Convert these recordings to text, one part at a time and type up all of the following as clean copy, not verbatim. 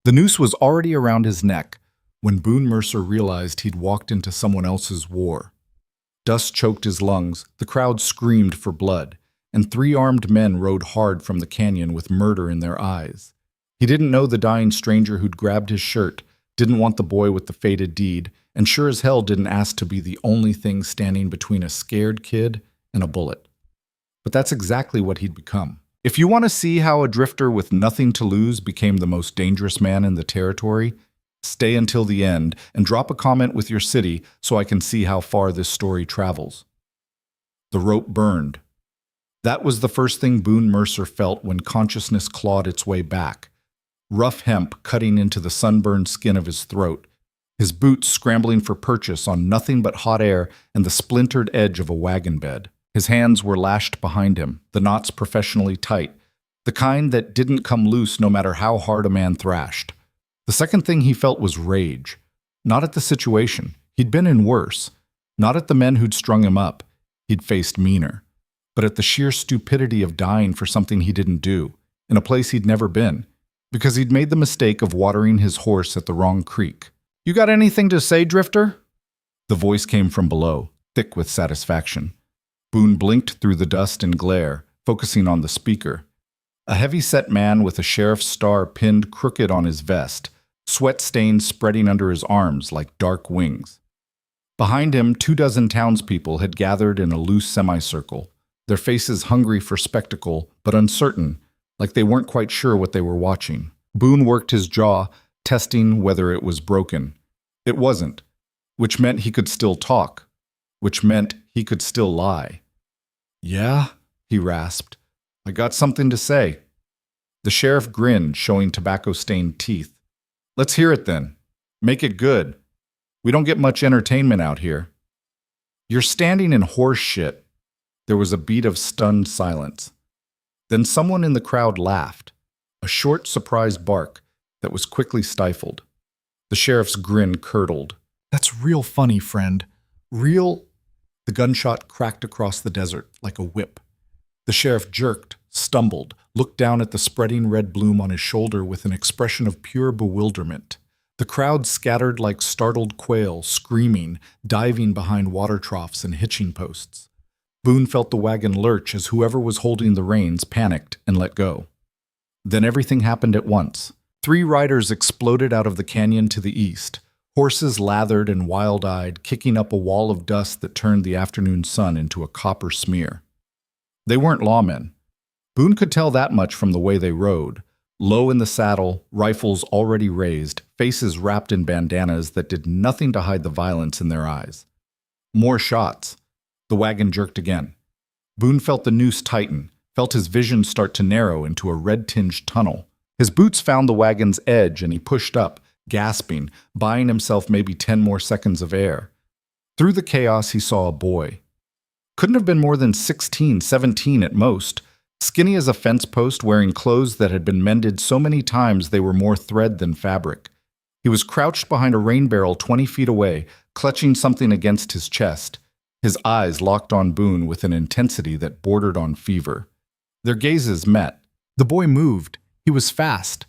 The noose was already around his neck when Boone Mercer realized he'd walked into someone else's war. Dust choked his lungs, the crowd screamed for blood, and three armed men rode hard from the canyon with murder in their eyes. He didn't know the dying stranger who'd grabbed his shirt, didn't want the boy with the fated deed, and sure as hell didn't ask to be the only thing standing between a scared kid and a bullet. But that's exactly what he'd become. If you want to see how a drifter with nothing to lose became the most dangerous man in the territory, stay until the end and drop a comment with your city so I can see how far this story travels. The rope burned. That was the first thing Boone Mercer felt when consciousness clawed its way back. Rough hemp cutting into the sunburned skin of his throat, his boots scrambling for purchase on nothing but hot air and the splintered edge of a wagon bed. His hands were lashed behind him, the knots professionally tight, the kind that didn't come loose no matter how hard a man thrashed. The second thing he felt was rage. Not at the situation. He'd been in worse. Not at the men who'd strung him up. He'd faced meaner. But at the sheer stupidity of dying for something he didn't do, in a place he'd never been, because he'd made the mistake of watering his horse at the wrong creek. "You got anything to say, Drifter?" The voice came from below, thick with satisfaction. Boone blinked through the dust and glare, focusing on the speaker. A heavy-set man with a sheriff's star pinned crooked on his vest, sweat stains spreading under his arms like dark wings. Behind him, 24 townspeople had gathered in a loose semicircle, their faces hungry for spectacle, but uncertain, like they weren't quite sure what they were watching. Boone worked his jaw, testing whether it was broken. It wasn't, which meant he could still talk, which meant he could still lie. "Yeah," he rasped. "I got something to say." The sheriff grinned, showing tobacco-stained teeth. "Let's hear it then. Make it good. We don't get much entertainment out here." "You're standing in horse shit." There was a beat of stunned silence. Then someone in the crowd laughed, a short, surprised bark that was quickly stifled. The sheriff's grin curdled. "That's real funny, friend. Real—" The gunshot cracked across the desert like a whip. The sheriff jerked, stumbled, looked down at the spreading red bloom on his shoulder with an expression of pure bewilderment. The crowd scattered like startled quail, screaming, diving behind water troughs and hitching posts. Boone felt the wagon lurch as whoever was holding the reins panicked and let go. Then everything happened at once. 3 riders exploded out of the canyon to the east, horses lathered and wild-eyed, kicking up a wall of dust that turned the afternoon sun into a copper smear. They weren't lawmen. Boone could tell that much from the way they rode. Low in the saddle, rifles already raised, faces wrapped in bandanas that did nothing to hide the violence in their eyes. More shots. The wagon jerked again. Boone felt the noose tighten, felt his vision start to narrow into a red-tinged tunnel. His boots found the wagon's edge and he pushed up, gasping, buying himself maybe 10 more seconds of air. Through the chaos, he saw a boy. Couldn't have been more than 16, 17 at most, skinny as a fence post, wearing clothes that had been mended so many times they were more thread than fabric. He was crouched behind a rain barrel 20 feet away, clutching something against his chest. His eyes locked on Boone with an intensity that bordered on fever. Their gazes met. The boy moved. He was fast.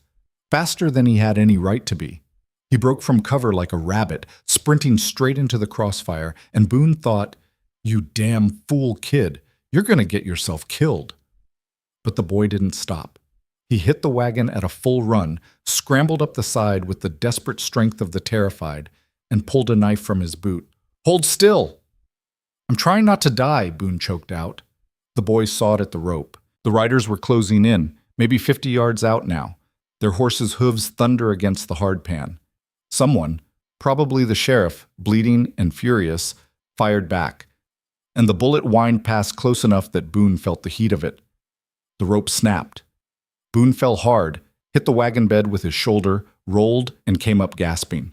Faster than he had any right to be. He broke from cover like a rabbit, sprinting straight into the crossfire, and Boone thought, "You damn fool kid, you're going to get yourself killed." But the boy didn't stop. He hit the wagon at a full run, scrambled up the side with the desperate strength of the terrified, and pulled a knife from his boot. "Hold still!" "I'm trying not to die," Boone choked out. The boy sawed at the rope. The riders were closing in, maybe 50 yards out now. Their horses' hooves thunder against the hardpan. Someone, probably the sheriff, bleeding and furious, fired back, and the bullet whined past close enough that Boone felt the heat of it. The rope snapped. Boone fell hard, hit the wagon bed with his shoulder, rolled, and came up gasping.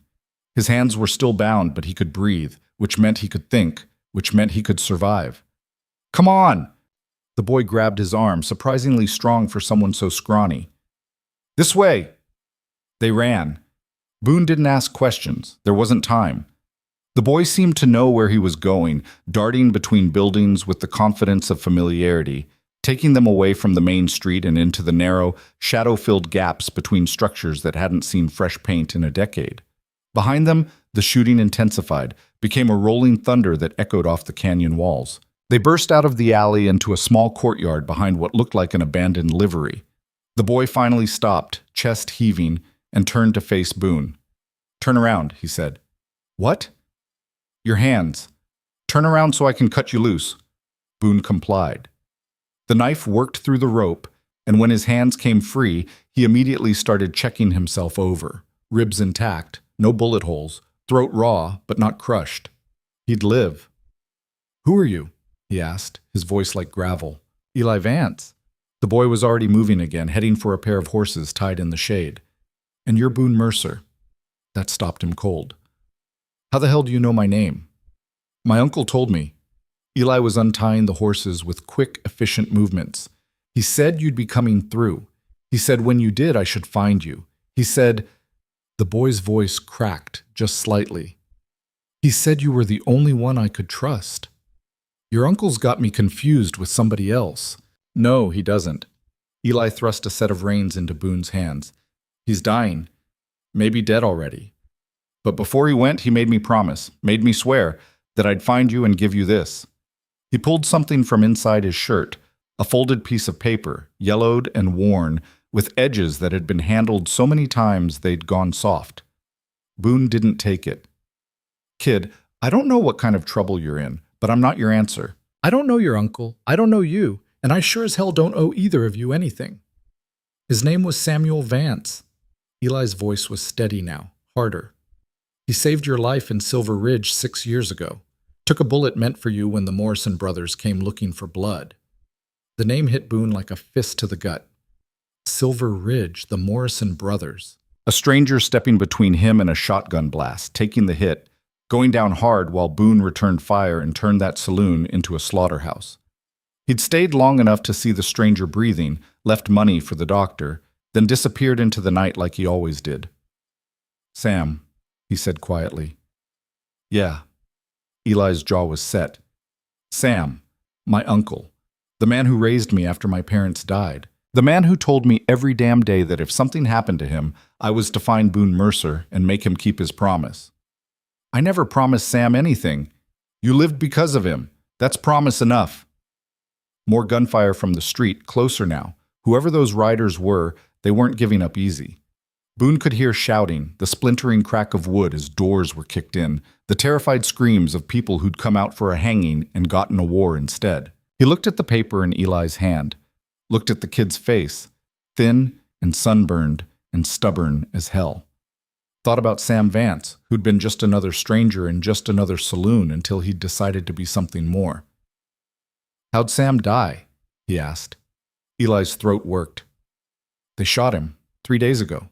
His hands were still bound, but he could breathe, which meant he could think, which meant he could survive. "Come on!" The boy grabbed his arm, surprisingly strong for someone so scrawny. "This way!" They ran. Boone didn't ask questions. There wasn't time. The boy seemed to know where he was going, darting between buildings with the confidence of familiarity, taking them away from the main street and into the narrow, shadow-filled gaps between structures that hadn't seen fresh paint in a decade. Behind them, the shooting intensified, became a rolling thunder that echoed off the canyon walls. They burst out of the alley into a small courtyard behind what looked like an abandoned livery. The boy finally stopped, chest heaving, and turned to face Boone. "Turn around," he said. "What?" "Your hands. Turn around so I can cut you loose." Boone complied. The knife worked through the rope, and when his hands came free, he immediately started checking himself over. Ribs intact, no bullet holes, throat raw but not crushed. He'd live. "Who are you?" he asked, his voice like gravel. "Eli Vance." The boy was already moving again, heading for a pair of horses tied in the shade. "And you're Boone Mercer." That stopped him cold. "How the hell do you know my name?" "My uncle told me." Eli was untying the horses with quick, efficient movements. "He said you'd be coming through. He said when you did, I should find you. He said—" The boy's voice cracked just slightly. "He said you were the only one I could trust." "Your uncle's got me confused with somebody else." "No, he doesn't." Eli thrust a set of reins into Boone's hands. "He's dying. Maybe dead already. But before he went, he made me promise, made me swear, that I'd find you and give you this." He pulled something from inside his shirt, a folded piece of paper, yellowed and worn, with edges that had been handled so many times they'd gone soft. Boone didn't take it. "Kid, I don't know what kind of trouble you're in, but I'm not your answer. I don't know your uncle, I don't know you, and I sure as hell don't owe either of you anything." His name was Samuel Vance. Eli's voice was steady now, harder. "He saved your life in Silver Ridge 6 years ago. Took a bullet meant for you when the Morrison brothers came looking for blood." The name hit Boone like a fist to the gut. Silver Ridge, the Morrison brothers. A stranger stepping between him and a shotgun blast, taking the hit, going down hard while Boone returned fire and turned that saloon into a slaughterhouse. He'd stayed long enough to see the stranger breathing, left money for the doctor, then disappeared into the night like he always did. "Sam," he said quietly. "Yeah." Eli's jaw was set. "Sam, my uncle, the man who raised me after my parents died, the man who told me every damn day that if something happened to him, I was to find Boone Mercer and make him keep his promise. I never promised Sam anything. You lived because of him. That's promise enough." More gunfire from the street, closer now. Whoever those riders were, they weren't giving up easy. Boone could hear shouting, the splintering crack of wood as doors were kicked in, the terrified screams of people who'd come out for a hanging and gotten a war instead. He looked at the paper in Eli's hand, looked at the kid's face, thin and sunburned and stubborn as hell. Thought about Sam Vance, who'd been just another stranger in just another saloon until he'd decided to be something more. "How'd Sam die?" he asked. Eli's throat worked. "They shot him 3 days ago.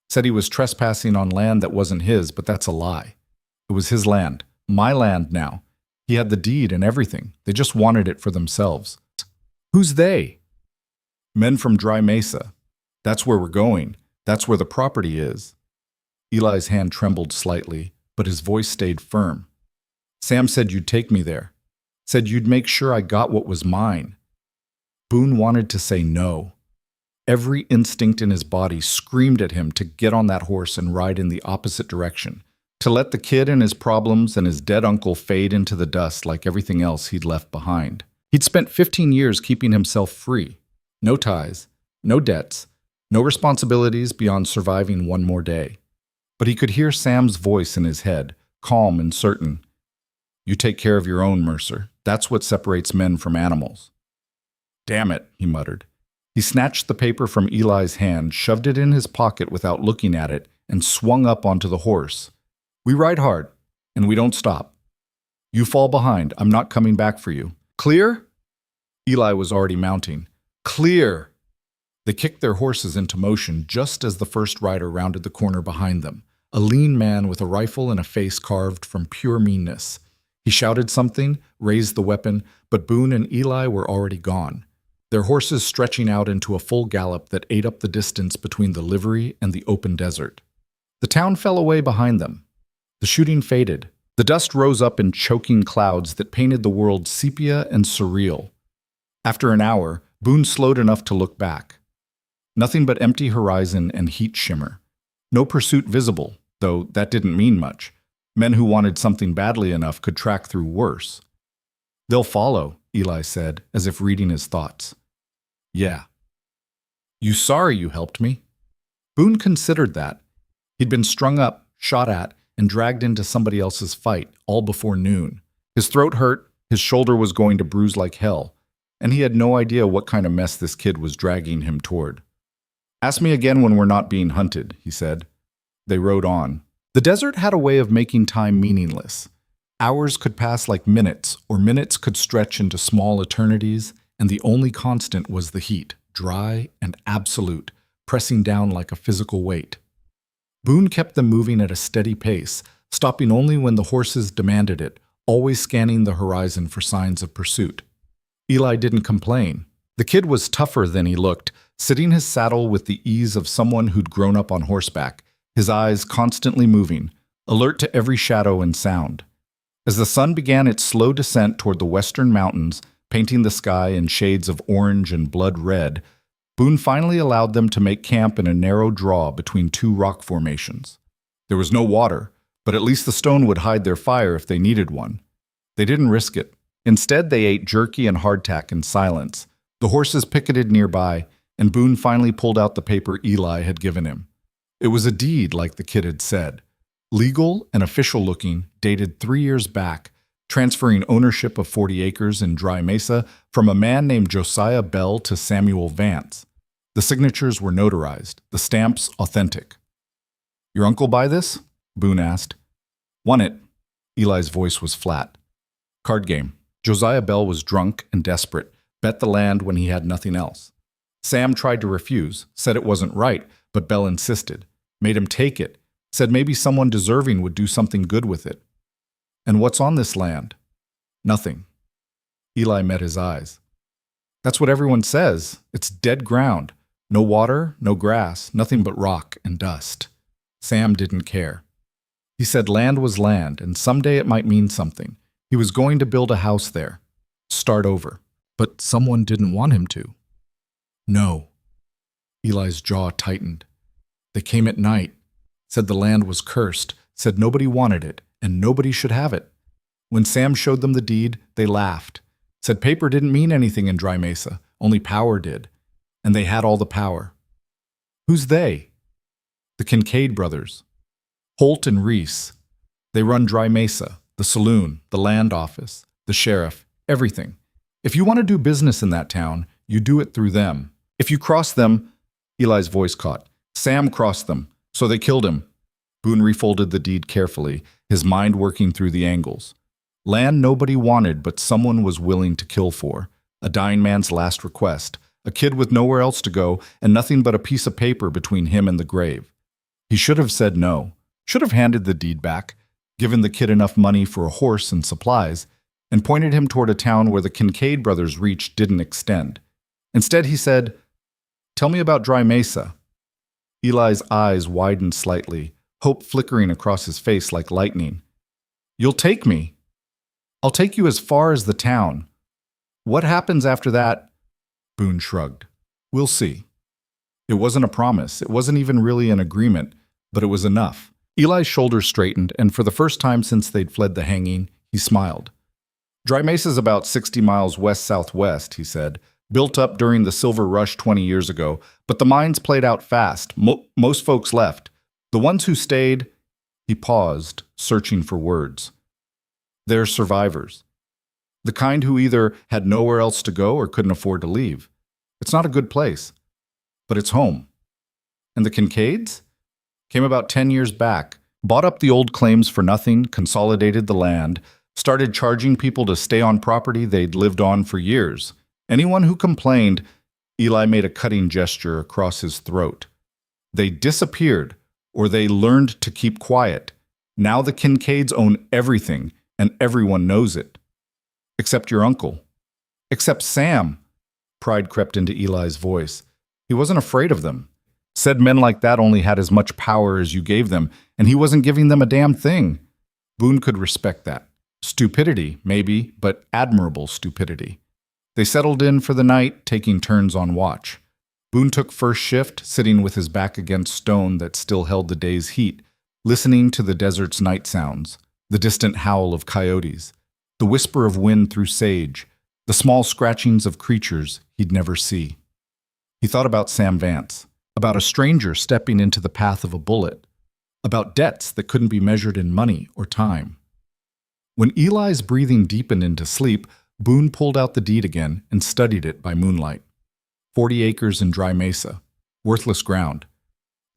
Said he was trespassing on land that wasn't his, but that's a lie. It was his land, my land now. He had the deed and everything. They just wanted it for themselves." "Who's they?" "Men from Dry Mesa. That's where we're going. That's where the property is." Eli's hand trembled slightly, but his voice stayed firm. "Sam said you'd take me there. Said you'd make sure I got what was mine." Boone wanted to say no. Every instinct in his body screamed at him to get on that horse and ride in the opposite direction, to let the kid and his problems and his dead uncle fade into the dust like everything else he'd left behind. He'd spent 15 years keeping himself free. No ties, no debts, no responsibilities beyond surviving one more day. But he could hear Sam's voice in his head, calm and certain. "You take care of your own, Mercer. That's what separates men from animals." "Damn it," he muttered. He snatched the paper from Eli's hand, shoved it in his pocket without looking at it, and swung up onto the horse. "We ride hard, and we don't stop. You fall behind, I'm not coming back for you. Clear?" Eli was already mounting. "Clear!" They kicked their horses into motion just as the first rider rounded the corner behind them, a lean man with a rifle and a face carved from pure meanness. He shouted something, raised the weapon, but Boone and Eli were already gone, their horses stretching out into a full gallop that ate up the distance between the livery and the open desert. The town fell away behind them. The shooting faded. The dust rose up in choking clouds that painted the world sepia and surreal. After an hour, Boone slowed enough to look back. Nothing but empty horizon and heat shimmer. No pursuit visible, though that didn't mean much. Men who wanted something badly enough could track through worse. "They'll follow," Eli said, as if reading his thoughts. "Yeah." "You sorry you helped me?" Boone considered that. He'd been strung up, shot at, and dragged into somebody else's fight, all before noon. His throat hurt, his shoulder was going to bruise like hell, and he had no idea what kind of mess this kid was dragging him toward. "Ask me again when we're not being hunted," he said. They rode on. The desert had a way of making time meaningless. Hours could pass like minutes, or minutes could stretch into small eternities, and the only constant was the heat, dry and absolute, pressing down like a physical weight. Boone kept them moving at a steady pace, stopping only when the horses demanded it, always scanning the horizon for signs of pursuit. Eli didn't complain. The kid was tougher than he looked, sitting his saddle with the ease of someone who'd grown up on horseback, his eyes constantly moving, alert to every shadow and sound. As the sun began its slow descent toward the western mountains, painting the sky in shades of orange and blood red, Boone finally allowed them to make camp in a narrow draw between two rock formations. There was no water, but at least the stone would hide their fire if they needed one. They didn't risk it. Instead, they ate jerky and hardtack in silence. The horses picketed nearby, and Boone finally pulled out the paper Eli had given him. It was a deed, like the kid had said. Legal and official-looking, dated 3 years back, transferring ownership of 40 acres in Dry Mesa from a man named Josiah Bell to Samuel Vance. The signatures were notarized, the stamps authentic. "Your uncle buy this?" Boone asked. "Won it." Eli's voice was flat. "Card game." Josiah Bell was drunk and desperate, bet the land when he had nothing else. Sam tried to refuse, said it wasn't right, but Bell insisted, made him take it, said maybe someone deserving would do something good with it. "And what's on this land?" "Nothing." Eli met his eyes. "That's what everyone says. It's dead ground. No water, no grass, nothing but rock and dust." Sam didn't care. He said land was land, and someday it might mean something. He was going to build a house there. Start over. But someone didn't want him to. "No." Eli's jaw tightened. "They came at night, said the land was cursed, said nobody wanted it, and nobody should have it. When Sam showed them the deed, they laughed, said paper didn't mean anything in Dry Mesa, only power did. And they had all the power." "Who's they?" "The Kincaid brothers. Holt and Reese. They run Dry Mesa, the saloon, the land office, the sheriff, everything. If you want to do business in that town, you do it through them. If you cross them—" Eli's voice caught. "Sam crossed them, so they killed him." Boone refolded the deed carefully, his mind working through the angles. Land nobody wanted, but someone was willing to kill for. A dying man's last request. A kid with nowhere else to go, and nothing but a piece of paper between him and the grave. He should have said no. Should have handed the deed back, given the kid enough money for a horse and supplies, and pointed him toward a town where the Kincaid brothers' reach didn't extend. Instead, he said, "Tell me about Dry Mesa." Eli's eyes widened slightly, hope flickering across his face like lightning. "You'll take me." "I'll take you as far as the town. What happens after that?" Boone shrugged. "We'll see." It wasn't a promise. It wasn't even really an agreement, but it was enough. Eli's shoulders straightened, and for the first time since they'd fled the hanging, he smiled. "Dry Mesa's about 60 miles west-southwest," he said. "Built up during the Silver Rush 20 years ago, but the mines played out fast. Most folks left. The ones who stayed—" He paused, searching for words. "They're survivors. The kind who either had nowhere else to go or couldn't afford to leave. It's not a good place, but it's home." "And the Kincaids?" "Came about 10 years back, bought up the old claims for nothing, consolidated the land, started charging people to stay on property they'd lived on for years. Anyone who complained—" Eli made a cutting gesture across his throat. "They disappeared, or they learned to keep quiet. Now the Kincaids own everything, and everyone knows it. Except your uncle. Except Sam." Pride crept into Eli's voice. He wasn't afraid of them. Said men like that only had as much power as you gave them, and he wasn't giving them a damn thing. Boone could respect that. Stupidity, maybe, but admirable stupidity. They settled in for the night, taking turns on watch. Boone took first shift, sitting with his back against stone that still held the day's heat, listening to the desert's night sounds, the distant howl of coyotes, the whisper of wind through sage, the small scratchings of creatures he'd never see. He thought about Sam Vance, about a stranger stepping into the path of a bullet, about debts that couldn't be measured in money or time. When Eli's breathing deepened into sleep, Boone pulled out the deed again and studied it by moonlight. 40 acres in dry mesa, worthless ground.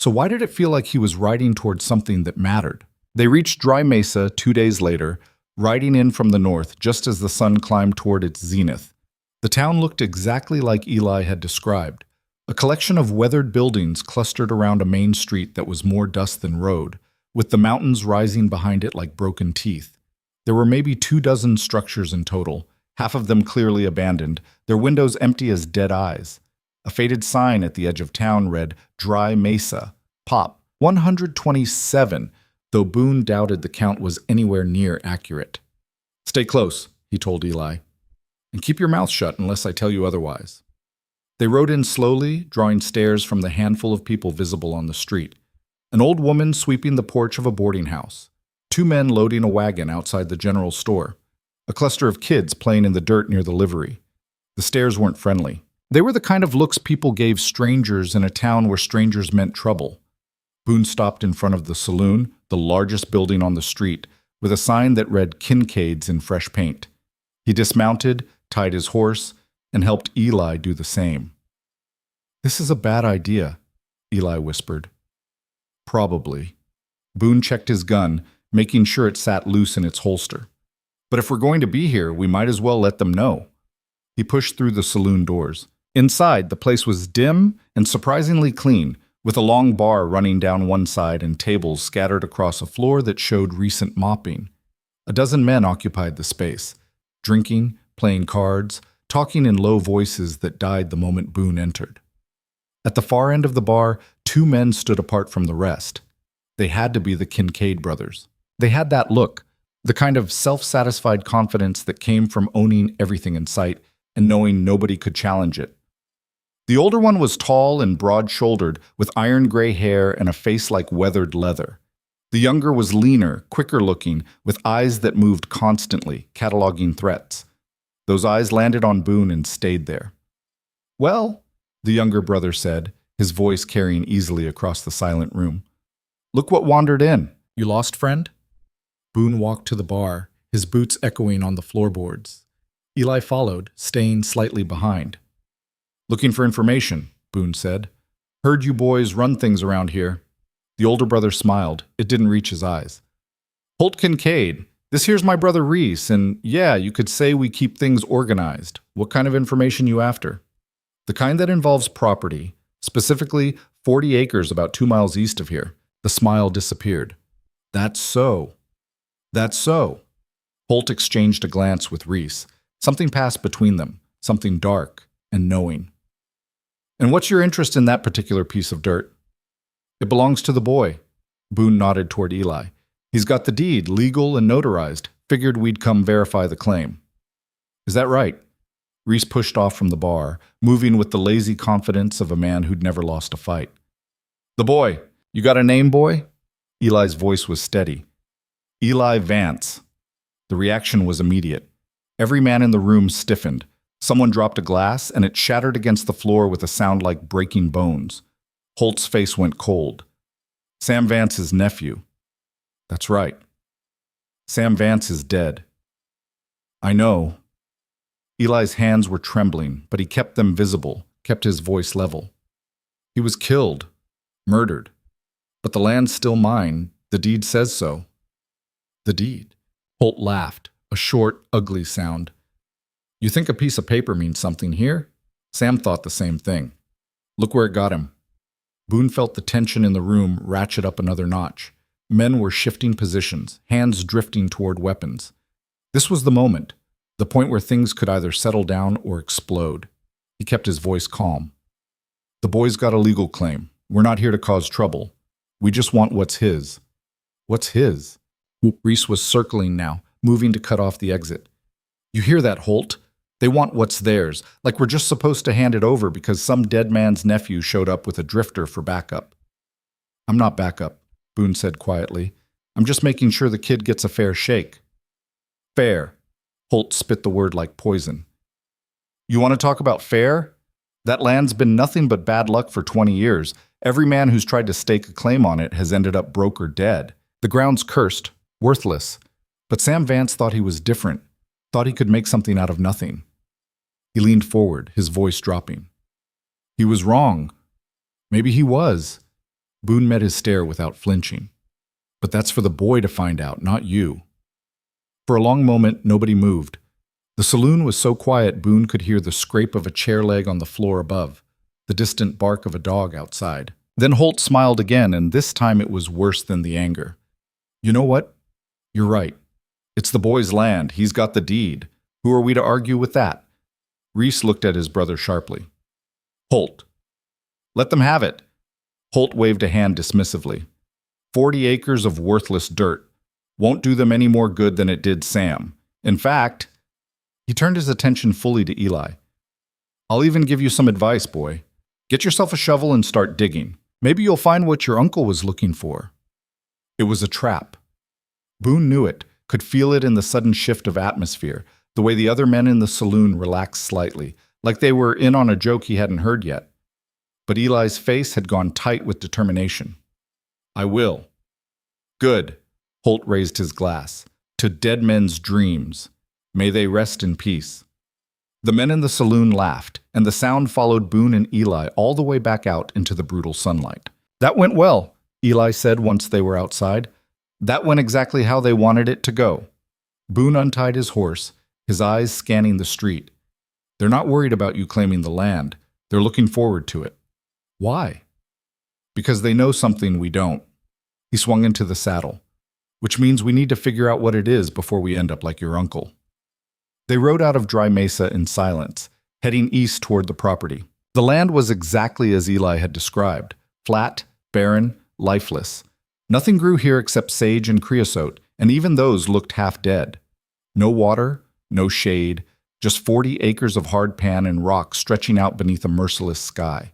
So why did it feel like he was riding towards something that mattered? They reached dry mesa 2 days later, riding in from the north just as the sun climbed toward its zenith. The town looked exactly like Eli had described, a collection of weathered buildings clustered around a main street that was more dust than road, with the mountains rising behind it like broken teeth. There were maybe 24 structures in total, half of them clearly abandoned, their windows empty as dead eyes. A faded sign at the edge of town read, Dry Mesa, Pop, 127, though Boone doubted the count was anywhere near accurate. "Stay close," he told Eli, "and keep your mouth shut unless I tell you otherwise." They rode in slowly, drawing stares from the handful of people visible on the street. An old woman sweeping the porch of a boarding house. 2 men loading a wagon outside the general store. A cluster of kids playing in the dirt near the livery. The stares weren't friendly. They were the kind of looks people gave strangers in a town where strangers meant trouble. Boone stopped in front of the saloon, the largest building on the street, with a sign that read Kincaid's in fresh paint. He dismounted, tied his horse, and helped Eli do the same. "This is a bad idea," Eli whispered. "Probably." Boone checked his gun, making sure it sat loose in its holster. "But if we're going to be here, we might as well let them know." He pushed through the saloon doors. Inside, the place was dim and surprisingly clean, with a long bar running down one side and tables scattered across a floor that showed recent mopping. A dozen men occupied the space, drinking, playing cards, talking in low voices that died the moment Boone entered. At the far end of the bar, 2 men stood apart from the rest. They had to be the Kincaid brothers. They had that look, the kind of self-satisfied confidence that came from owning everything in sight and knowing nobody could challenge it. The older one was tall and broad-shouldered, with iron gray hair and a face like weathered leather. The younger was leaner, quicker-looking, with eyes that moved constantly, cataloging threats. Those eyes landed on Boone and stayed there. "Well," the younger brother said, his voice carrying easily across the silent room. "Look what wandered in. You lost, friend?" Boone walked to the bar, his boots echoing on the floorboards. Eli followed, staying slightly behind. "Looking for information," Boone said. "Heard you boys run things around here." The older brother smiled. It didn't reach his eyes. "Holt Kincaid. This here's my brother Reese, and yeah, you could say we keep things organized. What kind of information you after?" "The kind that involves property, specifically 40 acres about 2 miles east of here." The smile disappeared. "That's so. That's so." Holt exchanged a glance with Reese. Something passed between them, something dark and knowing. "And what's your interest in that particular piece of dirt?" "It belongs to the boy." Boone nodded toward Eli. "He's got the deed, legal and notarized. Figured we'd come verify the claim." "Is that right?" Reese pushed off from the bar, moving with the lazy confidence of a man who'd never lost a fight. "The boy. You got a name, boy?" Eli's voice was steady. "Eli Vance." The reaction was immediate. Every man in the room stiffened. Someone dropped a glass, and it shattered against the floor with a sound like breaking bones. Holt's face went cold. "Sam Vance's nephew." "That's right." "Sam Vance is dead." "I know." Eli's hands were trembling, but he kept them visible, kept his voice level. "He was killed. Murdered. But the land's still mine. The deed says so." "The deed?" Holt laughed, a short, ugly sound. "You think a piece of paper means something here?" Sam thought the same thing. "Look where it got him." Boone felt the tension in the room ratchet up another notch. Men were shifting positions, hands drifting toward weapons. This was the moment, the point where things could either settle down or explode. He kept his voice calm. "The boy's got a legal claim. We're not here to cause trouble. We just want what's his." "What's his?" Reese was circling now, moving to cut off the exit. "You hear that, Holt?" They want what's theirs, like we're just supposed to hand it over because some dead man's nephew showed up with a drifter for backup. I'm not backup, Boone said quietly. I'm just making sure the kid gets a fair shake. Fair. Holt spit the word like poison. You want to talk about fair? That land's been nothing but bad luck for 20 years. Every man who's tried to stake a claim on it has ended up broke or dead. The ground's cursed, worthless. But Sam Vance thought he was different, thought he could make something out of nothing. He leaned forward, his voice dropping. He was wrong. Maybe he was. Boone met his stare without flinching. But that's for the boy to find out, not you. For a long moment, nobody moved. The saloon was so quiet Boone could hear the scrape of a chair leg on the floor above, the distant bark of a dog outside. Then Holt smiled again, and this time it was worse than the anger. You know what? You're right. It's the boy's land. He's got the deed. Who are we to argue with that? Reese looked at his brother sharply. Holt. Let them have it. Holt waved a hand dismissively. 40 acres of worthless dirt. Won't do them any more good than it did Sam. In fact, he turned his attention fully to Eli. I'll even give you some advice, boy. Get yourself a shovel and start digging. Maybe you'll find what your uncle was looking for. It was a trap. Boone knew it, could feel it in the sudden shift of atmosphere, the way the other men in the saloon relaxed slightly, like they were in on a joke he hadn't heard yet. But Eli's face had gone tight with determination. I will. Good. Holt raised his glass. To dead men's dreams. May they rest in peace. The men in the saloon laughed, and the sound followed Boone and Eli all the way back out into the brutal sunlight. That went well, Eli said once they were outside. That went exactly how they wanted it to go. Boone untied his horse, his eyes scanning the street. They're not worried about you claiming the land. They're looking forward to it. Why? Because they know something we don't. He swung into the saddle, which means we need to figure out what it is before we end up like your uncle. They rode out of Dry Mesa in silence, heading east toward the property. The land was exactly as Eli had described, flat, barren, lifeless. Nothing grew here except sage and creosote, and even those looked half dead. No water, no shade, just 40 acres of hard pan and rock stretching out beneath a merciless sky.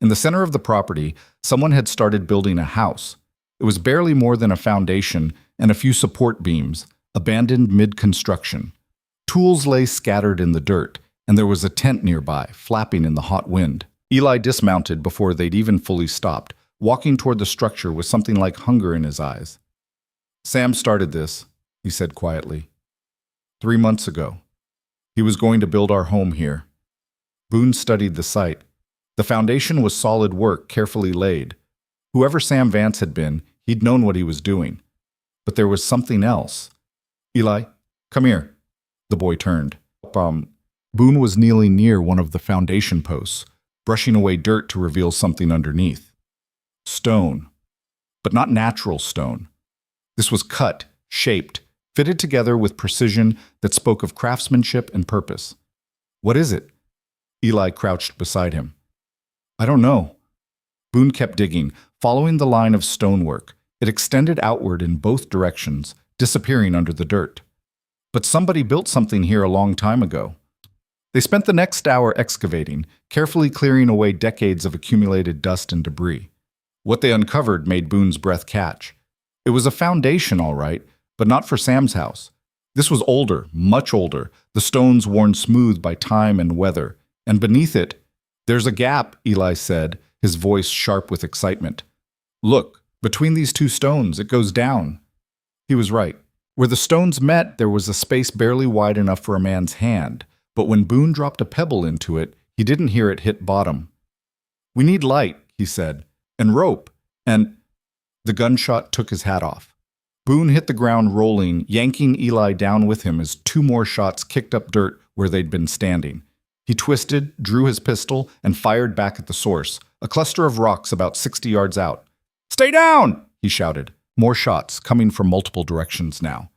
In the center of the property, someone had started building a house. It was barely more than a foundation and a few support beams, abandoned mid-construction. Tools lay scattered in the dirt, and there was a tent nearby, flapping in the hot wind. Eli dismounted before they'd even fully stopped, walking toward the structure with something like hunger in his eyes. Sam started this, he said quietly. 3 months ago. He was going to build our home here. Boone studied the site. The foundation was solid work, carefully laid. Whoever Sam Vance had been, he'd known what he was doing. But there was something else. Eli, come here. The boy turned. Boone was kneeling near one of the foundation posts, brushing away dirt to reveal something underneath. Stone. But not natural stone. This was cut, shaped, fitted together with precision that spoke of craftsmanship and purpose. What is it? Eli crouched beside him. I don't know. Boone kept digging, following the line of stonework. It extended outward in both directions, disappearing under the dirt. But somebody built something here a long time ago. They spent the next hour excavating, carefully clearing away decades of accumulated dust and debris. What they uncovered made Boone's breath catch. It was a foundation, all right, but not for Sam's house. This was older, much older, the stones worn smooth by time and weather. And beneath it, there's a gap, Eli said, his voice sharp with excitement. Look, between these two stones, it goes down. He was right. Where the stones met, there was a space barely wide enough for a man's hand, but when Boone dropped a pebble into it, he didn't hear it hit bottom. We need light, he said, and rope, and... The gunshot took his hat off. Boone hit the ground rolling, yanking Eli down with him as 2 more shots kicked up dirt where they'd been standing. He twisted, drew his pistol, and fired back at the source, a cluster of rocks about 60 yards out. Stay down! He shouted. More shots, coming from multiple directions now.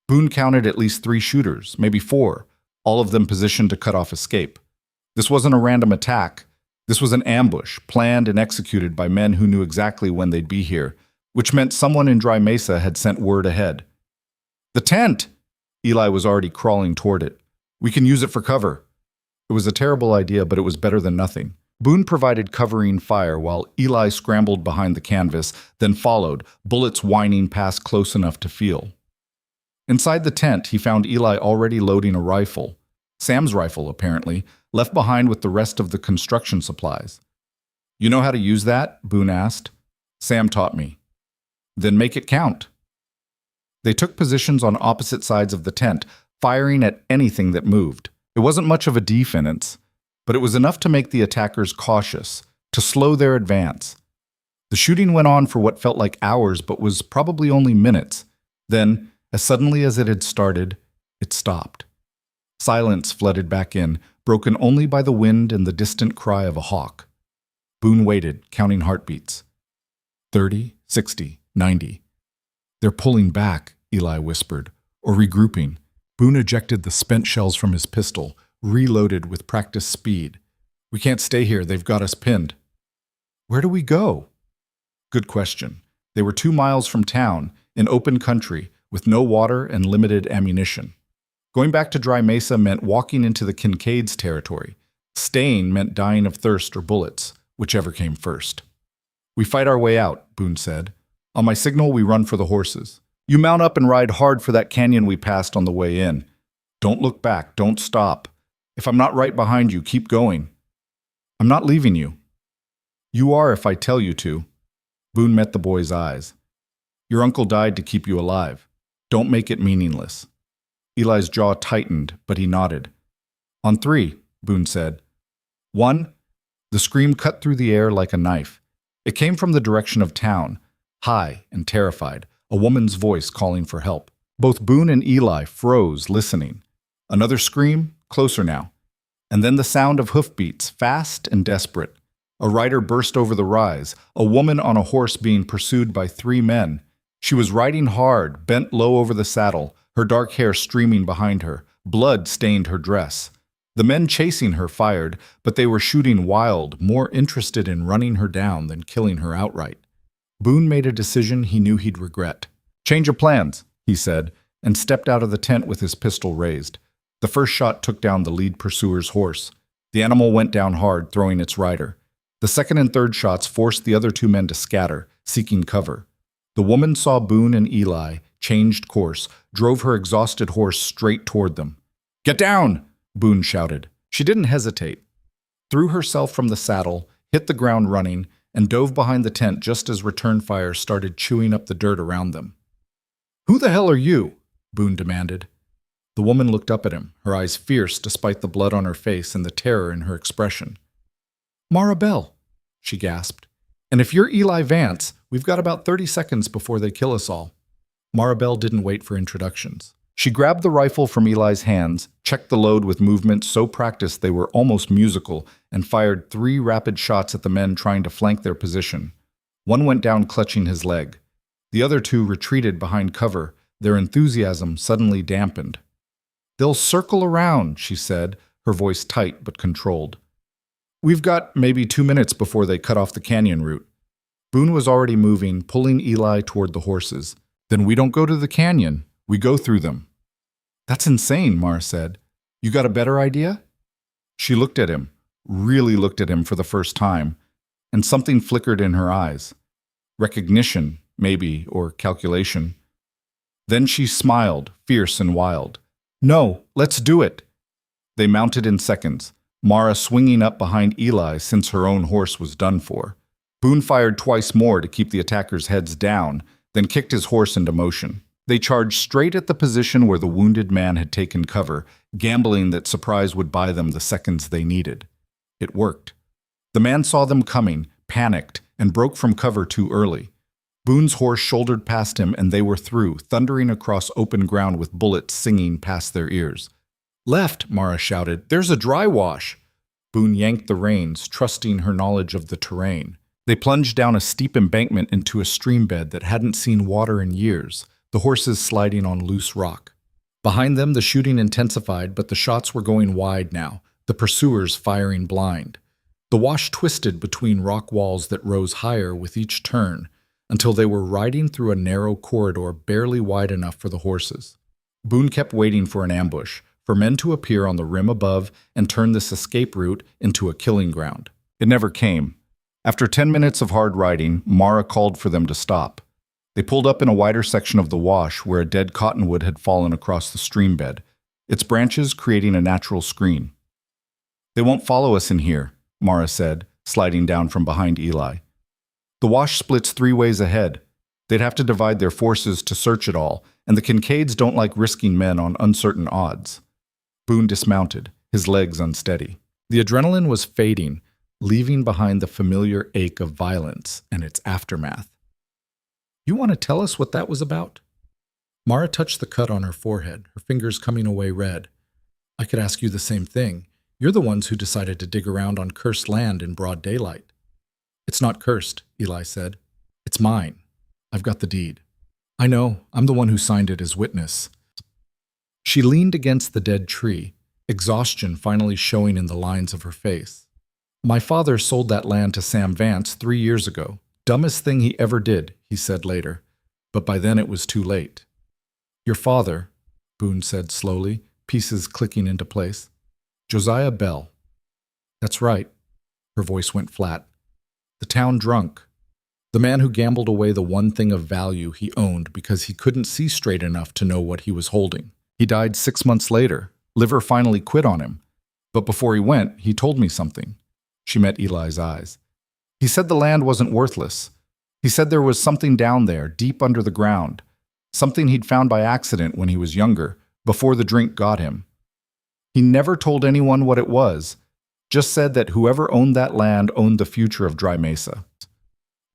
Boone counted at least 3 shooters, maybe 4, all of them positioned to cut off escape. This wasn't a random attack. This was an ambush, planned and executed by men who knew exactly when they'd be here, which meant someone in Dry Mesa had sent word ahead. The tent! Eli was already crawling toward it. We can use it for cover. It was a terrible idea, but it was better than nothing. Boone provided covering fire while Eli scrambled behind the canvas, then followed, bullets whining past close enough to feel. Inside the tent, he found Eli already loading a rifle. Sam's rifle, apparently, left behind with the rest of the construction supplies. You know how to use that? Boone asked. Sam taught me. Then make it count. They took positions on opposite sides of the tent, firing at anything that moved. It wasn't much of a defense, but it was enough to make the attackers cautious, to slow their advance. The shooting went on for what felt like hours, but was probably only minutes. Then, as suddenly as it had started, it stopped. Silence flooded back in, broken only by the wind and the distant cry of a hawk. Boone waited, counting heartbeats. 30, 60, 90. They're pulling back, Eli whispered, or regrouping. Boone ejected the spent shells from his pistol, reloaded with practiced speed. We can't stay here, they've got us pinned. Where do we go? Good question. They were 2 miles from town, in open country, with no water and limited ammunition. Going back to Dry Mesa meant walking into the Kincaids' territory. Staying meant dying of thirst or bullets, whichever came first. We fight our way out, Boone said. On my signal, we run for the horses. You mount up and ride hard for that canyon we passed on the way in. Don't look back, don't stop. If I'm not right behind you, keep going. I'm not leaving you. You are if I tell you to. Boone met the boy's eyes. Your uncle died to keep you alive. Don't make it meaningless. Eli's jaw tightened, but he nodded. On 3, Boone said. 1. The scream cut through the air like a knife. It came from the direction of town, high and terrified, a woman's voice calling for help. Both Boone and Eli froze, listening. Another scream, closer now. And then the sound of hoofbeats, fast and desperate. A rider burst over the rise, a woman on a horse being pursued by 3 men. She was riding hard, bent low over the saddle, her dark hair streaming behind her. Blood stained her dress. The men chasing her fired, but they were shooting wild, more interested in running her down than killing her outright. Boone made a decision he knew he'd regret. Change of plans, he said, and stepped out of the tent with his pistol raised. The first shot took down the lead pursuer's horse. The animal went down hard, throwing its rider. The second and third shots forced the other 2 men to scatter, seeking cover. The woman saw Boone and Eli, changed course, drove her exhausted horse straight toward them. Get down! Boone shouted. She didn't hesitate. Threw herself from the saddle, hit the ground running, and dove behind the tent just as return fire started chewing up the dirt around them. Who the hell are you? Boone demanded. The woman looked up at him, her eyes fierce despite the blood on her face and the terror in her expression. Mara Bell, she gasped. And if you're Eli Vance, we've got about 30 seconds before they kill us all. Mara Bell didn't wait for introductions. She grabbed the rifle from Eli's hands, checked the load with movements so practiced they were almost musical, and fired 3 rapid shots at the men trying to flank their position. One went down clutching his leg. The other 2 retreated behind cover, their enthusiasm suddenly dampened. They'll circle around, she said, her voice tight but controlled. We've got maybe 2 minutes before they cut off the canyon route. Boone was already moving, pulling Eli toward the horses. Then we don't go to the canyon. We go through them. That's insane, Mara said. You got a better idea? She looked at him, really looked at him for the first time, and something flickered in her eyes. Recognition, maybe, or calculation. Then she smiled, fierce and wild. No, let's do it. They mounted in seconds, Mara swinging up behind Eli since her own horse was done for. Boone fired twice more to keep the attackers' heads down, then kicked his horse into motion. They charged straight at the position where the wounded man had taken cover, gambling that surprise would buy them the seconds they needed. It worked. The man saw them coming, panicked, and broke from cover too early. Boone's horse shouldered past him and they were through, thundering across open ground with bullets singing past their ears. Left, Mara shouted. There's a dry wash. Boone yanked the reins, trusting her knowledge of the terrain. They plunged down a steep embankment into a stream bed that hadn't seen water in years, the horses sliding on loose rock. Behind them, the shooting intensified, but the shots were going wide now, the pursuers firing blind. The wash twisted between rock walls that rose higher with each turn, until they were riding through a narrow corridor barely wide enough for the horses. Boone kept waiting for an ambush, for men to appear on the rim above and turn this escape route into a killing ground. It never came. After 10 minutes of hard riding, Mara called for them to stop. They pulled up in a wider section of the wash where a dead cottonwood had fallen across the stream bed, its branches creating a natural screen. "They won't follow us in here," Mara said, sliding down from behind Eli. "The wash splits 3 ways ahead. They'd have to divide their forces to search it all, and the Kincaids don't like risking men on uncertain odds." Boone dismounted, his legs unsteady. The adrenaline was fading, leaving behind the familiar ache of violence and its aftermath. "You want to tell us what that was about?" Mara touched the cut on her forehead, her fingers coming away red. "I could ask you the same thing. You're the ones who decided to dig around on cursed land in broad daylight." "It's not cursed," Eli said. "It's mine. I've got the deed." "I know. I'm the one who signed it as witness." She leaned against the dead tree, exhaustion finally showing in the lines of her face. "My father sold that land to Sam Vance 3 years ago. Dumbest thing he ever did," he said later. "But by then it was too late." "Your father," Boone said slowly, pieces clicking into place. "Josiah Bell." "That's right." Her voice went flat. "The town drunk. The man who gambled away the one thing of value he owned because he couldn't see straight enough to know what he was holding. He died 6 months later. Liver finally quit on him. But before he went, he told me something." She met Eli's eyes. "He said the land wasn't worthless. He said there was something down there, deep under the ground. Something he'd found by accident when he was younger, before the drink got him. He never told anyone what it was, just said that whoever owned that land owned the future of Dry Mesa."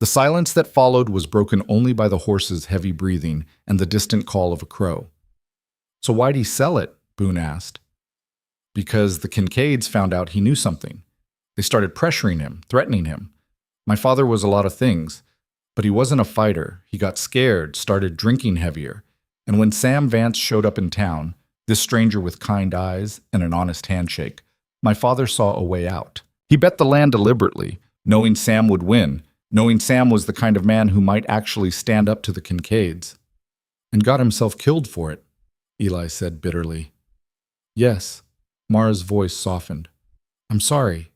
The silence that followed was broken only by the horse's heavy breathing and the distant call of a crow. "So why'd he sell it?" Boone asked. "Because the Kincaids found out he knew something. They started pressuring him, threatening him. My father was a lot of things, but he wasn't a fighter. He got scared, started drinking heavier. And when Sam Vance showed up in town, this stranger with kind eyes and an honest handshake, my father saw a way out. He bet the land deliberately, knowing Sam would win, knowing Sam was the kind of man who might actually stand up to the Kincaids. And got himself killed for it," Eli said bitterly. "Yes." Mara's voice softened. "I'm sorry.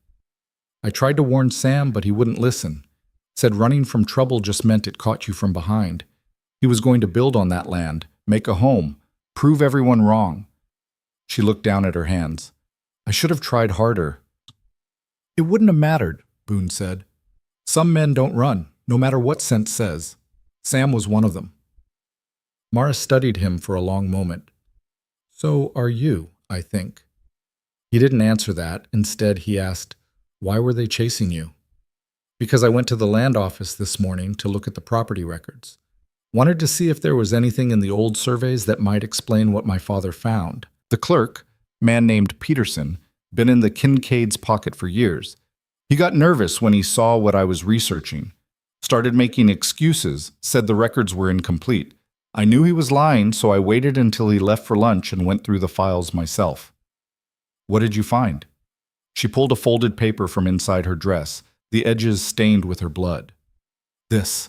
I tried to warn Sam, but he wouldn't listen. Said running from trouble just meant it caught you from behind. He was going to build on that land, make a home, prove everyone wrong." She looked down at her hands. "I should have tried harder." "It wouldn't have mattered," Boone said. "Some men don't run, no matter what sense says. Sam was one of them." Mara studied him for a long moment. "So are you, I think." He didn't answer that. Instead, he asked, "Why were they chasing you?" "Because I went to the land office this morning to look at the property records. Wanted to see if there was anything in the old surveys that might explain what my father found." The clerk, man named Peterson, been in the Kincaid's pocket for years. He got nervous when he saw what I was researching. Started making excuses, said the records were incomplete. I knew he was lying, so I waited until he left for lunch and went through the files myself. "What did you find?" She pulled a folded paper from inside her dress, the edges stained with her blood. "This.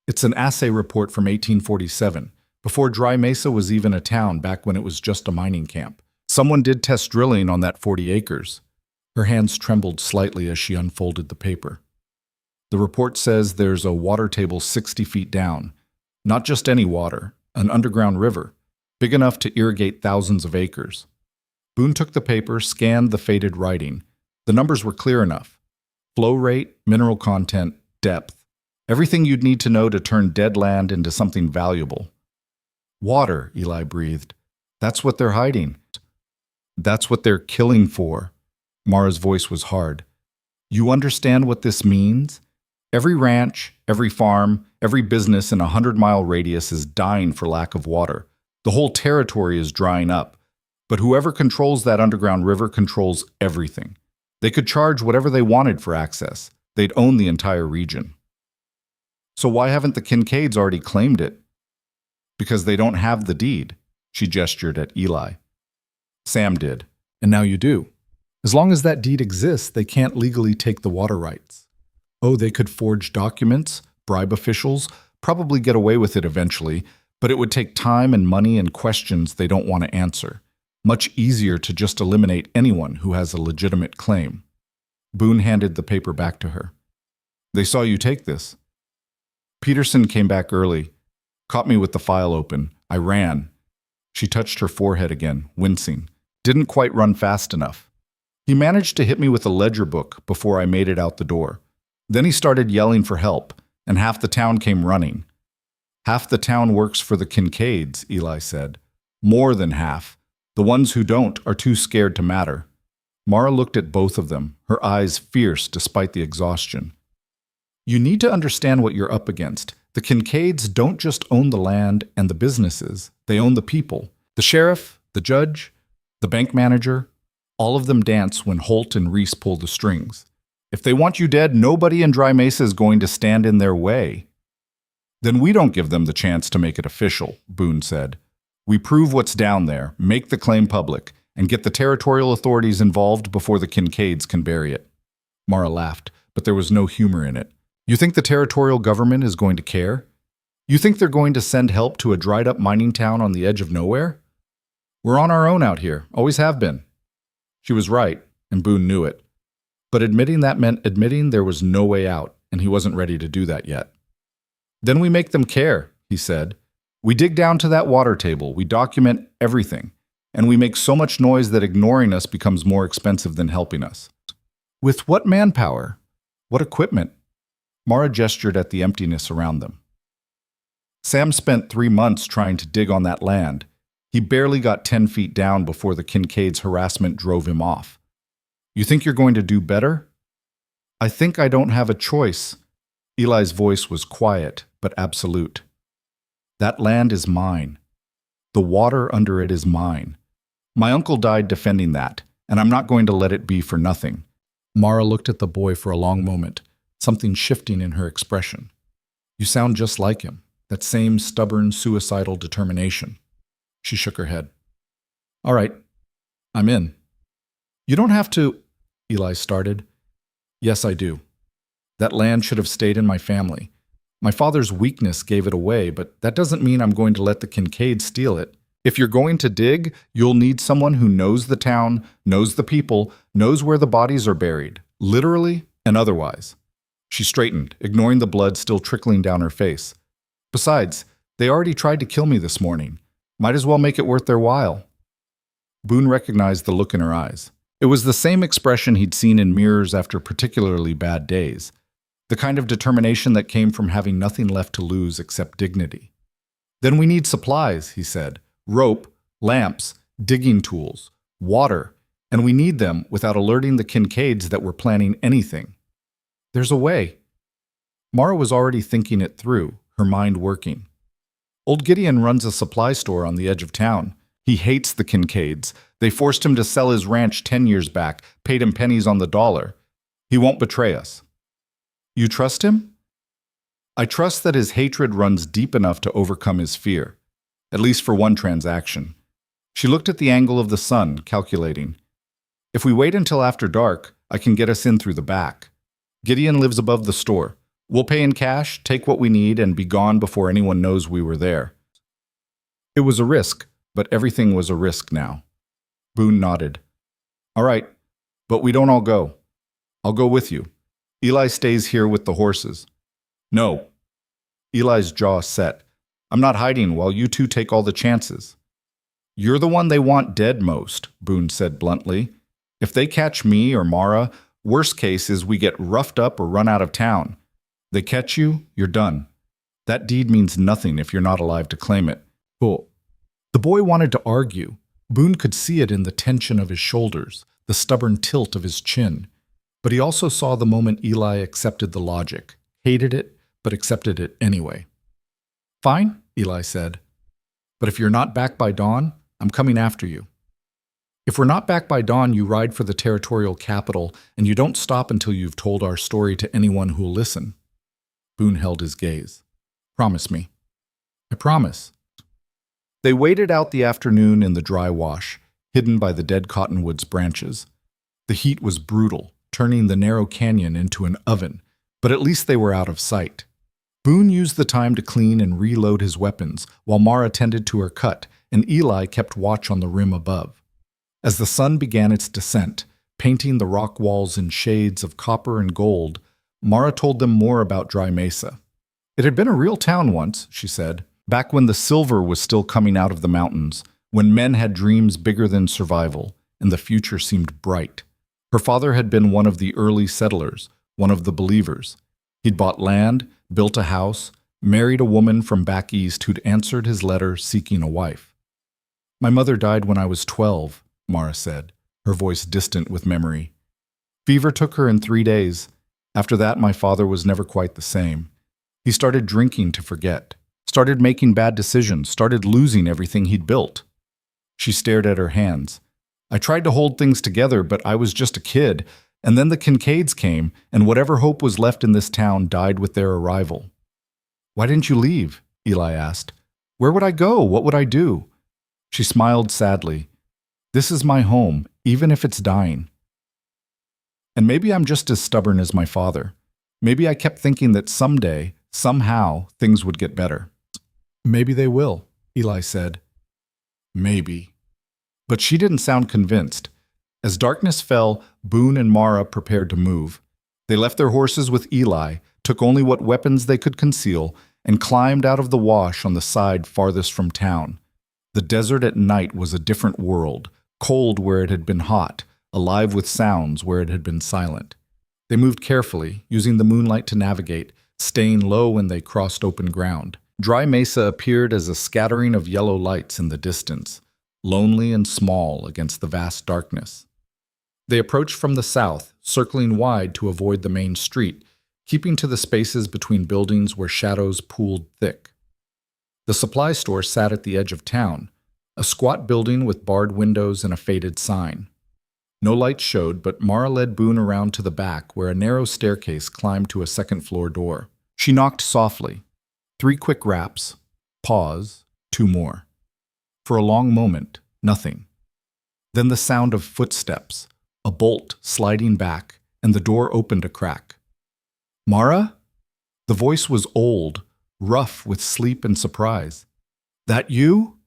It's an assay report from 1847, before Dry Mesa was even a town, back when it was just a mining camp. Someone did test drilling on that 40 acres. Her hands trembled slightly as she unfolded the paper. "The report says there's a water table 60 feet down. Not just any water, an underground river, big enough to irrigate thousands of acres." Boone took the paper, scanned the faded writing. The numbers were clear enough. Flow rate, mineral content, depth. Everything you'd need to know to turn dead land into something valuable. "Water," Eli breathed. "That's what they're hiding. That's what they're killing for." Mara's voice was hard. "You understand what this means? Every ranch, every farm, every business in a 100-mile radius is dying for lack of water. The whole territory is drying up. But whoever controls that underground river controls everything. They could charge whatever they wanted for access. They'd own the entire region." "So why haven't the Kincaids already claimed it?" "Because they don't have the deed," she gestured at Eli. "Sam did, and now you do. As long as that deed exists, they can't legally take the water rights. Oh, they could forge documents, bribe officials, probably get away with it eventually, but it would take time and money and questions they don't want to answer. Much easier to just eliminate anyone who has a legitimate claim. Boone handed the paper back to her. They saw you take this. Peterson came back early, caught me with the file open. I ran. She touched her forehead again, wincing. Didn't quite run fast enough. He managed to hit me with a ledger book before I made it out the door. Then he started yelling for help, and half the town came running. Half the town works for the Kincaids, Eli said. More than half. The ones who don't are too scared to matter. Mara looked at both of them, her eyes fierce despite the exhaustion. You need to understand what you're up against. The Kincaids don't just own the land and the businesses. They own the people. The sheriff, the judge, the bank manager, all of them dance when Holt and Reese pull the strings. If they want you dead, nobody in Dry Mesa is going to stand in their way. Then we don't give them the chance to make it official, Boone said. We prove what's down there, make the claim public, and get the territorial authorities involved before the Kincaids can bury it. Mara laughed, but there was no humor in it. You think the territorial government is going to care? You think they're going to send help to a dried-up mining town on the edge of nowhere? We're on our own out here, always have been. She was right, and Boone knew it. But admitting that meant admitting there was no way out, and he wasn't ready to do that yet. Then we make them care, he said. We dig down to that water table, we document everything, and we make so much noise that ignoring us becomes more expensive than helping us. With what manpower? What equipment? Mara gestured at the emptiness around them. Sam spent 3 months trying to dig on that land. He barely got 10 feet down before the Kincaids' harassment drove him off. You think you're going to do better? I think I don't have a choice. Eli's voice was quiet, but absolute. That land is mine. The water under it is mine. My uncle died defending that, and I'm not going to let it be for nothing. Mara looked at the boy for a long moment, something shifting in her expression. You sound just like him, that same stubborn, suicidal determination. She shook her head. All right, I'm in. You don't have to, Eli started. Yes, I do. That land should have stayed in my family. My father's weakness gave it away, but that doesn't mean I'm going to let the Kincaids steal it. If you're going to dig, you'll need someone who knows the town, knows the people, knows where the bodies are buried, literally and otherwise. She straightened, ignoring the blood still trickling down her face. Besides, they already tried to kill me this morning. Might as well make it worth their while. Boone recognized the look in her eyes. It was the same expression he'd seen in mirrors after particularly bad days. The kind of determination that came from having nothing left to lose except dignity. Then we need supplies, he said. Rope, lamps, digging tools, water, and we need them without alerting the Kincaids that we're planning anything. There's a way. Mara was already thinking it through, her mind working. Old Gideon runs a supply store on the edge of town. He hates the Kincaids. They forced him to sell his ranch 10 years back, paid him pennies on the dollar. He won't betray us. You trust him? I trust that his hatred runs deep enough to overcome his fear, at least for one transaction. She looked at the angle of the sun, calculating. If we wait until after dark, I can get us in through the back. Gideon lives above the store. We'll pay in cash, take what we need, and be gone before anyone knows we were there. It was a risk, but everything was a risk now. Boone nodded. All right, but we don't all go. I'll go with you. Eli stays here with the horses. No. Eli's jaw set. I'm not hiding while you two take all the chances. You're the one they want dead most, Boone said bluntly. If they catch me or Mara, worst case is we get roughed up or run out of town. They catch you, you're done. That deed means nothing if you're not alive to claim it. Cool. The boy wanted to argue. Boone could see it in the tension of his shoulders, the stubborn tilt of his chin. But he also saw the moment Eli accepted the logic, hated it, but accepted it anyway. Fine, Eli said. But if you're not back by dawn, I'm coming after you. If we're not back by dawn, you ride for the territorial capital, and you don't stop until you've told our story to anyone who'll listen. Boone held his gaze. Promise me. I promise. They waited out the afternoon in the dry wash, hidden by the dead cottonwood's branches. The heat was brutal, turning the narrow canyon into an oven, but at least they were out of sight. Boone used the time to clean and reload his weapons, while Mara tended to her cut, and Eli kept watch on the rim above. As the sun began its descent, painting the rock walls in shades of copper and gold, Mara told them more about Dry Mesa. It had been a real town once, she said, back when the silver was still coming out of the mountains, when men had dreams bigger than survival, and the future seemed bright. Her father had been one of the early settlers, one of the believers. He'd bought land, built a house, married a woman from back east who'd answered his letter seeking a wife. My mother died when I was 12, Mara said, her voice distant with memory. Fever took her in 3 days. After that, my father was never quite the same. He started drinking to forget, started making bad decisions, started losing everything he'd built. She stared at her hands. I tried to hold things together, but I was just a kid, and then the Kincaids came, and whatever hope was left in this town died with their arrival. Why didn't you leave? Eli asked. Where would I go? What would I do? She smiled sadly. This is my home, even if it's dying. And maybe I'm just as stubborn as my father. Maybe I kept thinking that someday, somehow, things would get better. Maybe they will, Eli said. Maybe. But she didn't sound convinced. As darkness fell, Boone and Mara prepared to move. They left their horses with Eli, took only what weapons they could conceal, and climbed out of the wash on the side farthest from town. The desert at night was a different world, cold where it had been hot, alive with sounds where it had been silent. They moved carefully, using the moonlight to navigate, staying low when they crossed open ground. Dry Mesa appeared as a scattering of yellow lights in the distance, lonely and small against the vast darkness. They approached from the south, circling wide to avoid the main street, keeping to the spaces between buildings where shadows pooled thick. The supply store sat at the edge of town, a squat building with barred windows and a faded sign. No lights showed, but Mara led Boone around to the back where a narrow staircase climbed to a second-floor door. She knocked softly. 3 quick raps. Pause. 2 more. For a long moment, nothing. Then the sound of footsteps, a bolt sliding back, and the door opened a crack. Mara? The voice was old, rough with sleep and surprise. That you?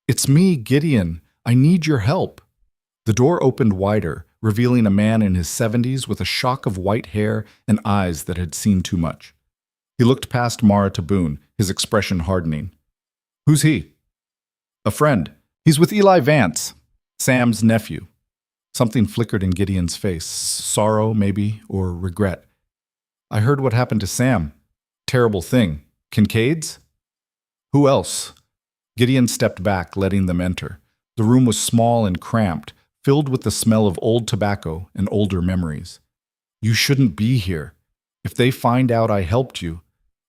It's me, Gideon. I need your help. The door opened wider, revealing a man in his 70s with a shock of white hair and eyes that had seen too much. He looked past Mara to Boone, his expression hardening. Who's he? A friend. He's with Eli Vance, Sam's nephew. Something flickered in Gideon's face. Sorrow, maybe, or regret. I heard what happened to Sam. Terrible thing. Kincaids? Who else? Gideon stepped back, letting them enter. The room was small and cramped, filled with the smell of old tobacco and older memories. You shouldn't be here. If they find out I helped you,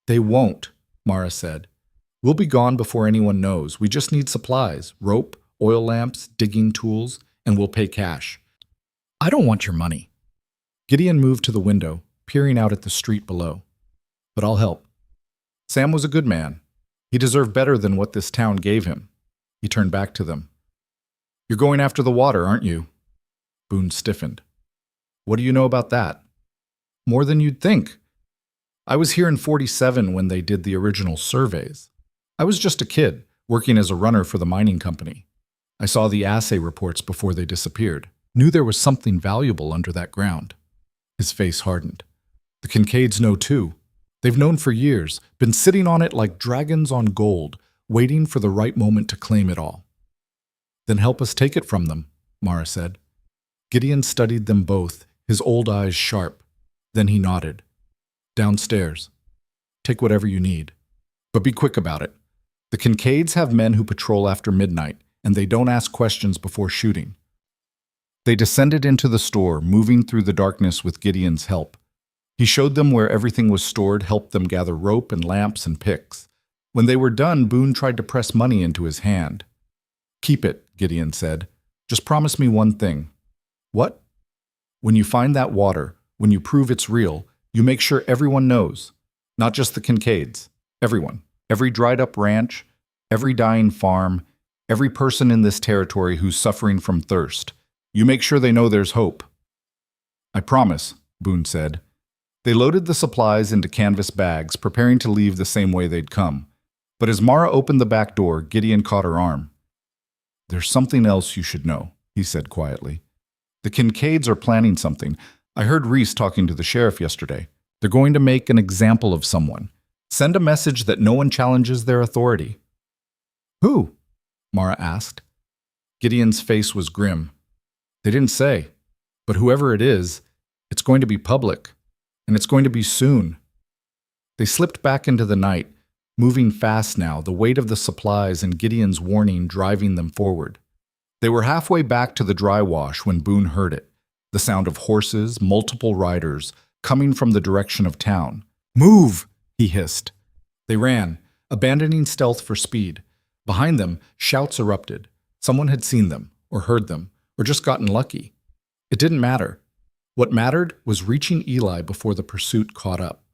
they won't, Mara said. We'll be gone before anyone knows. We just need supplies, rope, oil lamps, digging tools, and we'll pay cash. I don't want your money. Gideon moved to the window, peering out at the street below. But I'll help. Sam was a good man. He deserved better than what this town gave him. He turned back to them. You're going after the water, aren't you? Boone stiffened. What do you know about that? More than you'd think. I was here in '47 when they did the original surveys. I was just a kid, working as a runner for the mining company. I saw the assay reports before they disappeared. Knew there was something valuable under that ground. His face hardened. The Kincaids know too. They've known for years, been sitting on it like dragons on gold, waiting for the right moment to claim it all. Then help us take it from them, Mara said. Gideon studied them both, his old eyes sharp. Then he nodded. Downstairs. Take whatever you need. But be quick about it. The Kincaids have men who patrol after midnight, and they don't ask questions before shooting. They descended into the store, moving through the darkness with Gideon's help. He showed them where everything was stored, helped them gather rope and lamps and picks. When they were done, Boone tried to press money into his hand. Keep it, Gideon said. Just promise me one thing. What? When you find that water, when you prove it's real, you make sure everyone knows. Not just the Kincaids. Everyone. Every dried-up ranch, every dying farm, every person in this territory who's suffering from thirst. You make sure they know there's hope. I promise, Boone said. They loaded the supplies into canvas bags, preparing to leave the same way they'd come. But as Mara opened the back door, Gideon caught her arm. There's something else you should know, he said quietly. The Kincaids are planning something. I heard Reese talking to the sheriff yesterday. They're going to make an example of someone. Send a message that no one challenges their authority. Who? Mara asked. Gideon's face was grim. They didn't say, but whoever it is, it's going to be public, and it's going to be soon. They slipped back into the night, moving fast now, the weight of the supplies and Gideon's warning driving them forward. They were halfway back to the dry wash when Boone heard it, the sound of horses, multiple riders, coming from the direction of town. Move! He hissed. They ran, abandoning stealth for speed. Behind them, shouts erupted. Someone had seen them, or heard them, or just gotten lucky. It didn't matter. What mattered was reaching Eli before the pursuit caught up.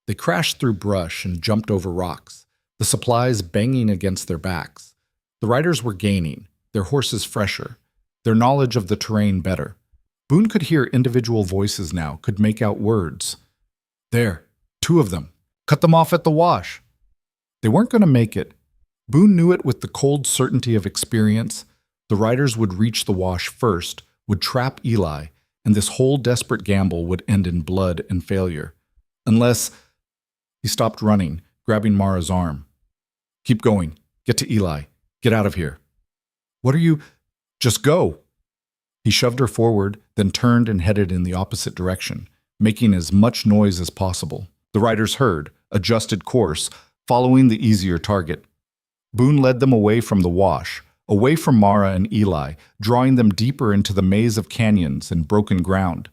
They crashed through brush and jumped over rocks, the supplies banging against their backs. The riders were gaining, their horses fresher, their knowledge of the terrain better. Boone could hear individual voices now, could make out words. There, 2 of them. Cut them off at the wash. They weren't going to make it. Boone knew it with the cold certainty of experience. The riders would reach the wash first, would trap Eli, and this whole desperate gamble would end in blood and failure. Unless... He stopped running, grabbing Mara's arm. Keep going. Get to Eli. Get out of here. What are you... Just go. He shoved her forward, then turned and headed in the opposite direction, making as much noise as possible. The riders heard, adjusted course, following the easier target. Boone led them away from the wash, away from Mara and Eli, drawing them deeper into the maze of canyons and broken ground.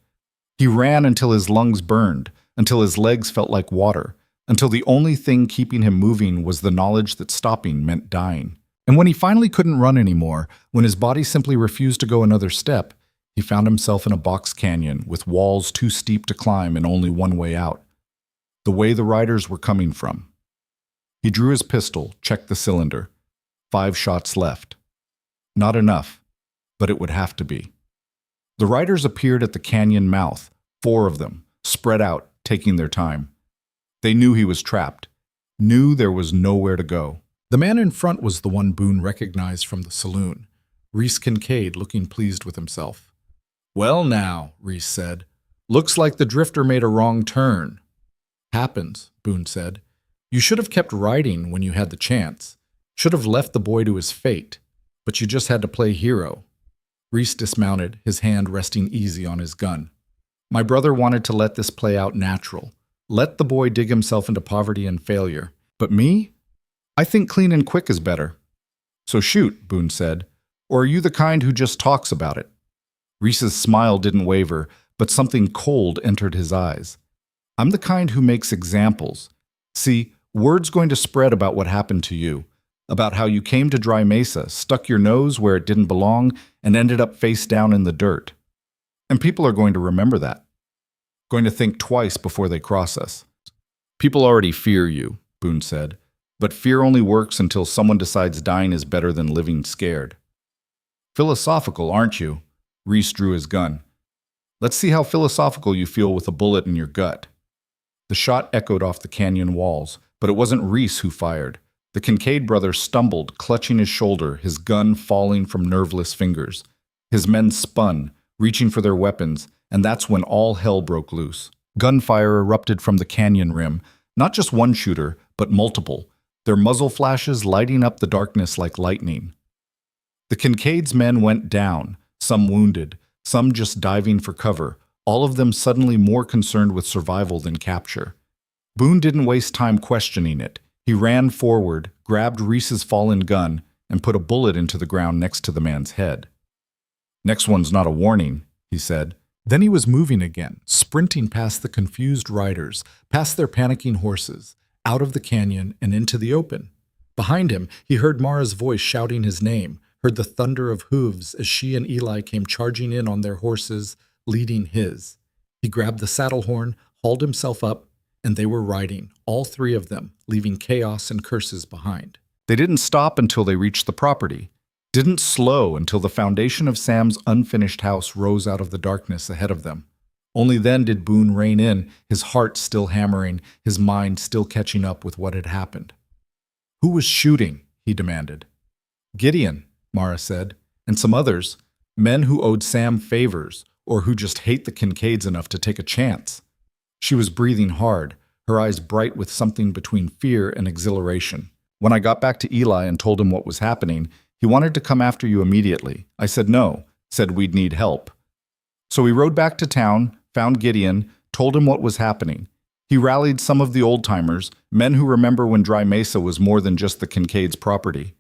He ran until his lungs burned, until his legs felt like water, until the only thing keeping him moving was the knowledge that stopping meant dying. And when he finally couldn't run anymore, when his body simply refused to go another step, he found himself in a box canyon with walls too steep to climb and only one way out. The way the riders were coming from. He drew his pistol, checked the cylinder. 5 shots left. Not enough, but it would have to be. The riders appeared at the canyon mouth, 4 of them, spread out, taking their time. They knew he was trapped, knew there was nowhere to go. The man in front was the one Boone recognized from the saloon, Reese Kincaid, looking pleased with himself. Well now, Reese said, looks like the drifter made a wrong turn. Happens, Boone said. You should have kept riding when you had the chance. Should have left the boy to his fate, but you just had to play hero. Reese dismounted, his hand resting easy on his gun. My brother wanted to let this play out natural. Let the boy dig himself into poverty and failure. But me? I think clean and quick is better. So shoot, Boone said. Or are you the kind who just talks about it? Reese's smile didn't waver, but something cold entered his eyes. I'm the kind who makes examples. See, word's going to spread about what happened to you, about how you came to Dry Mesa, stuck your nose where it didn't belong, and ended up face down in the dirt. And people are going to remember that. Going to think twice before they cross us. People already fear you, Boone said, but fear only works until someone decides dying is better than living scared. Philosophical, aren't you? Reese drew his gun. Let's see how philosophical you feel with a bullet in your gut. The shot echoed off the canyon walls, but it wasn't Reese who fired. The Kincaid brother stumbled, clutching his shoulder, his gun falling from nerveless fingers. His men spun, reaching for their weapons, and that's when all hell broke loose. Gunfire erupted from the canyon rim, not just one shooter, but multiple, their muzzle flashes lighting up the darkness like lightning. The Kincaid's men went down, some wounded, some just diving for cover, all of them suddenly more concerned with survival than capture. Boone didn't waste time questioning it. He ran forward, grabbed Reese's fallen gun, and put a bullet into the ground next to the man's head. Next one's not a warning, he said. Then he was moving again, sprinting past the confused riders, past their panicking horses, out of the canyon and into the open. Behind him, he heard Mara's voice shouting his name, heard the thunder of hooves as she and Eli came charging in on their horses, leading his. He grabbed the saddle horn, hauled himself up, and they were riding, all 3 of them, leaving chaos and curses behind. They didn't stop until they reached the property, didn't slow until the foundation of Sam's unfinished house rose out of the darkness ahead of them. Only then did Boone rein in, his heart still hammering, his mind still catching up with what had happened. Who was shooting? He demanded. Gideon, Mara said, and some others. Men who owed Sam favors, or who just hate the Kincaids enough to take a chance. She was breathing hard, her eyes bright with something between fear and exhilaration. When I got back to Eli and told him what was happening, he wanted to come after you immediately. I said no, said we'd need help. So we rode back to town, found Gideon, told him what was happening. He rallied some of the old-timers, men who remember when Dry Mesa was more than just the Kincaids' property.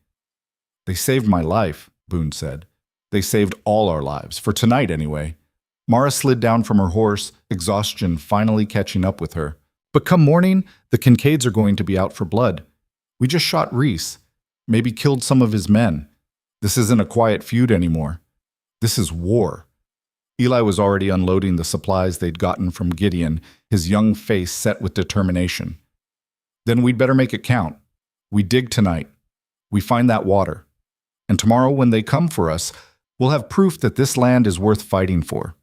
They saved my life, Boone said. They saved all our lives, for tonight anyway. Mara slid down from her horse, exhaustion finally catching up with her. But come morning, the Kincaids are going to be out for blood. We just shot Reese, maybe killed some of his men. This isn't a quiet feud anymore. This is war. Eli was already unloading the supplies they'd gotten from Gideon, his young face set with determination. Then we'd better make it count. We dig tonight. We find that water. And tomorrow when they come for us, we'll have proof that this land is worth fighting for.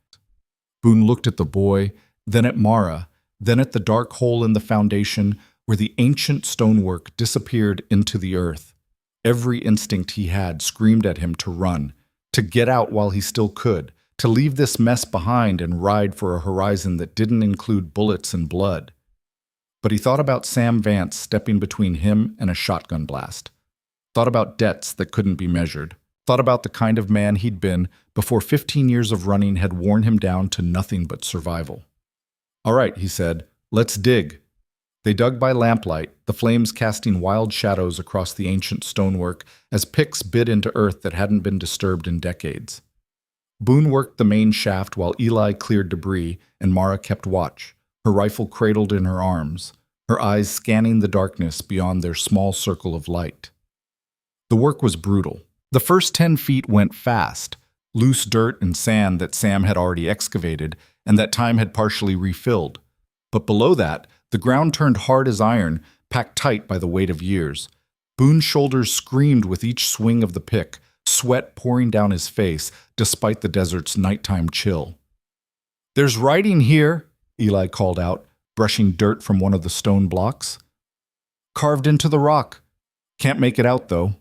Boone looked at the boy, then at Mara, then at the dark hole in the foundation where the ancient stonework disappeared into the earth. Every instinct he had screamed at him to run, to get out while he still could, to leave this mess behind and ride for a horizon that didn't include bullets and blood. But he thought about Sam Vance stepping between him and a shotgun blast. Thought about debts that couldn't be measured. Thought about the kind of man he'd been before 15 years of running had worn him down to nothing but survival. All right, he said, let's dig. They dug by lamplight, the flames casting wild shadows across the ancient stonework as picks bit into earth that hadn't been disturbed in decades. Boone worked the main shaft while Eli cleared debris and Mara kept watch, her rifle cradled in her arms, her eyes scanning the darkness beyond their small circle of light. The work was brutal. The first 10 feet went fast, loose dirt and sand that Sam had already excavated and that time had partially refilled. But below that, the ground turned hard as iron, packed tight by the weight of years. Boone's shoulders screamed with each swing of the pick, sweat pouring down his face despite the desert's nighttime chill. There's writing here, Eli called out, brushing dirt from one of the stone blocks. Carved into the rock. Can't make it out, though.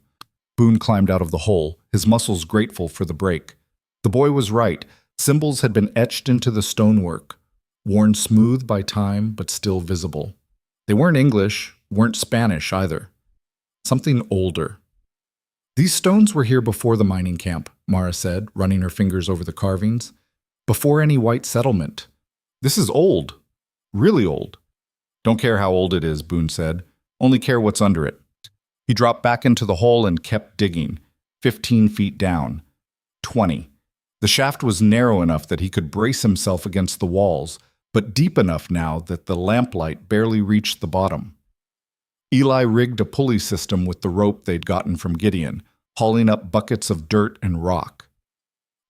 Boone climbed out of the hole, his muscles grateful for the break. The boy was right. Symbols had been etched into the stonework, worn smooth by time but still visible. They weren't English, weren't Spanish either. Something older. These stones were here before the mining camp, Mara said, running her fingers over the carvings. Before any white settlement. This is old. Really old. Don't care how old it is, Boone said. Only care what's under it. He dropped back into the hole and kept digging, 15 feet down. 20. The shaft was narrow enough that he could brace himself against the walls, but deep enough now that the lamplight barely reached the bottom. Eli rigged a pulley system with the rope they'd gotten from Gideon, hauling up buckets of dirt and rock.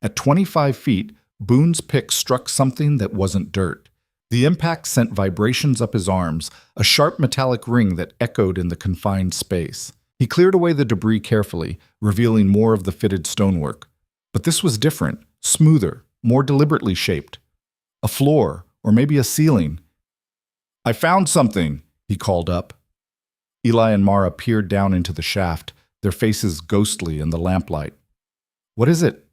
At 25 feet, Boone's pick struck something that wasn't dirt. The impact sent vibrations up his arms, a sharp metallic ring that echoed in the confined space. He cleared away the debris carefully, revealing more of the fitted stonework. But this was different, smoother, more deliberately shaped. A floor, or maybe a ceiling. I found something, he called up. Eli and Mara peered down into the shaft, their faces ghostly in the lamplight. What is it?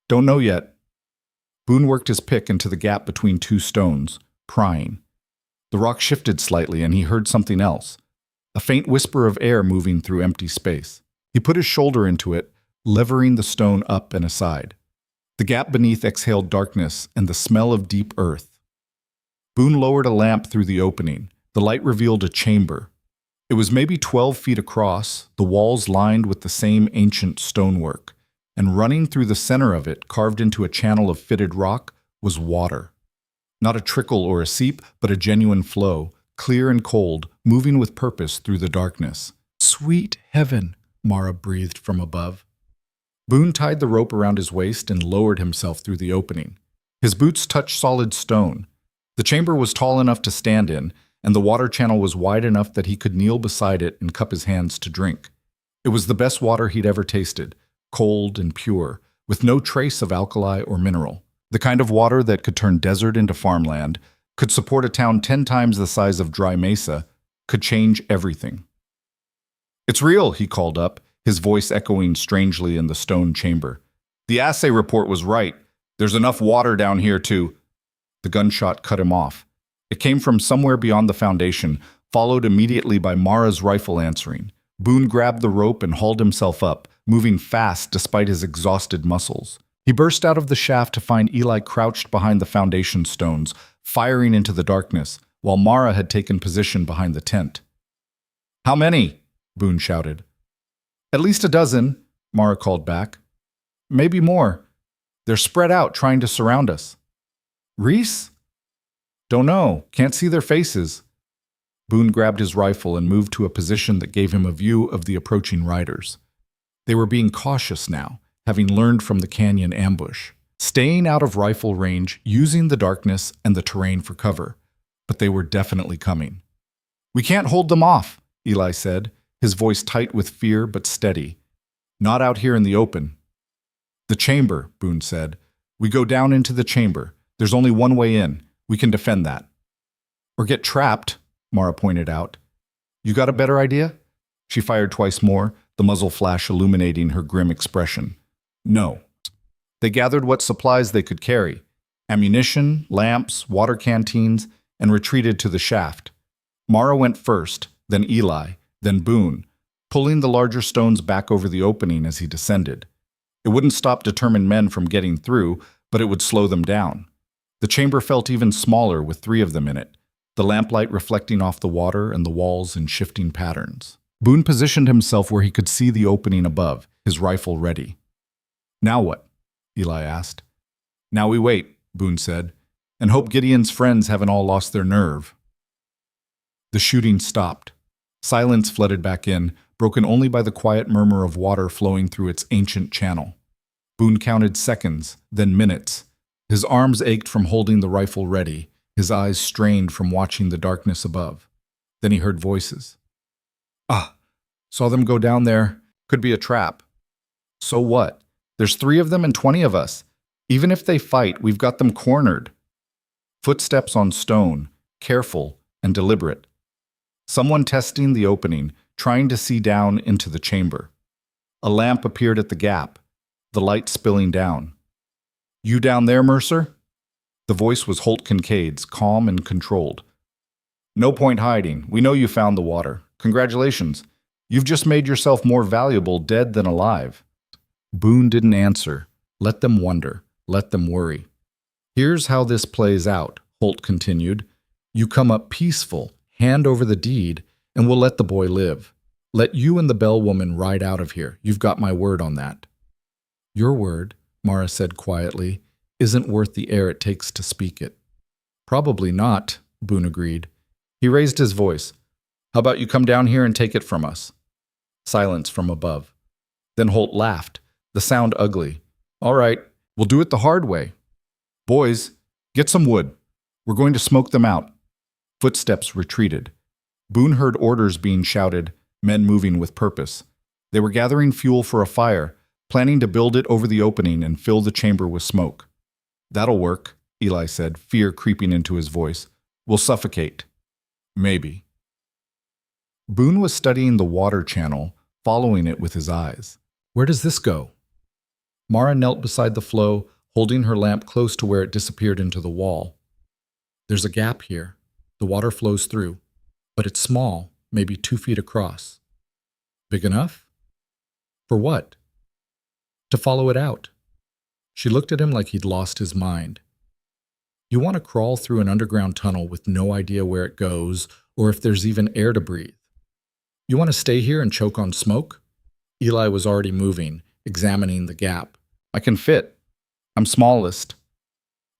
Don't know yet. Boone worked his pick into the gap between two stones, prying. The rock shifted slightly and he heard something else, a faint whisper of air moving through empty space. He put his shoulder into it, levering the stone up and aside. The gap beneath exhaled darkness and the smell of deep earth. Boone lowered a lamp through the opening. The light revealed a chamber. It was maybe 12 feet across, the walls lined with the same ancient stonework, and running through the center of it, carved into a channel of fitted rock, was water. Not a trickle or a seep, but a genuine flow, clear and cold, moving with purpose through the darkness. Sweet heaven, Mara breathed from above. Boone tied the rope around his waist and lowered himself through the opening. His boots touched solid stone. The chamber was tall enough to stand in, and the water channel was wide enough that he could kneel beside it and cup his hands to drink. It was the best water he'd ever tasted, cold and pure, with no trace of alkali or mineral. The kind of water that could turn desert into farmland, could support a town 10 times the size of Dry Mesa, could change everything. It's real, he called up, his voice echoing strangely in the stone chamber. The assay report was right. There's enough water down here to... The gunshot cut him off. It came from somewhere beyond the foundation, followed immediately by Mara's rifle answering. Boone grabbed the rope and hauled himself up, moving fast despite his exhausted muscles. He burst out of the shaft to find Eli crouched behind the foundation stones, firing into the darkness, while Mara had taken position behind the tent. "How many?" Boone shouted. "At least a dozen," Mara called back. "Maybe more. They're spread out trying to surround us." "Reese?" "Don't know. Can't see their faces." Boone grabbed his rifle and moved to a position that gave him a view of the approaching riders. They were being cautious now, having learned from the canyon ambush, staying out of rifle range, using the darkness and the terrain for cover. But they were definitely coming. "We can't hold them off," Eli said, his voice tight with fear but steady. "Not out here in the open." "The chamber," Boone said. "We go down into the chamber. There's only one way in. We can defend that." "Or get trapped," Mara pointed out. "You got a better idea?" She fired twice more, the muzzle flash illuminating her grim expression. "No." They gathered what supplies they could carry, ammunition, lamps, water canteens, and retreated to the shaft. Mara went first, then Eli, then Boone, pulling the larger stones back over the opening as he descended. It wouldn't stop determined men from getting through, but it would slow them down. The chamber felt even smaller with 3 of them in it, the lamplight reflecting off the water and the walls in shifting patterns. Boone positioned himself where he could see the opening above, his rifle ready. "Now what?" Eli asked. "Now we wait," Boone said, "and hope Gideon's friends haven't all lost their nerve." The shooting stopped. Silence flooded back in, broken only by the quiet murmur of water flowing through its ancient channel. Boone counted seconds, then minutes. His arms ached from holding the rifle ready, his eyes strained from watching the darkness above. Then he heard voices. Saw them go down there. Could be a trap." "So what? There's 3 of them and 20 of us. Even if they fight, we've got them cornered." Footsteps on stone, careful and deliberate. Someone testing the opening, trying to see down into the chamber. A lamp appeared at the gap, the light spilling down. "You down there, Mercer?" The voice was Holt Kincaid's, calm and controlled. "No point hiding. We know you found the water. Congratulations. You've just made yourself more valuable dead than alive." Boone didn't answer. Let them wonder. Let them worry. "Here's how this plays out," Holt continued. "You come up peaceful, hand over the deed, and we'll let the boy live. Let you and the bellwoman ride out of here. You've got my word on that." "Your word," Mara said quietly, "isn't worth the air it takes to speak it." "Probably not," Boone agreed. He raised his voice. "How about you come down here and take it from us?" Silence from above. Then Holt laughed, the sound ugly. "All right, we'll do it the hard way. Boys, get some wood. We're going to smoke them out." Footsteps retreated. Boone heard orders being shouted, men moving with purpose. They were gathering fuel for a fire, planning to build it over the opening and fill the chamber with smoke. "That'll work," Eli said, fear creeping into his voice. "We'll suffocate." "Maybe." Boone was studying the water channel, following it with his eyes. "Where does this go?" Mara knelt beside the flow, holding her lamp close to where it disappeared into the wall. "There's a gap here. The water flows through, but it's small, maybe 2 feet across." "Big enough?" "For what?" "To follow it out." She looked at him like he'd lost his mind. "You want to crawl through an underground tunnel with no idea where it goes or if there's even air to breathe. You want to stay here and choke on smoke?" Eli was already moving, examining the gap. "I can fit. I'm smallest."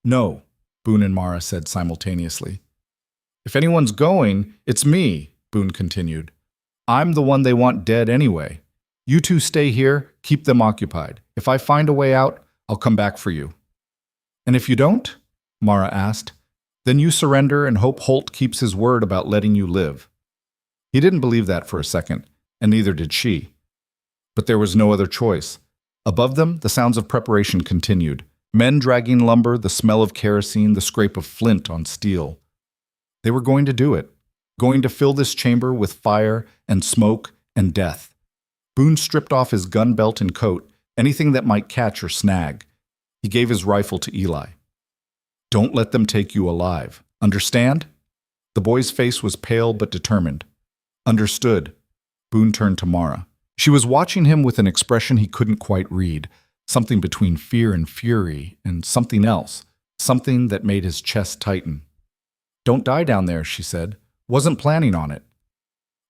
"No," Boone and Mara said simultaneously. "If anyone's going, it's me," Boone continued. "I'm the one they want dead anyway. You 2 stay here, keep them occupied. If I find a way out, I'll come back for you." "And if you don't?" Mara asked. "Then you surrender and hope Holt keeps his word about letting you live." He didn't believe that for a second, and neither did she. But there was no other choice. Above them, the sounds of preparation continued. Men dragging lumber, the smell of kerosene, the scrape of flint on steel. They were going to do it, going to fill this chamber with fire and smoke and death. Boone stripped off his gun belt and coat, anything that might catch or snag. He gave his rifle to Eli. "Don't let them take you alive. Understand?" The boy's face was pale but determined. "Understood." Boone turned to Mara. She was watching him with an expression he couldn't quite read, something between fear and fury, and something else, something that made his chest tighten. "Don't die down there," she said. "Wasn't planning on it."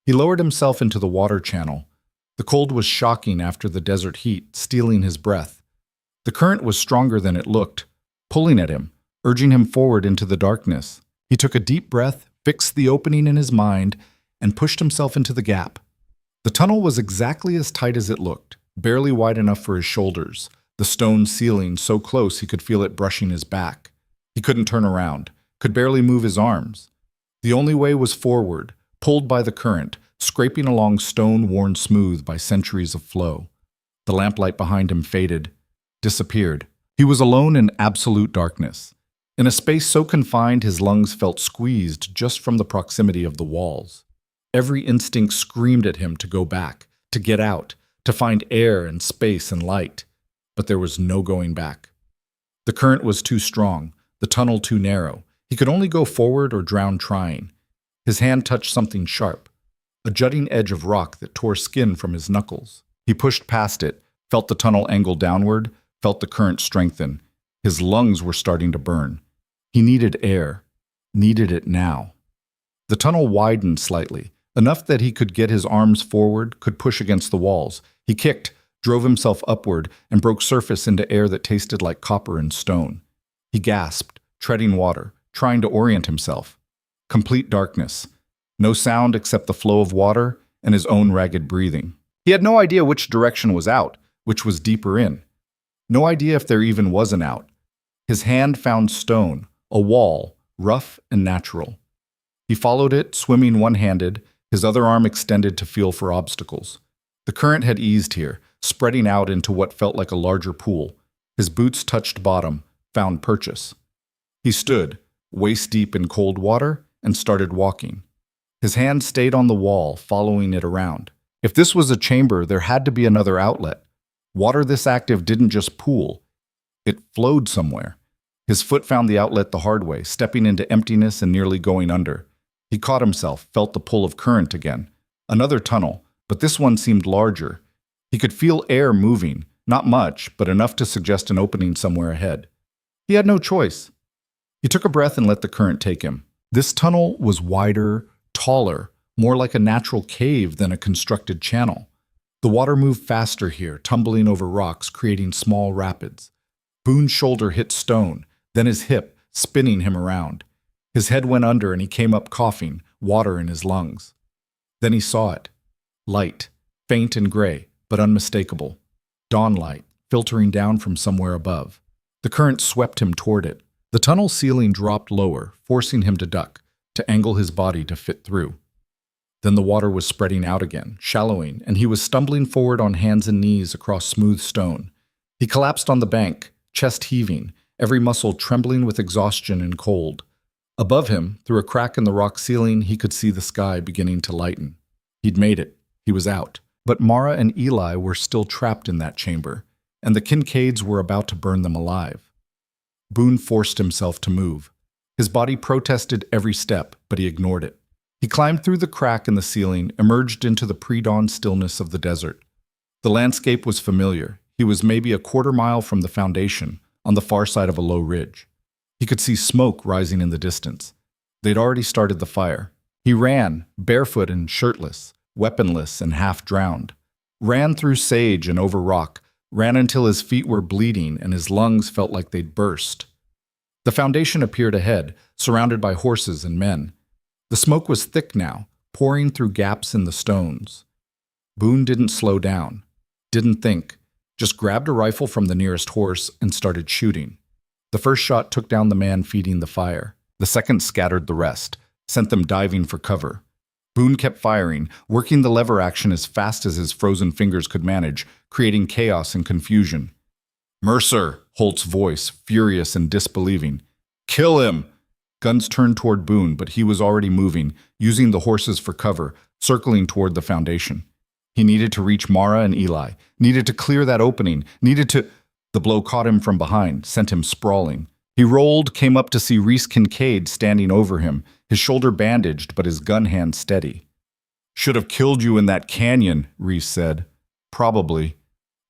He lowered himself into the water channel. The cold was shocking after the desert heat, stealing his breath. The current was stronger than it looked, pulling at him, urging him forward into the darkness. He took a deep breath, fixed the opening in his mind, and pushed himself into the gap. The tunnel was exactly as tight as it looked, barely wide enough for his shoulders, the stone ceiling so close he could feel it brushing his back. He couldn't turn around, could barely move his arms. The only way was forward, pulled by the current, scraping along stone worn smooth by centuries of flow. The lamplight behind him faded, disappeared. He was alone in absolute darkness. In a space so confined his lungs felt squeezed just from the proximity of the walls. Every instinct screamed at him to go back, to get out, to find air and space and light. But there was no going back. The current was too strong, the tunnel too narrow. He could only go forward or drown trying. His hand touched something sharp, a jutting edge of rock that tore skin from his knuckles. He pushed past it, felt the tunnel angle downward, felt the current strengthen. His lungs were starting to burn. He needed air, needed it now. The tunnel widened slightly, enough that he could get his arms forward, could push against the walls. He kicked, drove himself upward, and broke surface into air that tasted like copper and stone. He gasped, treading water, trying to orient himself. Complete darkness. No sound except the flow of water and his own ragged breathing. He had no idea which direction was out, which was deeper in. No idea if there even was an out. His hand found stone, a wall, rough and natural. He followed it, swimming one-handed, his other arm extended to feel for obstacles. The current had eased here, spreading out into what felt like a larger pool. His boots touched bottom, found purchase. He stood, waist-deep in cold water, and started walking. His hand stayed on the wall, following it around. If this was a chamber, there had to be another outlet. Water this active didn't just pool. It flowed somewhere. His foot found the outlet the hard way, stepping into emptiness and nearly going under. He caught himself, felt the pull of current again. Another tunnel, but this one seemed larger. He could feel air moving, not much, but enough to suggest an opening somewhere ahead. He had no choice. He took a breath and let the current take him. This tunnel was wider, taller, more like a natural cave than a constructed channel. The water moved faster here, tumbling over rocks, creating small rapids. Boone's shoulder hit stone, then his hip, spinning him around. His head went under and he came up coughing, water in his lungs. Then he saw it. Light, faint and gray, but unmistakable. Dawn light, filtering down from somewhere above. The current swept him toward it. The tunnel ceiling dropped lower, forcing him to duck, to angle his body to fit through. Then the water was spreading out again, shallowing, and he was stumbling forward on hands and knees across smooth stone. He collapsed on the bank, chest heaving, every muscle trembling with exhaustion and cold. Above him, through a crack in the rock ceiling, he could see the sky beginning to lighten. He'd made it. He was out. But Mara and Eli were still trapped in that chamber, and the Kincaids were about to burn them alive. Boone forced himself to move. His body protested every step, but he ignored it. He climbed through the crack in the ceiling, emerged into the pre-dawn stillness of the desert. The landscape was familiar. He was maybe a quarter mile from the foundation, on the far side of a low ridge. He could see smoke rising in the distance. They'd already started the fire. He ran, barefoot and shirtless, weaponless and half-drowned. Ran through sage and over rock, ran until his feet were bleeding and his lungs felt like they'd burst. The foundation appeared ahead, surrounded by horses and men. The smoke was thick now, pouring through gaps in the stones. Boone didn't slow down, didn't think, just grabbed a rifle from the nearest horse and started shooting. The first shot took down the man feeding the fire. The second scattered the rest, sent them diving for cover. Boone kept firing, working the lever action as fast as his frozen fingers could manage, creating chaos and confusion. "Mercer!" Holt's voice, furious and disbelieving. "Kill him!" Guns turned toward Boone, but he was already moving, using the horses for cover, circling toward the foundation. He needed to reach Mara and Eli, needed to clear that opening, needed to... The blow caught him from behind, sent him sprawling. He rolled, came up to see Reese Kincaid standing over him, his shoulder bandaged but his gun hand steady. "Should have killed you in that canyon," Reese said. "Probably."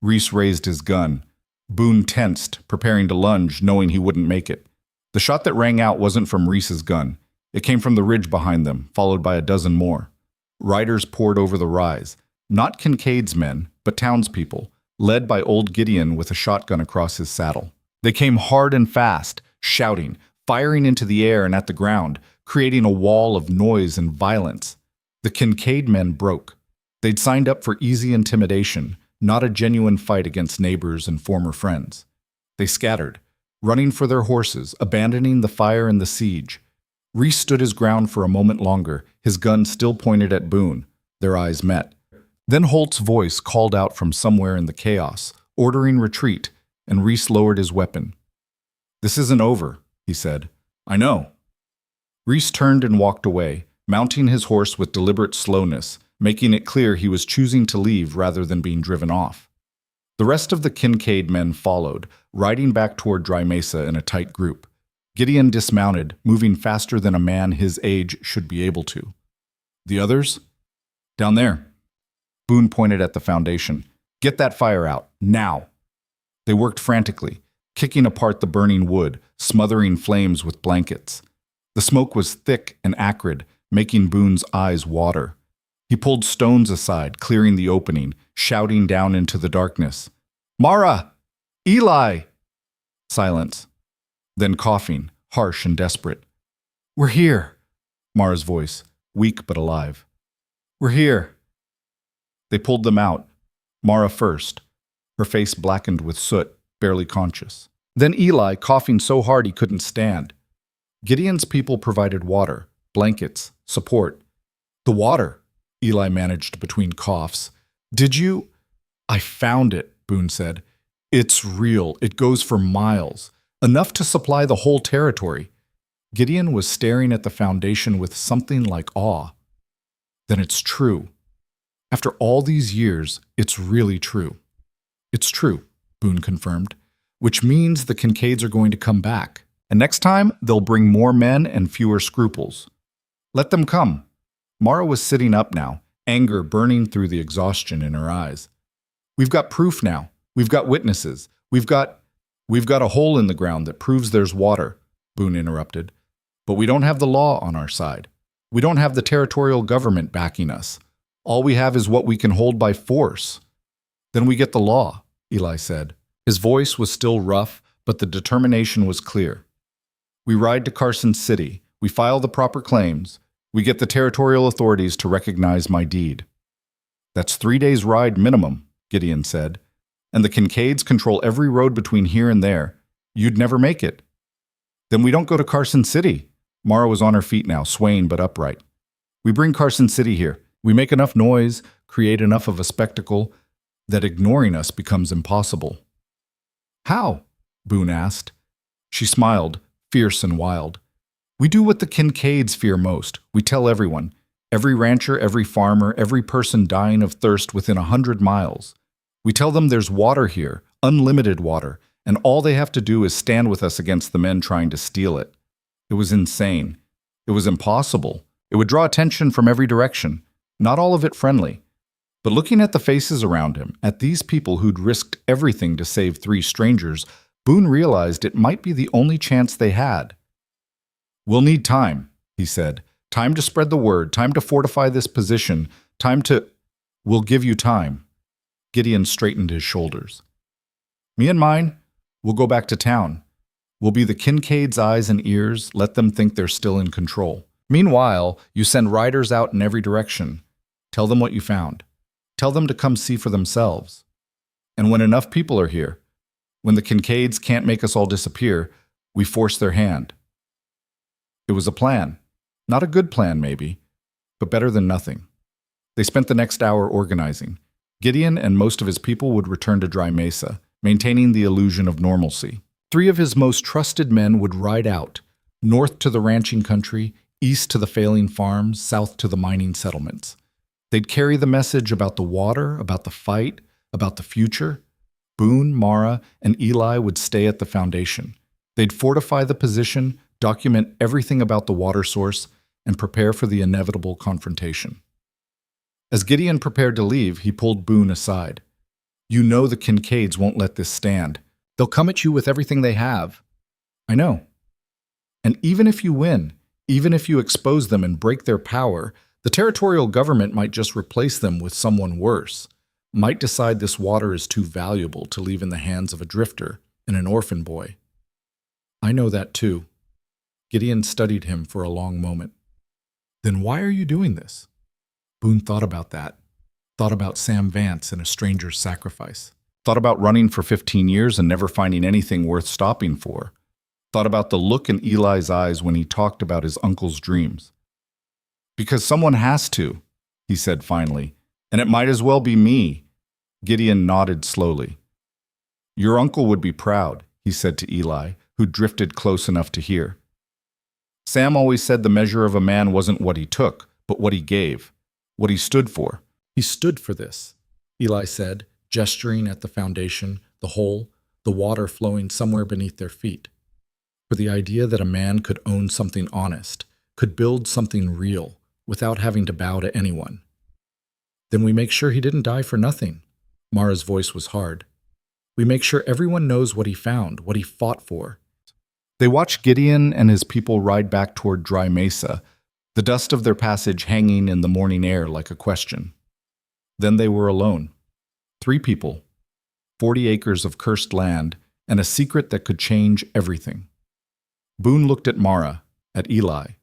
Reese raised his gun. Boone tensed, preparing to lunge, knowing he wouldn't make it. The shot that rang out wasn't from Reese's gun. It came from the ridge behind them, followed by a dozen more. Riders poured over the rise. Not Kincaid's men, but townspeople, led by old Gideon with a shotgun across his saddle. They came hard and fast, shouting, firing into the air and at the ground, creating a wall of noise and violence. The Kincaid men broke. They'd signed up for easy intimidation, not a genuine fight against neighbors and former friends. They scattered, running for their horses, abandoning the fire and the siege. Reese stood his ground for a moment longer, his gun still pointed at Boone. Their eyes met. Then Holt's voice called out from somewhere in the chaos, ordering retreat, and Reese lowered his weapon. "This isn't over," he said. "I know." Reese turned and walked away, mounting his horse with deliberate slowness, making it clear he was choosing to leave rather than being driven off. The rest of the Kincaid men followed, riding back toward Dry Mesa in a tight group. Gideon dismounted, moving faster than a man his age should be able to. "The others?" "Down there." Boone pointed at the foundation. "Get that fire out, now." They worked frantically, kicking apart the burning wood, smothering flames with blankets. The smoke was thick and acrid, making Boone's eyes water. He pulled stones aside, clearing the opening, shouting down into the darkness. "Mara! Eli!" Silence. Then coughing, harsh and desperate. "We're here," Mara's voice, weak but alive. "We're here." They pulled them out, Mara first, her face blackened with soot, barely conscious. Then Eli, coughing so hard he couldn't stand. Gideon's people provided water, blankets, support. "The water," Eli managed between coughs. "Did you—" "I found it," Boone said. "It's real. It goes for miles. Enough to supply the whole territory." Gideon was staring at the foundation with something like awe. "Then it's true. After all these years, it's really true." "It's true," Boone confirmed, "which means the Kincaids are going to come back. And next time, they'll bring more men and fewer scruples. Let them come." Mara was sitting up now, anger burning through the exhaustion in her eyes. "We've got proof now. We've got witnesses. We've got a hole in the ground that proves there's water," Boone interrupted. "But we don't have the law on our side. We don't have the territorial government backing us. All we have is what we can hold by force." "Then we get the law," Eli said. His voice was still rough, but the determination was clear. "We ride to Carson City. We file the proper claims. We get the territorial authorities to recognize my deed." "That's 3 days' ride minimum," Gideon said. "And the Kincaids control every road between here and there. You'd never make it." "Then we don't go to Carson City." Mara was on her feet now, swaying but upright. "We bring Carson City here. We make enough noise, create enough of a spectacle, that ignoring us becomes impossible." "How?" Boone asked. She smiled, fierce and wild. "We do what the Kincaids fear most. We tell everyone. Every rancher, every farmer, every person dying of thirst within 100 miles. We tell them there's water here, unlimited water, and all they have to do is stand with us against the men trying to steal it." It was insane. It was impossible. It would draw attention from every direction. Not all of it friendly. But looking at the faces around him, at these people who'd risked everything to save 3 strangers, Boone realized it might be the only chance they had. "We'll need time," he said. "Time to spread the word, time to fortify this position, time to—" "We'll give you time." Gideon straightened his shoulders. "Me and mine, we'll go back to town. We'll be the Kincaids' eyes and ears, let them think they're still in control. Meanwhile, you send riders out in every direction. Tell them what you found. Tell them to come see for themselves. And when enough people are here, when the Kincaids can't make us all disappear, we force their hand." It was a plan. Not a good plan, maybe, but better than nothing. They spent the next hour organizing. Gideon and most of his people would return to Dry Mesa, maintaining the illusion of normalcy. 3 of his most trusted men would ride out, north to the ranching country, east to the failing farms, south to the mining settlements. They'd carry the message about the water, about the fight, about the future. Boone, Mara, and Eli would stay at the foundation. They'd fortify the position, document everything about the water source, and prepare for the inevitable confrontation. As Gideon prepared to leave, he pulled Boone aside. "You know the Kincaids won't let this stand. They'll come at you with everything they have." "I know. And even if you win, even if you expose them and break their power, the territorial government might just replace them with someone worse, might decide this water is too valuable to leave in the hands of a drifter and an orphan boy." "I know that too." Gideon studied him for a long moment. "Then why are you doing this?" Boone thought about that. Thought about Sam Vance and a stranger's sacrifice. Thought about running for 15 years and never finding anything worth stopping for. Thought about the look in Eli's eyes when he talked about his uncle's dreams. "Because someone has to," he said finally, "and it might as well be me." Gideon nodded slowly. "Your uncle would be proud," he said to Eli, who drifted close enough to hear. "Sam always said the measure of a man wasn't what he took, but what he gave, what he stood for." "He stood for this," Eli said, gesturing at the foundation, the hole, the water flowing somewhere beneath their feet. For the idea that a man could own something honest, could build something real, without having to bow to anyone. "Then we make sure he didn't die for nothing." Mara's voice was hard. "We make sure everyone knows what he found, what he fought for." They watched Gideon and his people ride back toward Dry Mesa, the dust of their passage hanging in the morning air like a question. Then they were alone. 3 people, 40 acres of cursed land, and a secret that could change everything. Boone looked at Mara, at Eli,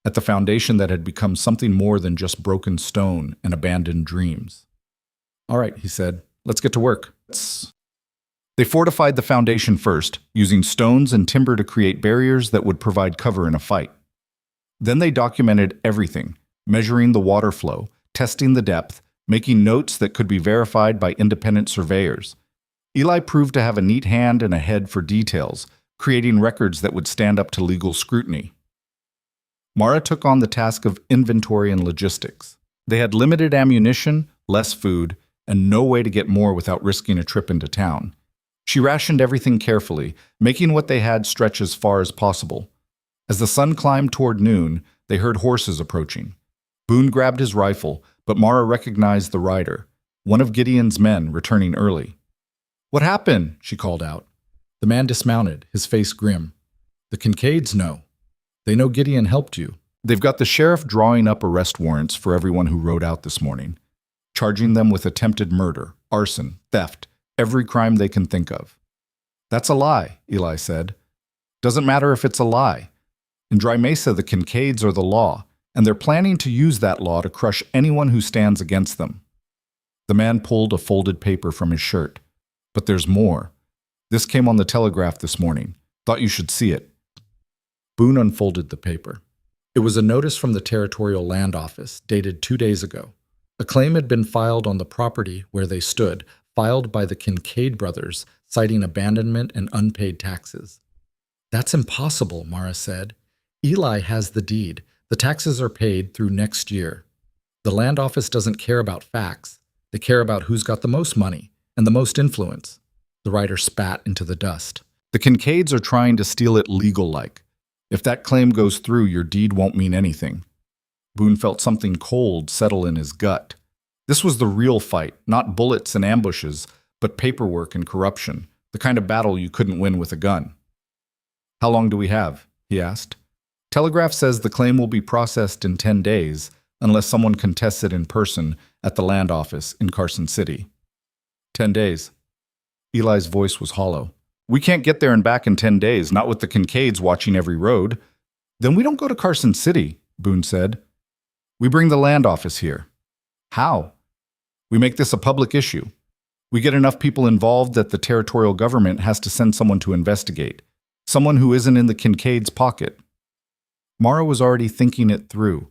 at the foundation that had become something more than just broken stone and abandoned dreams. "All right," he said, "let's get to work." They fortified the foundation first, using stones and timber to create barriers that would provide cover in a fight. Then they documented everything, measuring the water flow, testing the depth, making notes that could be verified by independent surveyors. Eli proved to have a neat hand and a head for details, creating records that would stand up to legal scrutiny. Mara took on the task of inventory and logistics. They had limited ammunition, less food, and no way to get more without risking a trip into town. She rationed everything carefully, making what they had stretch as far as possible. As the sun climbed toward noon, they heard horses approaching. Boone grabbed his rifle, but Mara recognized the rider, one of Gideon's men returning early. "What happened?" she called out. The man dismounted, his face grim. "The Kincaids know. They know Gideon helped you. They've got the sheriff drawing up arrest warrants for everyone who rode out this morning, charging them with attempted murder, arson, theft, every crime they can think of." "That's a lie," Eli said. "Doesn't matter if it's a lie. In Dry Mesa, the Kincaids are the law, and they're planning to use that law to crush anyone who stands against them." The man pulled a folded paper from his shirt. "But there's more. This came on the Telegraph this morning. Thought you should see it." Boone unfolded the paper. It was a notice from the Territorial Land Office, dated 2 days ago. A claim had been filed on the property where they stood, filed by the Kincaid brothers, citing abandonment and unpaid taxes. "That's impossible," Mara said. "Eli has the deed. The taxes are paid through next year. The land office doesn't care about facts. They care about who's got the most money and the most influence." The writer spat into the dust. "The Kincaids are trying to steal it legal-like. If that claim goes through, your deed won't mean anything." Boone felt something cold settle in his gut. This was the real fight, not bullets and ambushes, but paperwork and corruption, the kind of battle you couldn't win with a gun. "How long do we have?" he asked. "Telegraph says the claim will be processed in 10 days, unless someone contests it in person at the land office in Carson City." 10 days. Eli's voice was hollow. "We can't get there and back in 10 days, not with the Kincaids watching every road." "Then we don't go to Carson City," Boone said. "We bring the land office here." "How?" "We make this a public issue. We get enough people involved that the territorial government has to send someone to investigate, someone who isn't in the Kincaids' pocket." Mara was already thinking it through.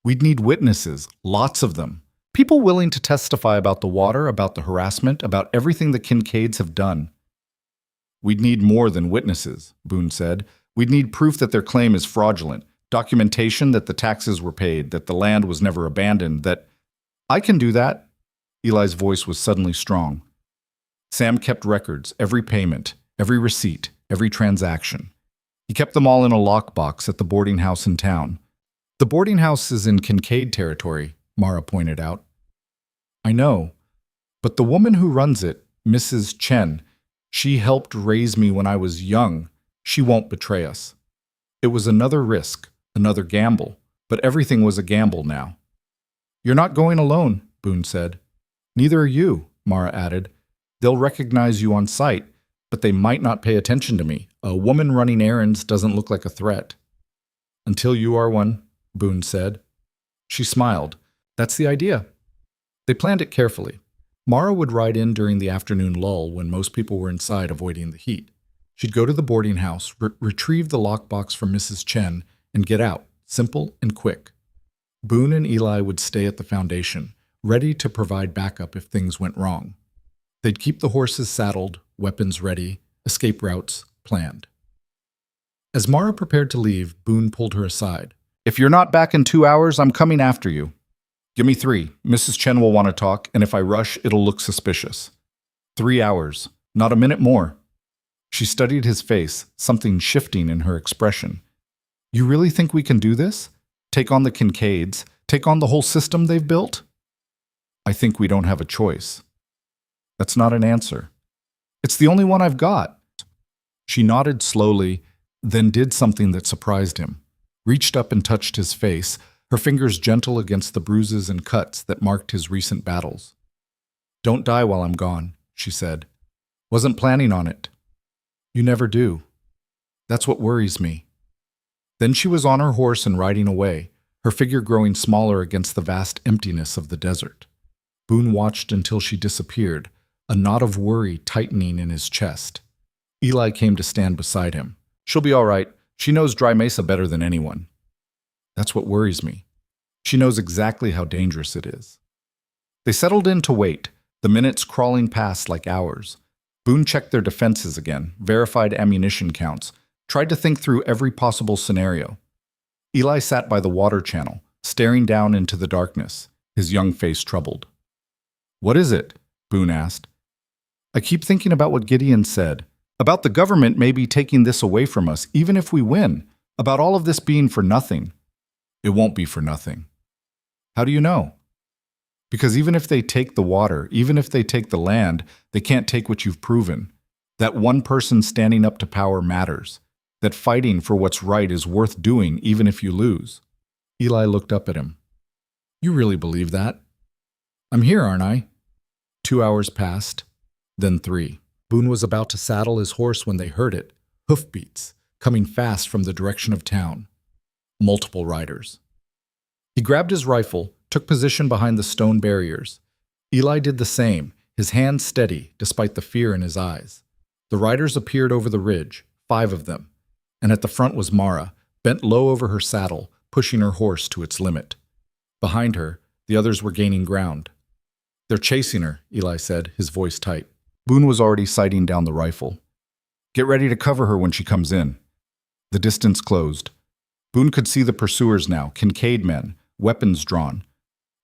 "We'd need witnesses, lots of them. People willing to testify about the water, about the harassment, about everything the Kincaids have done." "We'd need more than witnesses," Boone said. "We'd need proof that their claim is fraudulent, documentation that the taxes were paid, that the land was never abandoned, that—" I can do that. Eli's voice was suddenly strong. Sam kept records, every payment, every receipt, every transaction. He kept them all in a lockbox at the boarding house in town. The boarding house is in Kincaid territory, Mara pointed out. I know, but the woman who runs it, Mrs. Chen, she helped raise me when I was young. She won't betray us. It was another risk, another gamble, but everything was a gamble now. You're not going alone, Boone said. Neither are you, Mara added. They'll recognize you on sight, but they might not pay attention to me. A woman running errands doesn't look like a threat. Until you are one, Boone said. She smiled. That's the idea. They planned it carefully. Mara would ride in during the afternoon lull when most people were inside avoiding the heat. She'd go to the boarding house, retrieve the lockbox from Mrs. Chen, and get out, simple and quick. Boone and Eli would stay at the foundation, ready to provide backup if things went wrong. They'd keep the horses saddled, weapons ready, escape routes planned. As Mara prepared to leave, Boone pulled her aside. If you're not back in 2 hours, I'm coming after you. Give me 3. Mrs. Chen will want to talk, and if I rush, it'll look suspicious. 3 hours. Not a minute more. She studied his face, something shifting in her expression. You really think we can do this? Take on the Kincaids? Take on the whole system they've built? I think we don't have a choice. That's not an answer. It's the only one I've got. She nodded slowly, then did something that surprised him. Reached up and touched his face, her fingers gentle against the bruises and cuts that marked his recent battles. Don't die while I'm gone, she said. Wasn't planning on it. You never do. That's what worries me. Then she was on her horse and riding away, her figure growing smaller against the vast emptiness of the desert. Boone watched until she disappeared, a knot of worry tightening in his chest. Eli came to stand beside him. She'll be all right. She knows Dry Mesa better than anyone. That's what worries me. She knows exactly how dangerous it is. They settled in to wait, the minutes crawling past like hours. Boone checked their defenses again, verified ammunition counts, tried to think through every possible scenario. Eli sat by the water channel, staring down into the darkness, his young face troubled. What is it? Boone asked. I keep thinking about what Gideon said, about the government maybe taking this away from us, even if we win, about all of this being for nothing. It won't be for nothing. How do you know? Because even if they take the water, even if they take the land, they can't take what you've proven. That one person standing up to power matters. That fighting for what's right is worth doing even if you lose. Eli looked up at him. You really believe that? I'm here, aren't I? 2 hours passed, then 3. Boone was about to saddle his horse when they heard it, hoofbeats, coming fast from the direction of town. Multiple riders. He grabbed his rifle, took position behind the stone barriers. Eli did the same, his hands steady despite the fear in his eyes. The riders appeared over the ridge, 5 of them, and at the front was Mara, bent low over her saddle, pushing her horse to its limit. Behind her, the others were gaining ground. They're chasing her, Eli said, his voice tight. Boone was already sighting down the rifle. Get ready to cover her when she comes in. The distance closed. Boone could see the pursuers now, Kincaid men, weapons drawn.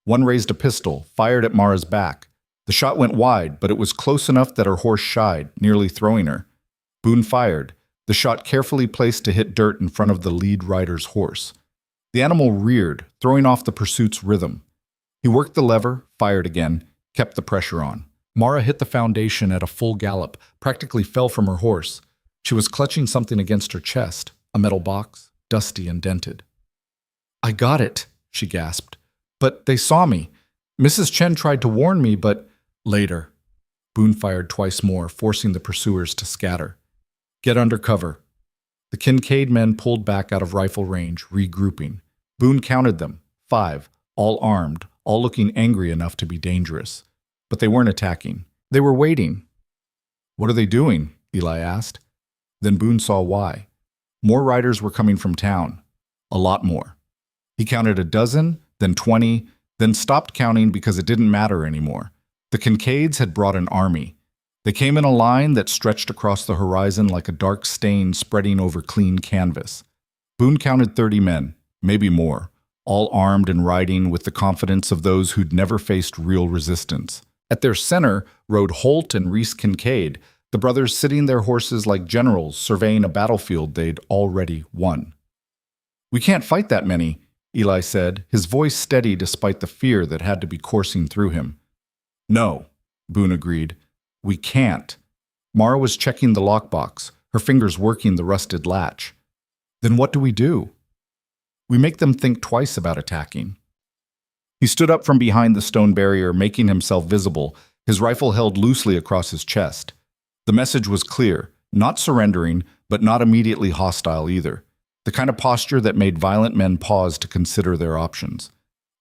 One raised a pistol, fired at Mara's back. The shot went wide, but it was close enough that her horse shied, nearly throwing her. Boone fired, the shot carefully placed to hit dirt in front of the lead rider's horse. The animal reared, throwing off the pursuit's rhythm. He worked the lever, fired again, kept the pressure on. Mara hit the foundation at a full gallop, practically fell from her horse. She was clutching something against her chest, a metal box, dusty and dented. I got it, she gasped. But they saw me. Mrs. Chen tried to warn me, but later. Boone fired twice more, forcing the pursuers to scatter. Get under cover. The Kincaid men pulled back out of rifle range, regrouping. Boone counted them, 5, all armed, all looking angry enough to be dangerous. But they weren't attacking. They were waiting. What are they doing? Eli asked. Then Boone saw why. More riders were coming from town. A lot more. He counted a dozen, then 20, then stopped counting because it didn't matter anymore. The Kincaids had brought an army. They came in a line that stretched across the horizon like a dark stain spreading over clean canvas. Boone counted 30 men, maybe more, all armed and riding with the confidence of those who'd never faced real resistance. At their center rode Holt and Reese Kincaid, the brothers sitting their horses like generals surveying a battlefield they'd already won. "We can't fight that many," Eli said, his voice steady despite the fear that had to be coursing through him. "No," Boone agreed. "We can't." Mara was checking the lockbox, her fingers working the rusted latch. "Then what do we do?" "We make them think twice about attacking." He stood up from behind the stone barrier, making himself visible, his rifle held loosely across his chest. The message was clear, not surrendering, but not immediately hostile either. The kind of posture that made violent men pause to consider their options.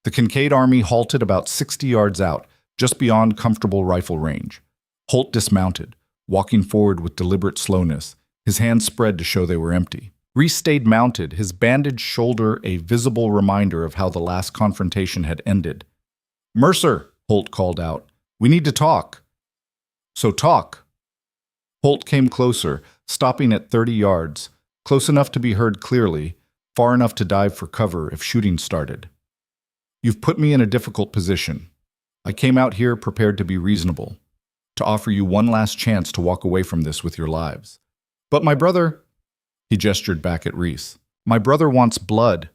The Kincaid army halted about 60 yards out, just beyond comfortable rifle range. Holt dismounted, walking forward with deliberate slowness, his hands spread to show they were empty. Reese stayed mounted, his bandaged shoulder a visible reminder of how the last confrontation had ended. "Mercer," Holt called out, "we need to talk." "So talk." Holt came closer, stopping at 30 yards, close enough to be heard clearly, far enough to dive for cover if shooting started. "You've put me in a difficult position. I came out here prepared to be reasonable, to offer you one last chance to walk away from this with your lives. But my brother," he gestured back at Reese, "my brother wants blood,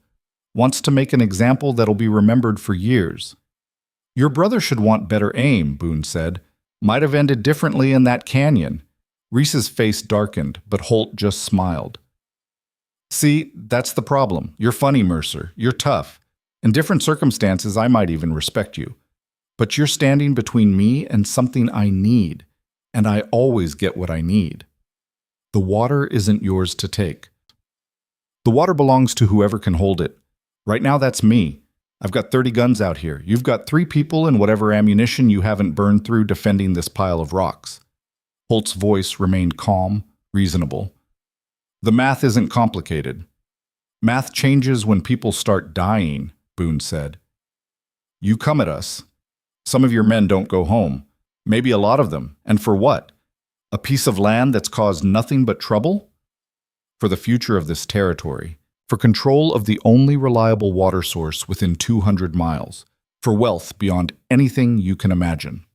wants to make an example that'll be remembered for years." "Your brother should want better aim," Boone said. "Might have ended differently in that canyon." Reese's face darkened, but Holt just smiled. "See, that's the problem. You're funny, Mercer. You're tough. In different circumstances, I might even respect you. But you're standing between me and something I need, and I always get what I need. The water isn't yours to take. The water belongs to whoever can hold it. Right now, that's me. I've got 30 guns out here. You've got 3 people and whatever ammunition you haven't burned through defending this pile of rocks." Holt's voice remained calm, reasonable. "The math isn't complicated. Math changes when people start dying," Boone said. "You come at us. Some of your men don't go home. Maybe a lot of them. And for what? A piece of land that's caused nothing but trouble? For the future of this territory. For control of the only reliable water source within 200 miles. For wealth beyond anything you can imagine."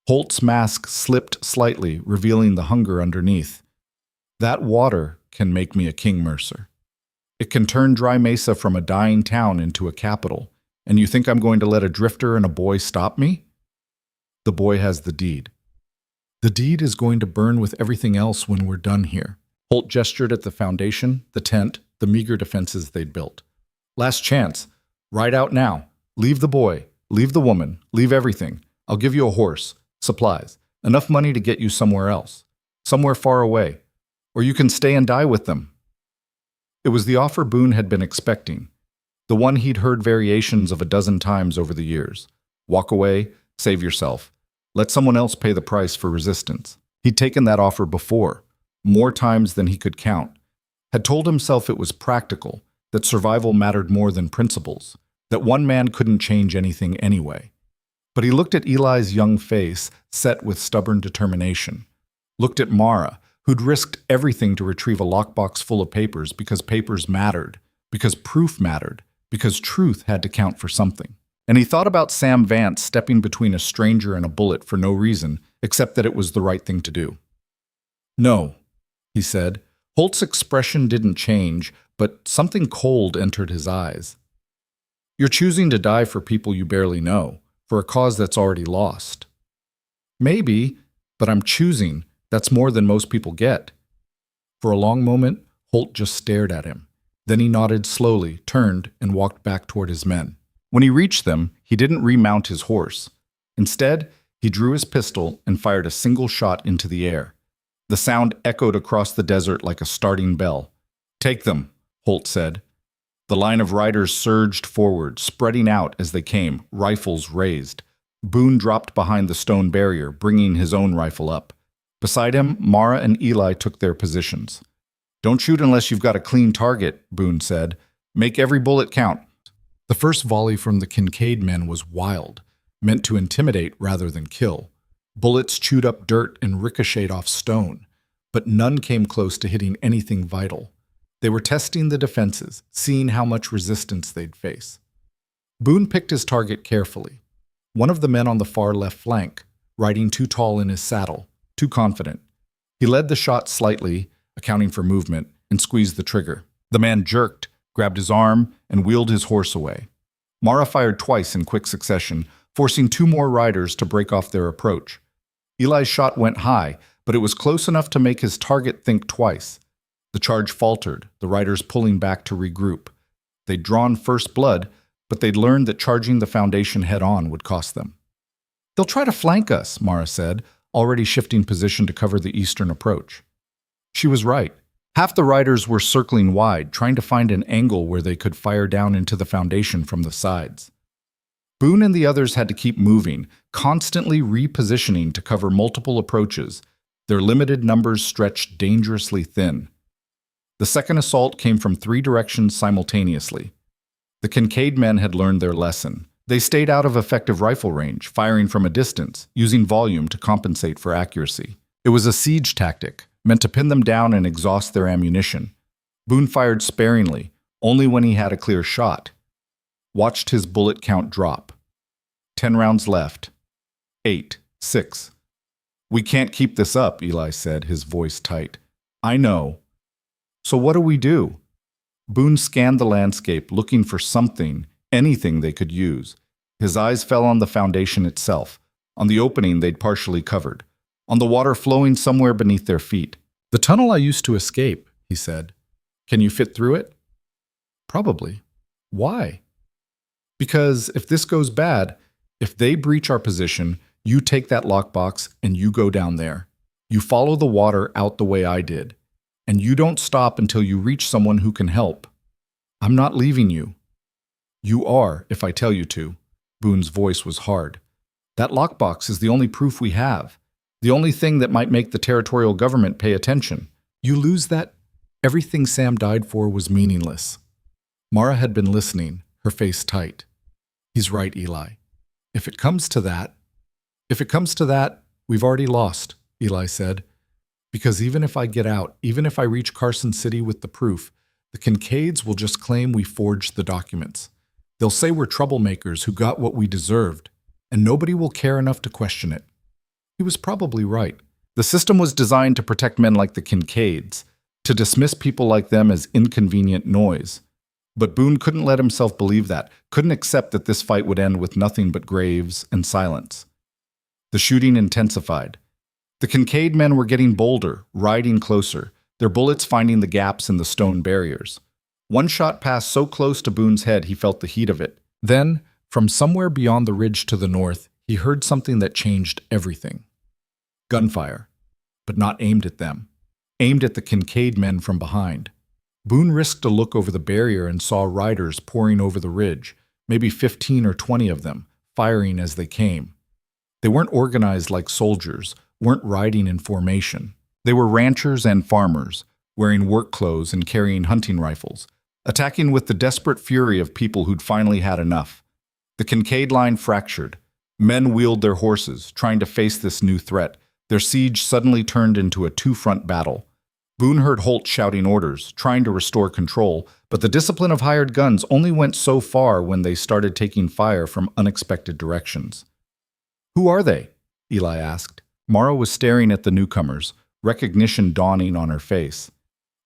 Holt's mask slipped slightly, revealing the hunger underneath. "That water can make me a king, Mercer. It can turn Dry Mesa from a dying town into a capital. And you think I'm going to let a drifter and a boy stop me? The boy has the deed. The deed is going to burn with everything else when we're done here." Holt gestured at the foundation, the tent, the meager defenses they'd built. "Last chance. Ride out now. Leave the boy. Leave the woman. Leave everything. I'll give you a horse, supplies, enough money to get you somewhere else. Somewhere far away. Or you can stay and die with them." It was the offer Boone had been expecting. The one he'd heard variations of a dozen times over the years. Walk away, save yourself. Let someone else pay the price for resistance. He'd taken that offer before, more times than he could count. Had told himself it was practical, that survival mattered more than principles, that one man couldn't change anything anyway. But he looked at Eli's young face, set with stubborn determination. Looked at Mara, who'd risked everything to retrieve a lockbox full of papers because papers mattered, because proof mattered, because truth had to count for something. And he thought about Sam Vance stepping between a stranger and a bullet for no reason, except that it was the right thing to do. "No," he said. Holt's expression didn't change, but something cold entered his eyes. "You're choosing to die for people you barely know, for a cause that's already lost." "Maybe, but I'm choosing. That's more than most people get." For a long moment, Holt just stared at him. Then he nodded slowly, turned, and walked back toward his men. When he reached them, he didn't remount his horse. Instead, he drew his pistol and fired a single shot into the air. The sound echoed across the desert like a starting bell. "Take them," Holt said. The line of riders surged forward, spreading out as they came, rifles raised. Boone dropped behind the stone barrier, bringing his own rifle up. Beside him, Mara and Eli took their positions. "Don't shoot unless you've got a clean target," Boone said. "Make every bullet count." The first volley from the Kincaid men was wild, meant to intimidate rather than kill. Bullets chewed up dirt and ricocheted off stone, but none came close to hitting anything vital. They were testing the defenses, seeing how much resistance they'd face. Boone picked his target carefully. One of the men on the far left flank, riding too tall in his saddle, too confident. He led the shot slightly, accounting for movement, and squeezed the trigger. The man jerked, grabbed his arm, and wheeled his horse away. Mara fired twice in quick succession, forcing two more riders to break off their approach. Eli's shot went high, but it was close enough to make his target think twice. The charge faltered, the riders pulling back to regroup. They'd drawn first blood, but they'd learned that charging the foundation head-on would cost them. "They'll try to flank us," Mara said, already shifting position to cover the eastern approach. She was right. Half the riders were circling wide, trying to find an angle where they could fire down into the foundation from the sides. Boone and the others had to keep moving, constantly repositioning to cover multiple approaches. Their limited numbers stretched dangerously thin. The second assault came from 3 directions simultaneously. The Kincaid men had learned their lesson. They stayed out of effective rifle range, firing from a distance, using volume to compensate for accuracy. It was a siege tactic, meant to pin them down and exhaust their ammunition. Boone fired sparingly, only when he had a clear shot. Watched his bullet count drop. 10 rounds left. 8, 6. "We can't keep this up," Eli said, his voice tight. "I know. So what do we do?" Boone scanned the landscape, looking for something, anything they could use. His eyes fell on the foundation itself, on the opening they'd partially covered, on the water flowing somewhere beneath their feet. "The tunnel I used to escape," he said. "Can you fit through it?" "Probably." "Why?" "Because if this goes bad, if they breach our position, you take that lockbox and you go down there. You follow the water out the way I did. And you don't stop until you reach someone who can help. I'm not leaving you." "You are, if I tell you to." Boone's voice was hard. "That lockbox is the only proof we have. The only thing that might make the territorial government pay attention. You lose that, everything Sam died for was meaningless." Mara had been listening, her face tight. "He's right, Eli. If it comes to that, we've already lost," Eli said. "Because even if I get out, even if I reach Carson City with the proof, the Kincaids will just claim we forged the documents. They'll say we're troublemakers who got what we deserved, and nobody will care enough to question it." He was probably right. The system was designed to protect men like the Kincaids, to dismiss people like them as inconvenient noise. But Boone couldn't let himself believe that, couldn't accept that this fight would end with nothing but graves and silence. The shooting intensified. The Kincaid men were getting bolder, riding closer, their bullets finding the gaps in the stone barriers. One shot passed so close to Boone's head he felt the heat of it. Then, from somewhere beyond the ridge to the north, he heard something that changed everything. Gunfire, but not aimed at them. Aimed at the Kincaid men from behind. Boone risked a look over the barrier and saw riders pouring over the ridge, maybe 15 or 20 of them, firing as they came. They weren't organized like soldiers, weren't riding in formation. They were ranchers and farmers, wearing work clothes and carrying hunting rifles, attacking with the desperate fury of people who'd finally had enough. The Kincaid line fractured. Men wheeled their horses, trying to face this new threat. Their siege suddenly turned into a two-front battle. Boone heard Holt shouting orders, trying to restore control, but the discipline of hired guns only went so far when they started taking fire from unexpected directions. "Who are they?" Eli asked. Mara was staring at the newcomers, recognition dawning on her face.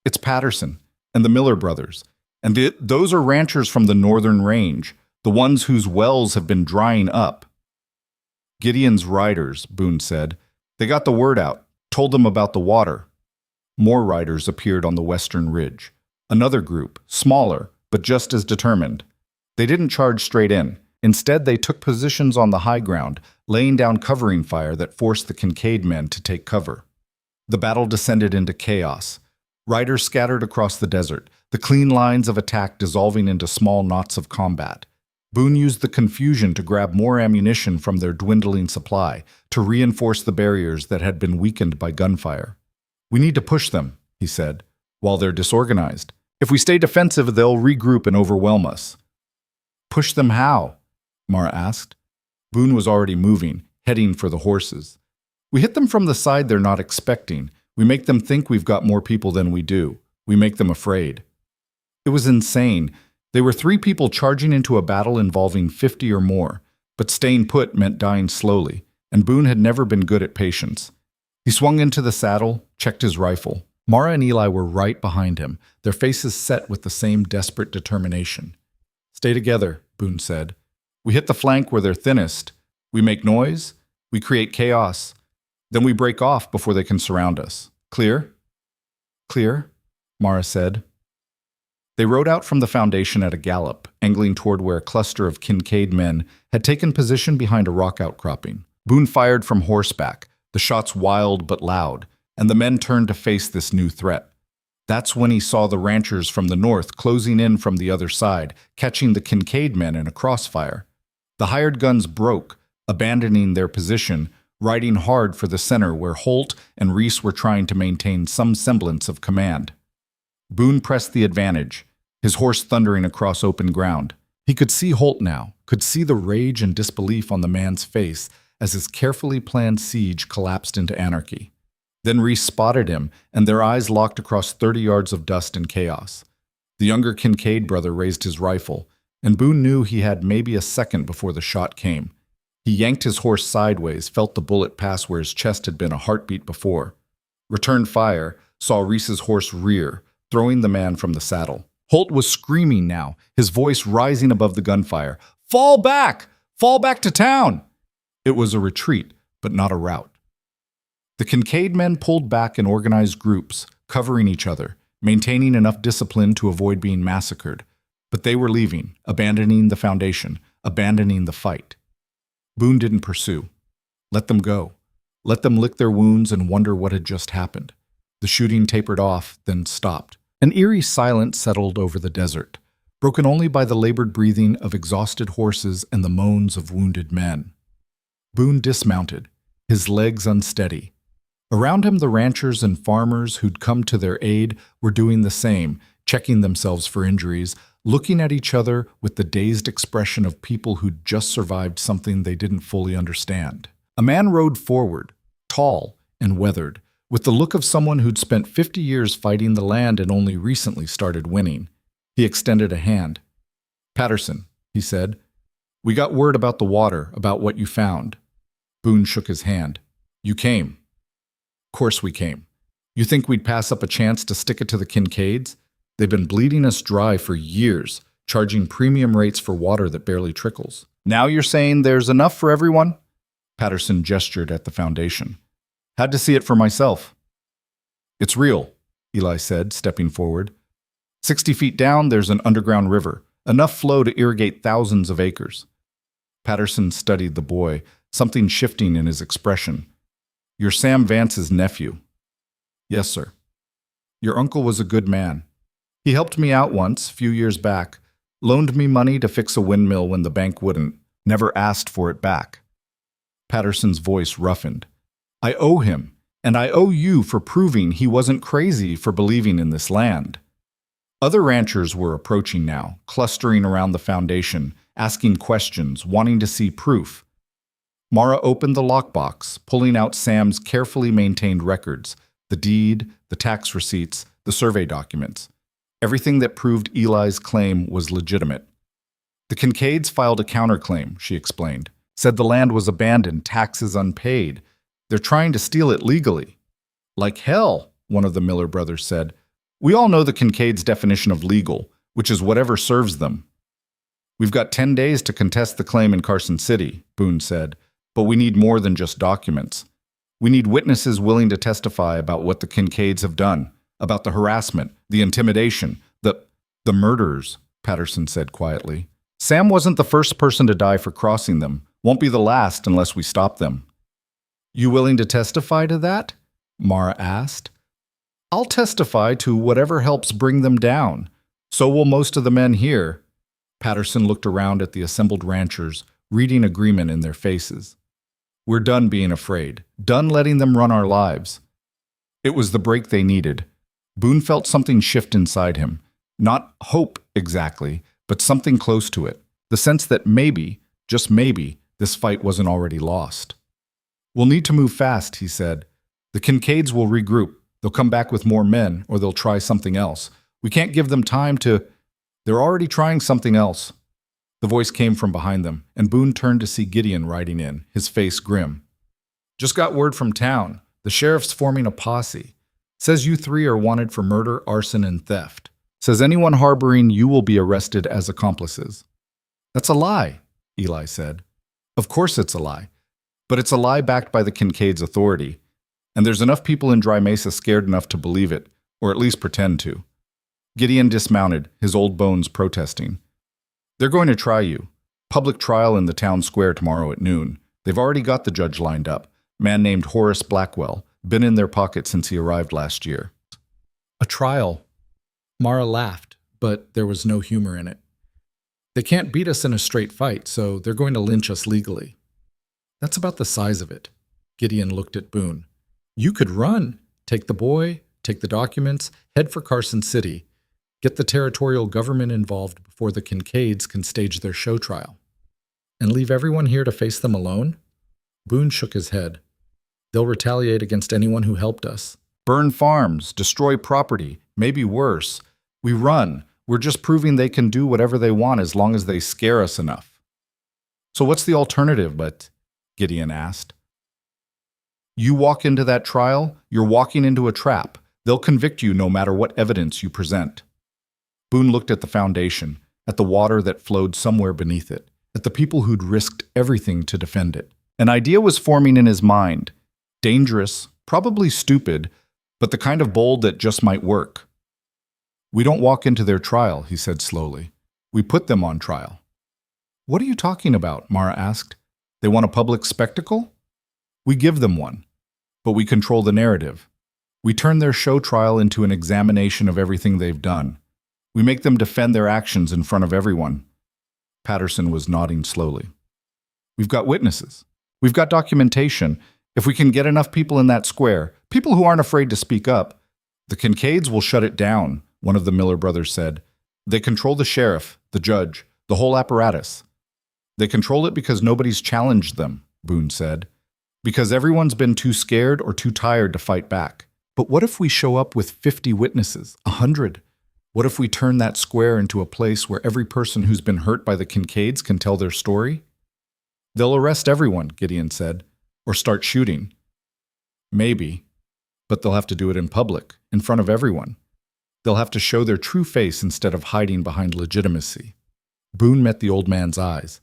"It's Patterson and the Miller brothers, and those are ranchers from the northern range, the ones whose wells have been drying up." "Gideon's riders," Boone said. "They got the word out, told them about the water." More riders appeared on the western ridge. Another group, smaller, but just as determined. They didn't charge straight in. Instead, they took positions on the high ground, laying down covering fire that forced the Kincaid men to take cover. The battle descended into chaos. Riders scattered across the desert, the clean lines of attack dissolving into small knots of combat. Boone used the confusion to grab more ammunition from their dwindling supply, to reinforce the barriers that had been weakened by gunfire. "We need to push them," he said, "while they're disorganized. If we stay defensive, they'll regroup and overwhelm us." "Push them how?" Mara asked. Boone was already moving, heading for the horses. "We hit them from the side they're not expecting. We make them think we've got more people than we do. We make them afraid." It was insane. They were three people charging into a battle involving 50 or more, but staying put meant dying slowly, and Boone had never been good at patience. He swung into the saddle, checked his rifle. Mara and Eli were right behind him, their faces set with the same desperate determination. "Stay together," Boone said. "We hit the flank where they're thinnest. We make noise, we create chaos, then we break off before they can surround us. Clear?" "Clear," Mara said. They rode out from the foundation at a gallop, angling toward where a cluster of Kincaid men had taken position behind a rock outcropping. Boone fired from horseback, the shots wild but loud, and the men turned to face this new threat. That's when he saw the ranchers from the north closing in from the other side, catching the Kincaid men in a crossfire. The hired guns broke, abandoning their position, riding hard for the center where Holt and Reese were trying to maintain some semblance of command. Boone pressed the advantage, his horse thundering across open ground. He could see Holt now, could see the rage and disbelief on the man's face as his carefully planned siege collapsed into anarchy. Then Reese spotted him, and their eyes locked across 30 yards of dust and chaos. The younger Kincaid brother raised his rifle, and Boone knew he had maybe a second before the shot came. He yanked his horse sideways, felt the bullet pass where his chest had been a heartbeat before. Returned fire, saw Reese's horse rear, throwing the man from the saddle. Holt was screaming now, his voice rising above the gunfire. "Fall back! Fall back to town!" It was a retreat, but not a rout. The Kincaid men pulled back in organized groups, covering each other, maintaining enough discipline to avoid being massacred. But they were leaving, abandoning the foundation, abandoning the fight. Boone didn't pursue. Let them go. Let them lick their wounds and wonder what had just happened. The shooting tapered off, then stopped. An eerie silence settled over the desert, broken only by the labored breathing of exhausted horses and the moans of wounded men. Boone dismounted, his legs unsteady. Around him, the ranchers and farmers who'd come to their aid were doing the same, checking themselves for injuries, looking at each other with the dazed expression of people who'd just survived something they didn't fully understand. A man rode forward, tall and weathered, with the look of someone who'd spent 50 years fighting the land and only recently started winning. He extended a hand. "Patterson," he said, "we got word about the water, about what you found." Boone shook his hand. "You came." "Of course we came. You think we'd pass up a chance to stick it to the Kincaids? They've been bleeding us dry for years, charging premium rates for water that barely trickles. Now you're saying there's enough for everyone?" Patterson gestured at the foundation. "Had to see it for myself." "It's real," Eli said, stepping forward. 60 feet down, there's an underground river, enough flow to irrigate thousands of acres. Patterson studied the boy, something shifting in his expression. "You're Sam Vance's nephew." "Yes, sir." "Your uncle was a good man. He helped me out once, few years back, loaned me money to fix a windmill when the bank wouldn't, never asked for it back." Patterson's voice roughened. "I owe him, and I owe you for proving he wasn't crazy for believing in this land." Other ranchers were approaching now, clustering around the foundation, asking questions, wanting to see proof. Mara opened the lockbox, pulling out Sam's carefully maintained records, the deed, the tax receipts, the survey documents. Everything that proved Eli's claim was legitimate. "The Kincaids filed a counterclaim," she explained. "Said the land was abandoned, taxes unpaid. They're trying to steal it legally." "Like hell," one of the Miller brothers said. "We all know the Kincaids' definition of legal, which is whatever serves them." "We've got 10 days to contest the claim in Carson City," Boone said, "but we need more than just documents. We need witnesses willing to testify about what the Kincaids have done, about the harassment, the intimidation, the murders," Patterson said quietly. "Sam wasn't the first person to die for crossing them, won't be the last unless we stop them." "You willing to testify to that?" Mara asked. "I'll testify to whatever helps bring them down. So will most of the men here." Patterson looked around at the assembled ranchers, reading agreement in their faces. "We're done being afraid, done letting them run our lives." It was the break they needed. Boone felt something shift inside him. Not hope exactly, but something close to it. The sense that maybe, just maybe, this fight wasn't already lost. "We'll need to move fast," he said. "The Kincaids will regroup. They'll come back with more men, or they'll try something else. We can't give them time to... They're already trying something else. The voice came from behind them, and Boone turned to see Gideon riding in, his face grim. Just got word from town. The sheriff's forming a posse. Says you three are wanted for murder, arson, and theft. Says anyone harboring you will be arrested as accomplices. That's a lie, Eli said. Of course it's a lie. But it's a lie backed by the Kincaid's authority. And there's enough people in Dry Mesa scared enough to believe it, or at least pretend to. Gideon dismounted, his old bones protesting. They're going to try you. Public trial in the town square tomorrow at noon. They've already got the judge lined up. Man named Horace Blackwell. Been in their pocket since he arrived last year. A trial. Mara laughed, but there was no humor in it. They can't beat us in a straight fight, so they're going to lynch us legally. That's about the size of it. Gideon looked at Boone. You could run. Take the boy, take the documents, head for Carson City. Get the territorial government involved before the Kincaids can stage their show trial. And leave everyone here to face them alone? Boone shook his head. They'll retaliate against anyone who helped us. Burn farms, destroy property, maybe worse. We run. We're just proving they can do whatever they want as long as they scare us enough. So what's the alternative, but? Gideon asked. You walk into that trial, you're walking into a trap. They'll convict you no matter what evidence you present. Boone looked at the foundation, at the water that flowed somewhere beneath it, at the people who'd risked everything to defend it. An idea was forming in his mind. Dangerous, probably stupid, but the kind of bold that just might work. We don't walk into their trial, he said slowly. We put them on trial. What are you talking about? Mara asked. They want a public spectacle? We give them one, but we control the narrative. We turn their show trial into an examination of everything they've done. We make them defend their actions in front of everyone. Patterson was nodding slowly. We've got witnesses. We've got documentation. If we can get enough people in that square, people who aren't afraid to speak up, the Kincaids will shut it down, one of the Miller brothers said. They control the sheriff, the judge, the whole apparatus. They control it because nobody's challenged them, Boone said. Because everyone's been too scared or too tired to fight back. But what if we show up with 50 witnesses, 100? What if we turn that square into a place where every person who's been hurt by the Kincaids can tell their story? They'll arrest everyone, Gideon said, or start shooting. Maybe, but they'll have to do it in public, in front of everyone. They'll have to show their true face instead of hiding behind legitimacy. Boone met the old man's eyes.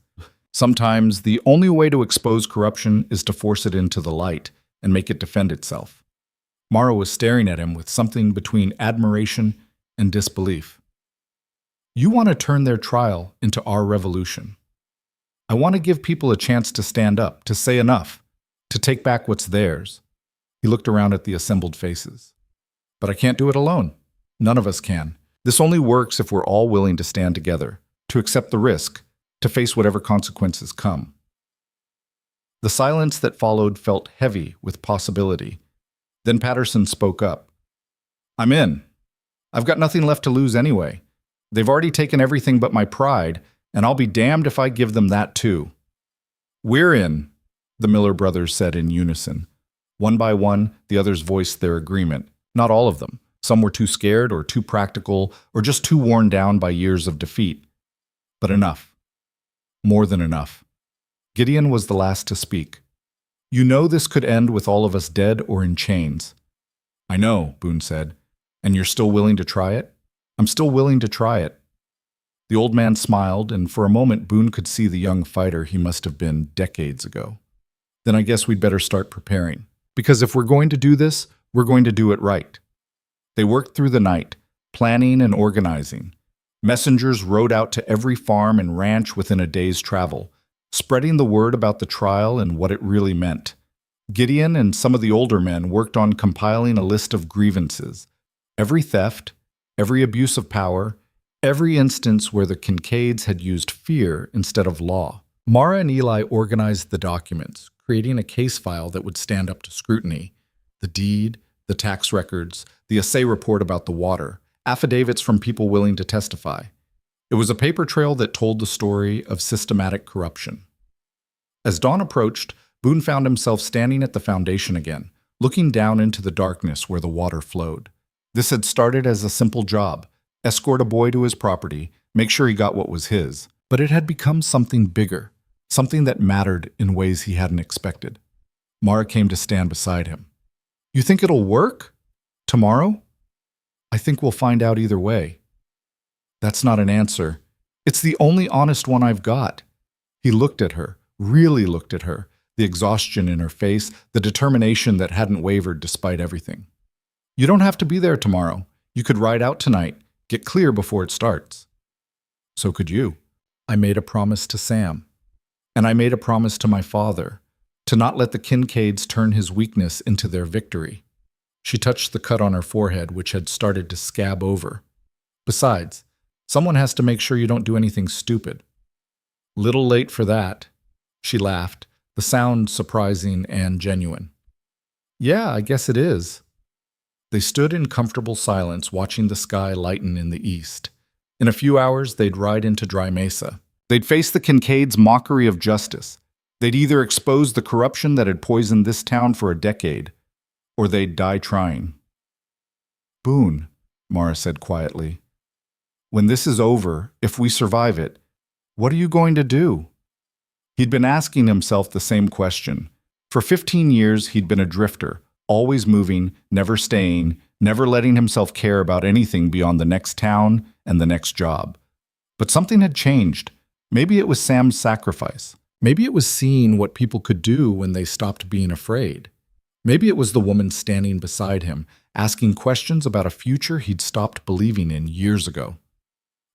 Sometimes the only way to expose corruption is to force it into the light and make it defend itself. Mara was staring at him with something between admiration and disbelief. You want to turn their trial into our revolution. I want to give people a chance to stand up, to say enough, to take back what's theirs. He looked around at the assembled faces. But I can't do it alone. None of us can. This only works if we're all willing to stand together, to accept the risk, to face whatever consequences come. The silence that followed felt heavy with possibility. Then Patterson spoke up. I'm in. I've got nothing left to lose anyway. They've already taken everything but my pride, and I'll be damned if I give them that too. We're in, the Miller brothers said in unison. One by one, the others voiced their agreement. Not all of them. Some were too scared or too practical or just too worn down by years of defeat. But enough. More than enough. Gideon was the last to speak. You know this could end with all of us dead or in chains. I know, Boone said. And you're still willing to try it? I'm still willing to try it. The old man smiled, and for a moment Boone could see the young fighter he must have been decades ago. Then I guess we'd better start preparing. Because if we're going to do this, we're going to do it right. They worked through the night, planning and organizing. Messengers rode out to every farm and ranch within a day's travel, spreading the word about the trial and what it really meant. Gideon and some of the older men worked on compiling a list of grievances. Every theft, every abuse of power, every instance where the Kincaids had used fear instead of law. Mara and Eli organized the documents, creating a case file that would stand up to scrutiny. The deed, the tax records, the assay report about the water, affidavits from people willing to testify. It was a paper trail that told the story of systematic corruption. As dawn approached, Boone found himself standing at the foundation again, looking down into the darkness where the water flowed. This had started as a simple job, escort a boy to his property, make sure he got what was his. But it had become something bigger, something that mattered in ways he hadn't expected. Mara came to stand beside him. You think it'll work? Tomorrow? I think we'll find out either way. That's not an answer. It's the only honest one I've got. He looked at her, really looked at her, the exhaustion in her face, the determination that hadn't wavered despite everything. You don't have to be there tomorrow. You could ride out tonight, get clear before it starts. So could you. I made a promise to Sam. And I made a promise to my father, to not let the Kincaids turn his weakness into their victory. She touched the cut on her forehead, which had started to scab over. Besides, someone has to make sure you don't do anything stupid. Little late for that. She laughed, the sound surprising and genuine. Yeah, I guess it is. They stood in comfortable silence, watching the sky lighten in the east. In a few hours, they'd ride into Dry Mesa. They'd face the Kincaids' mockery of justice. They'd either expose the corruption that had poisoned this town for a decade, or they'd die trying. Boone, Mara said quietly, when this is over, if we survive it, what are you going to do? He'd been asking himself the same question. For 15 years, he'd been a drifter, always moving, never staying, never letting himself care about anything beyond the next town and the next job. But something had changed. Maybe it was Sam's sacrifice. Maybe it was seeing what people could do when they stopped being afraid. Maybe it was the woman standing beside him, asking questions about a future he'd stopped believing in years ago.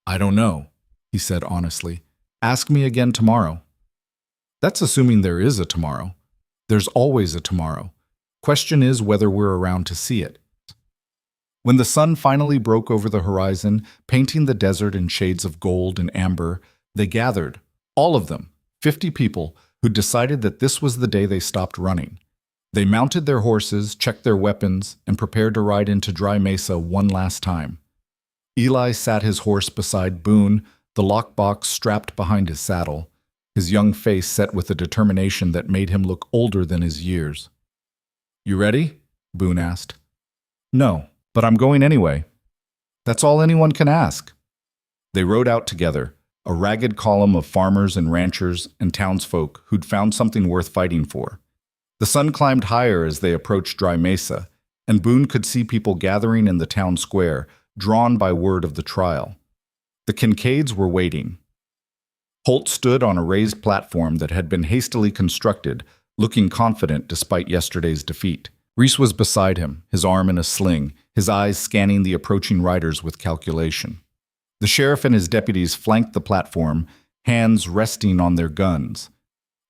I don't know, he said honestly. Ask me again tomorrow. That's assuming there is a tomorrow. There's always a tomorrow. Question is whether we're around to see it. When the sun finally broke over the horizon, painting the desert in shades of gold and amber, they gathered, all of them, 50 people, who decided that this was the day they stopped running. They mounted their horses, checked their weapons, and prepared to ride into Dry Mesa one last time. Eli sat his horse beside Boone, the lockbox strapped behind his saddle, his young face set with a determination that made him look older than his years. You ready? Boone asked. No, but I'm going anyway. That's all anyone can ask. They rode out together, a ragged column of farmers and ranchers and townsfolk who'd found something worth fighting for. The sun climbed higher as they approached Dry Mesa, and Boone could see people gathering in the town square, drawn by word of the trial. The Kincaids were waiting. Holt stood on a raised platform that had been hastily constructed, looking confident despite yesterday's defeat. Reese was beside him, his arm in a sling, his eyes scanning the approaching riders with calculation. The sheriff and his deputies flanked the platform, hands resting on their guns.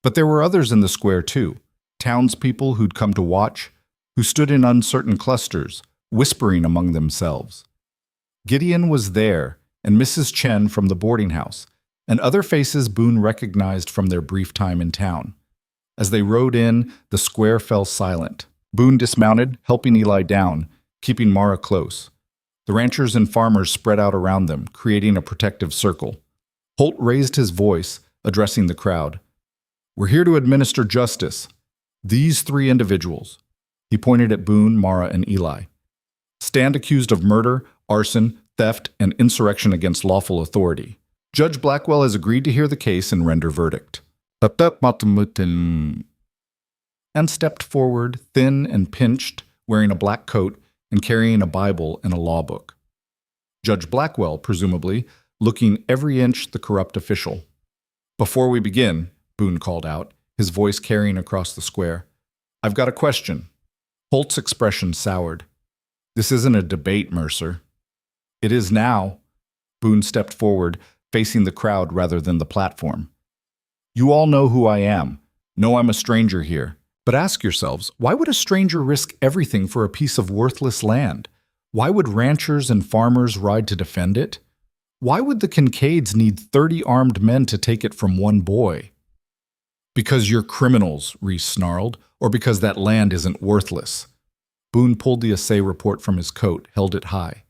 But there were others in the square too, townspeople who'd come to watch, who stood in uncertain clusters, whispering among themselves. Gideon was there, and Mrs. Chen from the boarding house, and other faces Boone recognized from their brief time in town. As they rode in, the square fell silent. Boone dismounted, helping Eli down, keeping Mara close. The ranchers and farmers spread out around them, creating a protective circle. Holt raised his voice, addressing the crowd. We're here to administer justice. These 3 individuals, he pointed at Boone, Mara, and Eli, stand accused of murder, arson, theft, and insurrection against lawful authority. Judge Blackwell has agreed to hear the case and render verdict. And stepped forward, thin and pinched, wearing a black coat and carrying a Bible and a law book. Judge Blackwell, presumably, looking every inch the corrupt official. Before we begin, Boone called out, his voice carrying across the square, I've got a question. Holt's expression soured. This isn't a debate, Mercer. It is now. Boone stepped forward, facing the crowd rather than the platform. You all know who I am. Know I'm a stranger here. But ask yourselves, why would a stranger risk everything for a piece of worthless land? Why would ranchers and farmers ride to defend it? Why would the Kincaids need 30 armed men to take it from one boy? Because you're criminals, Reese snarled, or because that land isn't worthless. Boone pulled the assay report from his coat, held it high.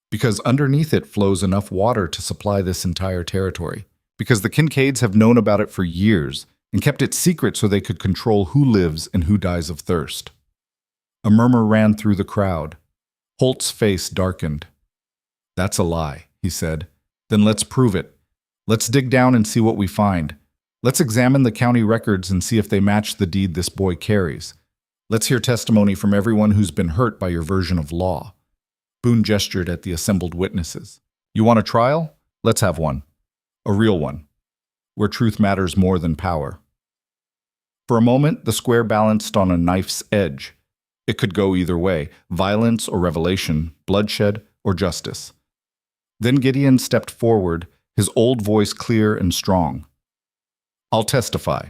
Because underneath it flows enough water to supply this entire territory. Because the Kincaids have known about it for years, and kept it secret so they could control who lives and who dies of thirst. A murmur ran through the crowd. Holt's face darkened. That's a lie, he said. Then let's prove it. Let's dig down and see what we find. Let's examine the county records and see if they match the deed this boy carries. Let's hear testimony from everyone who's been hurt by your version of law. Boone gestured at the assembled witnesses. You want a trial? Let's have one. A real one, where truth matters more than power. For a moment, the square balanced on a knife's edge. It could go either way, violence or revelation, bloodshed or justice. Then Gideon stepped forward, his old voice clear and strong. I'll testify.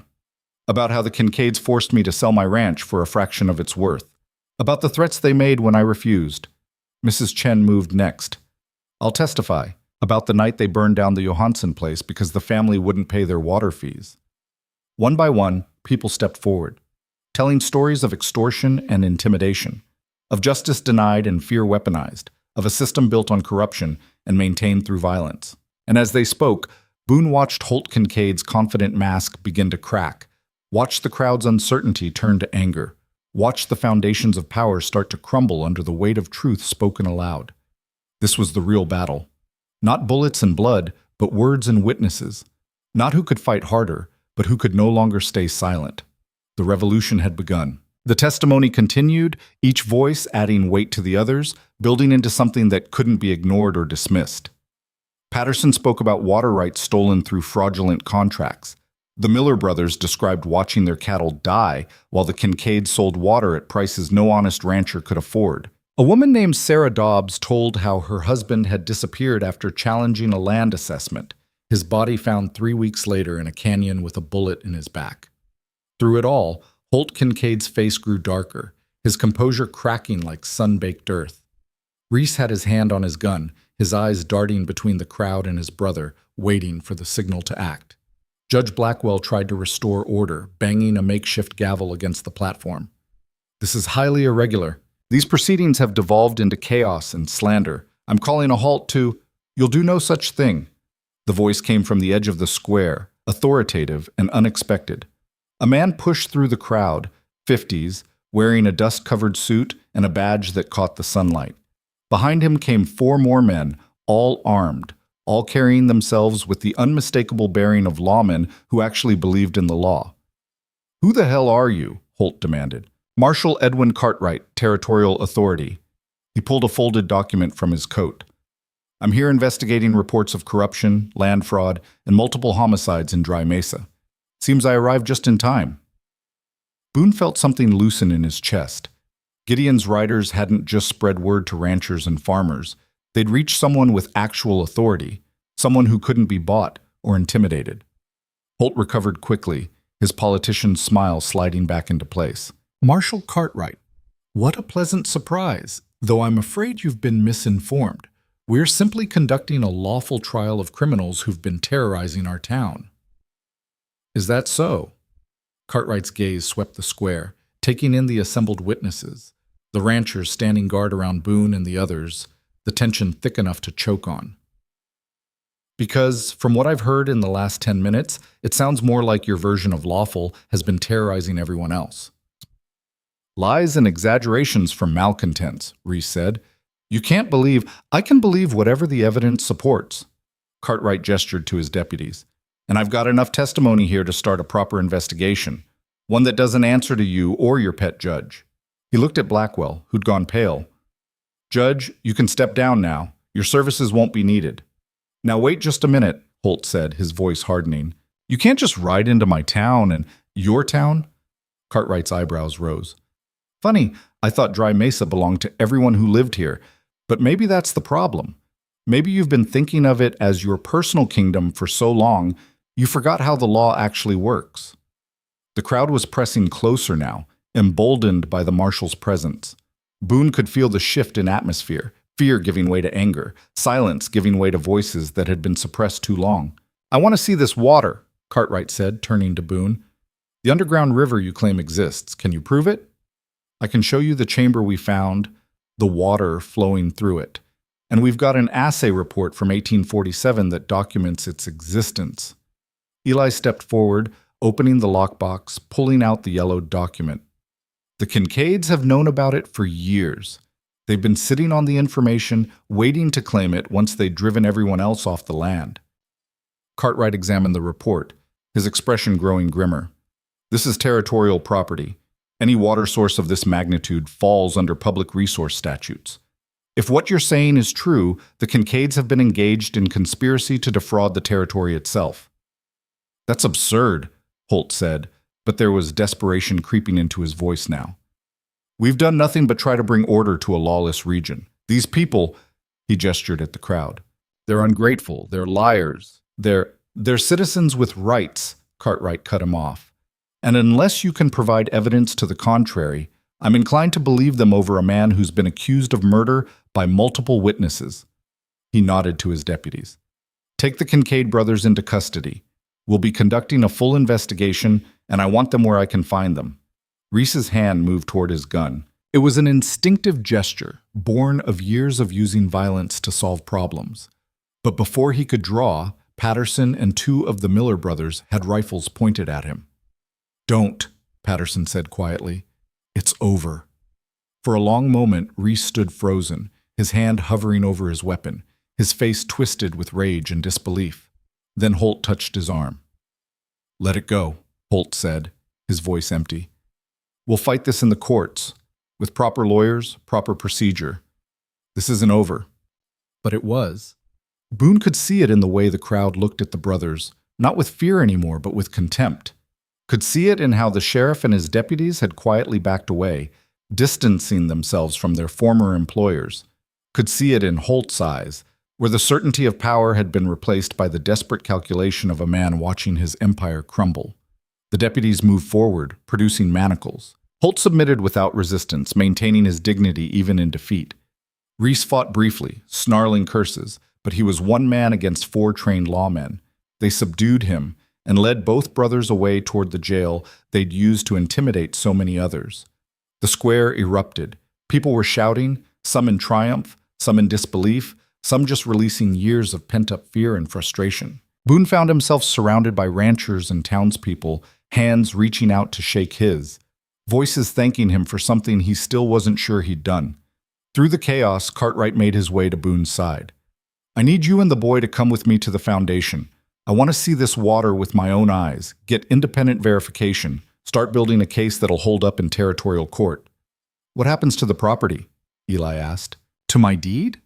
About how the Kincaids forced me to sell my ranch for a fraction of its worth. About the threats they made when I refused. Mrs. Chen moved next. I'll testify about the night they burned down the Johansson place because the family wouldn't pay their water fees. One by one, people stepped forward, telling stories of extortion and intimidation, of justice denied and fear weaponized, of a system built on corruption and maintained through violence. And as they spoke, Boone watched Holt Kincaid's confident mask begin to crack, watched the crowd's uncertainty turn to anger, watched the foundations of power start to crumble under the weight of truth spoken aloud. This was the real battle. Not bullets and blood, but words and witnesses. Not who could fight harder, but who could no longer stay silent. The revolution had begun. The testimony continued, each voice adding weight to the others, building into something that couldn't be ignored or dismissed. Patterson spoke about water rights stolen through fraudulent contracts. The Miller brothers described watching their cattle die while the Kincaids sold water at prices no honest rancher could afford. A woman named Sarah Dobbs told how her husband had disappeared after challenging a land assessment, his body found 3 weeks later in a canyon with a bullet in his back. Through it all, Holt Kincaid's face grew darker, his composure cracking like sun-baked earth. Reese had his hand on his gun, his eyes darting between the crowd and his brother, waiting for the signal to act. Judge Blackwell tried to restore order, banging a makeshift gavel against the platform. This is highly irregular. These proceedings have devolved into chaos and slander. I'm calling a halt to, you'll do no such thing. The voice came from the edge of the square, authoritative and unexpected. A man pushed through the crowd, 50s, wearing a dust-covered suit and a badge that caught the sunlight. Behind him came 4 more men, all armed, all carrying themselves with the unmistakable bearing of lawmen who actually believed in the law. Who the hell are you? Holt demanded. Marshal Edwin Cartwright, Territorial Authority. He pulled a folded document from his coat. I'm here investigating reports of corruption, land fraud, and multiple homicides in Dry Mesa. Seems I arrived just in time. Boone felt something loosen in his chest. Gideon's riders hadn't just spread word to ranchers and farmers. They'd reached someone with actual authority, someone who couldn't be bought or intimidated. Holt recovered quickly, his politician's smile sliding back into place. Marshal Cartwright, what a pleasant surprise, though I'm afraid you've been misinformed. We're simply conducting a lawful trial of criminals who've been terrorizing our town. Is that so? Cartwright's gaze swept the square, taking in the assembled witnesses, the ranchers standing guard around Boone and the others, the tension thick enough to choke on. Because, from what I've heard in the last 10 minutes, it sounds more like your version of lawful has been terrorizing everyone else. Lies and exaggerations from malcontents, Reese said. I can believe whatever the evidence supports. Cartwright gestured to his deputies. And I've got enough testimony here to start a proper investigation, one that doesn't answer to you or your pet judge. He looked at Blackwell, who'd gone pale. Judge, you can step down now. Your services won't be needed. Now wait just a minute, Holt said, his voice hardening. You can't just ride into my town and your town? Cartwright's eyebrows rose. Funny, I thought Dry Mesa belonged to everyone who lived here, but maybe that's the problem. Maybe you've been thinking of it as your personal kingdom for so long, you forgot how the law actually works. The crowd was pressing closer now, emboldened by the marshal's presence. Boone could feel the shift in atmosphere, fear giving way to anger, silence giving way to voices that had been suppressed too long. I want to see this water, Cartwright said, turning to Boone. The underground river you claim exists. Can you prove it? I can show you the chamber we found, the water flowing through it. And we've got an assay report from 1847 that documents its existence. Eli stepped forward, opening the lockbox, pulling out the yellowed document. The Kincaids have known about it for years. They've been sitting on the information, waiting to claim it once they'd driven everyone else off the land. Cartwright examined the report, his expression growing grimmer. This is territorial property. Any water source of this magnitude falls under public resource statutes. If what you're saying is true, the Kincaids have been engaged in conspiracy to defraud the territory itself. That's absurd, Holt said, but there was desperation creeping into his voice now. We've done nothing but try to bring order to a lawless region. These people, he gestured at the crowd, they're ungrateful, they're liars, they're citizens with rights, Cartwright cut him off. And unless you can provide evidence to the contrary, I'm inclined to believe them over a man who's been accused of murder by multiple witnesses. He nodded to his deputies. Take the Kincaid brothers into custody. We'll be conducting a full investigation, and I want them where I can find them. Reese's hand moved toward his gun. It was an instinctive gesture, born of years of using violence to solve problems. But before he could draw, Patterson and two of the Miller brothers had rifles pointed at him. Don't, Patterson said quietly. It's over. For a long moment, Reese stood frozen, his hand hovering over his weapon, his face twisted with rage and disbelief. Then Holt touched his arm. Let it go, Holt said, his voice empty. We'll fight this in the courts, with proper lawyers, proper procedure. This isn't over. But it was. Boone could see it in the way the crowd looked at the brothers, not with fear anymore, but with contempt. Could see it in how the sheriff and his deputies had quietly backed away, distancing themselves from their former employers. Could see it in Holt's eyes, where the certainty of power had been replaced by the desperate calculation of a man watching his empire crumble. The deputies moved forward, producing manacles. Holt submitted without resistance, maintaining his dignity even in defeat. Reese fought briefly, snarling curses, but he was one man against four trained lawmen. They subdued him and led both brothers away toward the jail they'd used to intimidate so many others. The square erupted. People were shouting, some in triumph, some in disbelief, some just releasing years of pent-up fear and frustration. Boone found himself surrounded by ranchers and townspeople, hands reaching out to shake his, voices thanking him for something he still wasn't sure he'd done. Through the chaos, Cartwright made his way to Boone's side. I need you and the boy to come with me to the foundation. I want to see this water with my own eyes, get independent verification, start building a case that'll hold up in territorial court. What happens to the property? Eli asked. To my deed?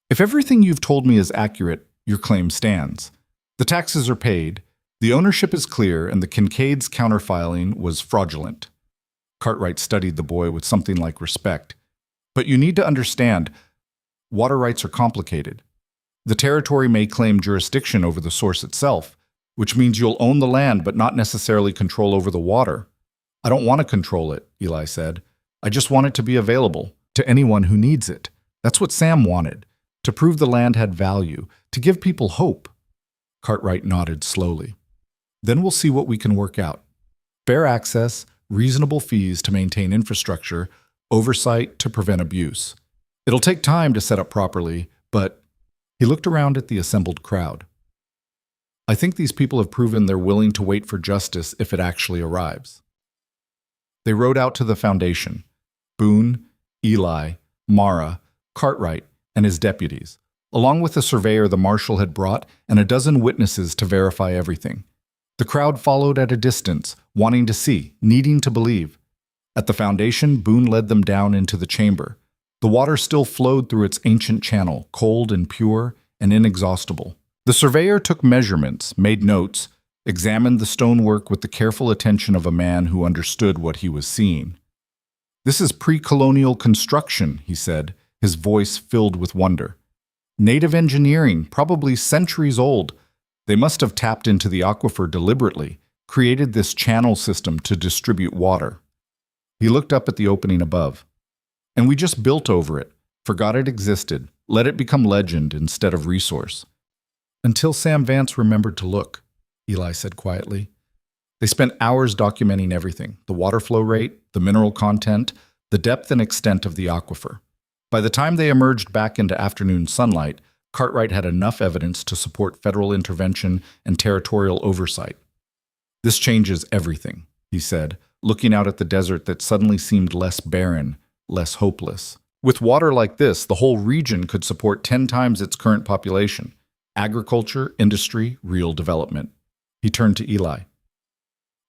If everything you've told me is accurate, your claim stands. The taxes are paid, the ownership is clear, and the Kincaid's counterfiling was fraudulent. Cartwright studied the boy with something like respect. But you need to understand, water rights are complicated. The territory may claim jurisdiction over the source itself, which means you'll own the land but not necessarily control over the water. I don't want to control it, Eli said. I just want it to be available to anyone who needs it. That's what Sam wanted, to prove the land had value, to give people hope. Cartwright nodded slowly. Then we'll see what we can work out. Fair access, reasonable fees to maintain infrastructure, oversight to prevent abuse. It'll take time to set up properly, but he looked around at the assembled crowd. I think these people have proven they're willing to wait for justice if it actually arrives. They rode out to the foundation. Boone, Eli, Mara, Cartwright, and his deputies, along with the surveyor the marshal had brought and a dozen witnesses to verify everything. The crowd followed at a distance, wanting to see, needing to believe. At the foundation, Boone led them down into the chamber. The water still flowed through its ancient channel, cold and pure and inexhaustible. The surveyor took measurements, made notes, examined the stonework with the careful attention of a man who understood what he was seeing. This is pre-colonial construction, he said, his voice filled with wonder. Native engineering, probably centuries old. They must have tapped into the aquifer deliberately, created this channel system to distribute water. He looked up at the opening above. And we just built over it, forgot it existed, let it become legend instead of resource. Until Sam Vance remembered to look, Eli said quietly. They spent hours documenting everything, the water flow rate, the mineral content, the depth and extent of the aquifer. By the time they emerged back into afternoon sunlight, Cartwright had enough evidence to support federal intervention and territorial oversight. This changes everything, he said, looking out at the desert that suddenly seemed less barren, less hopeless. With water like this, the whole region could support 10 times its current population. Agriculture, industry, real development. He turned to Eli.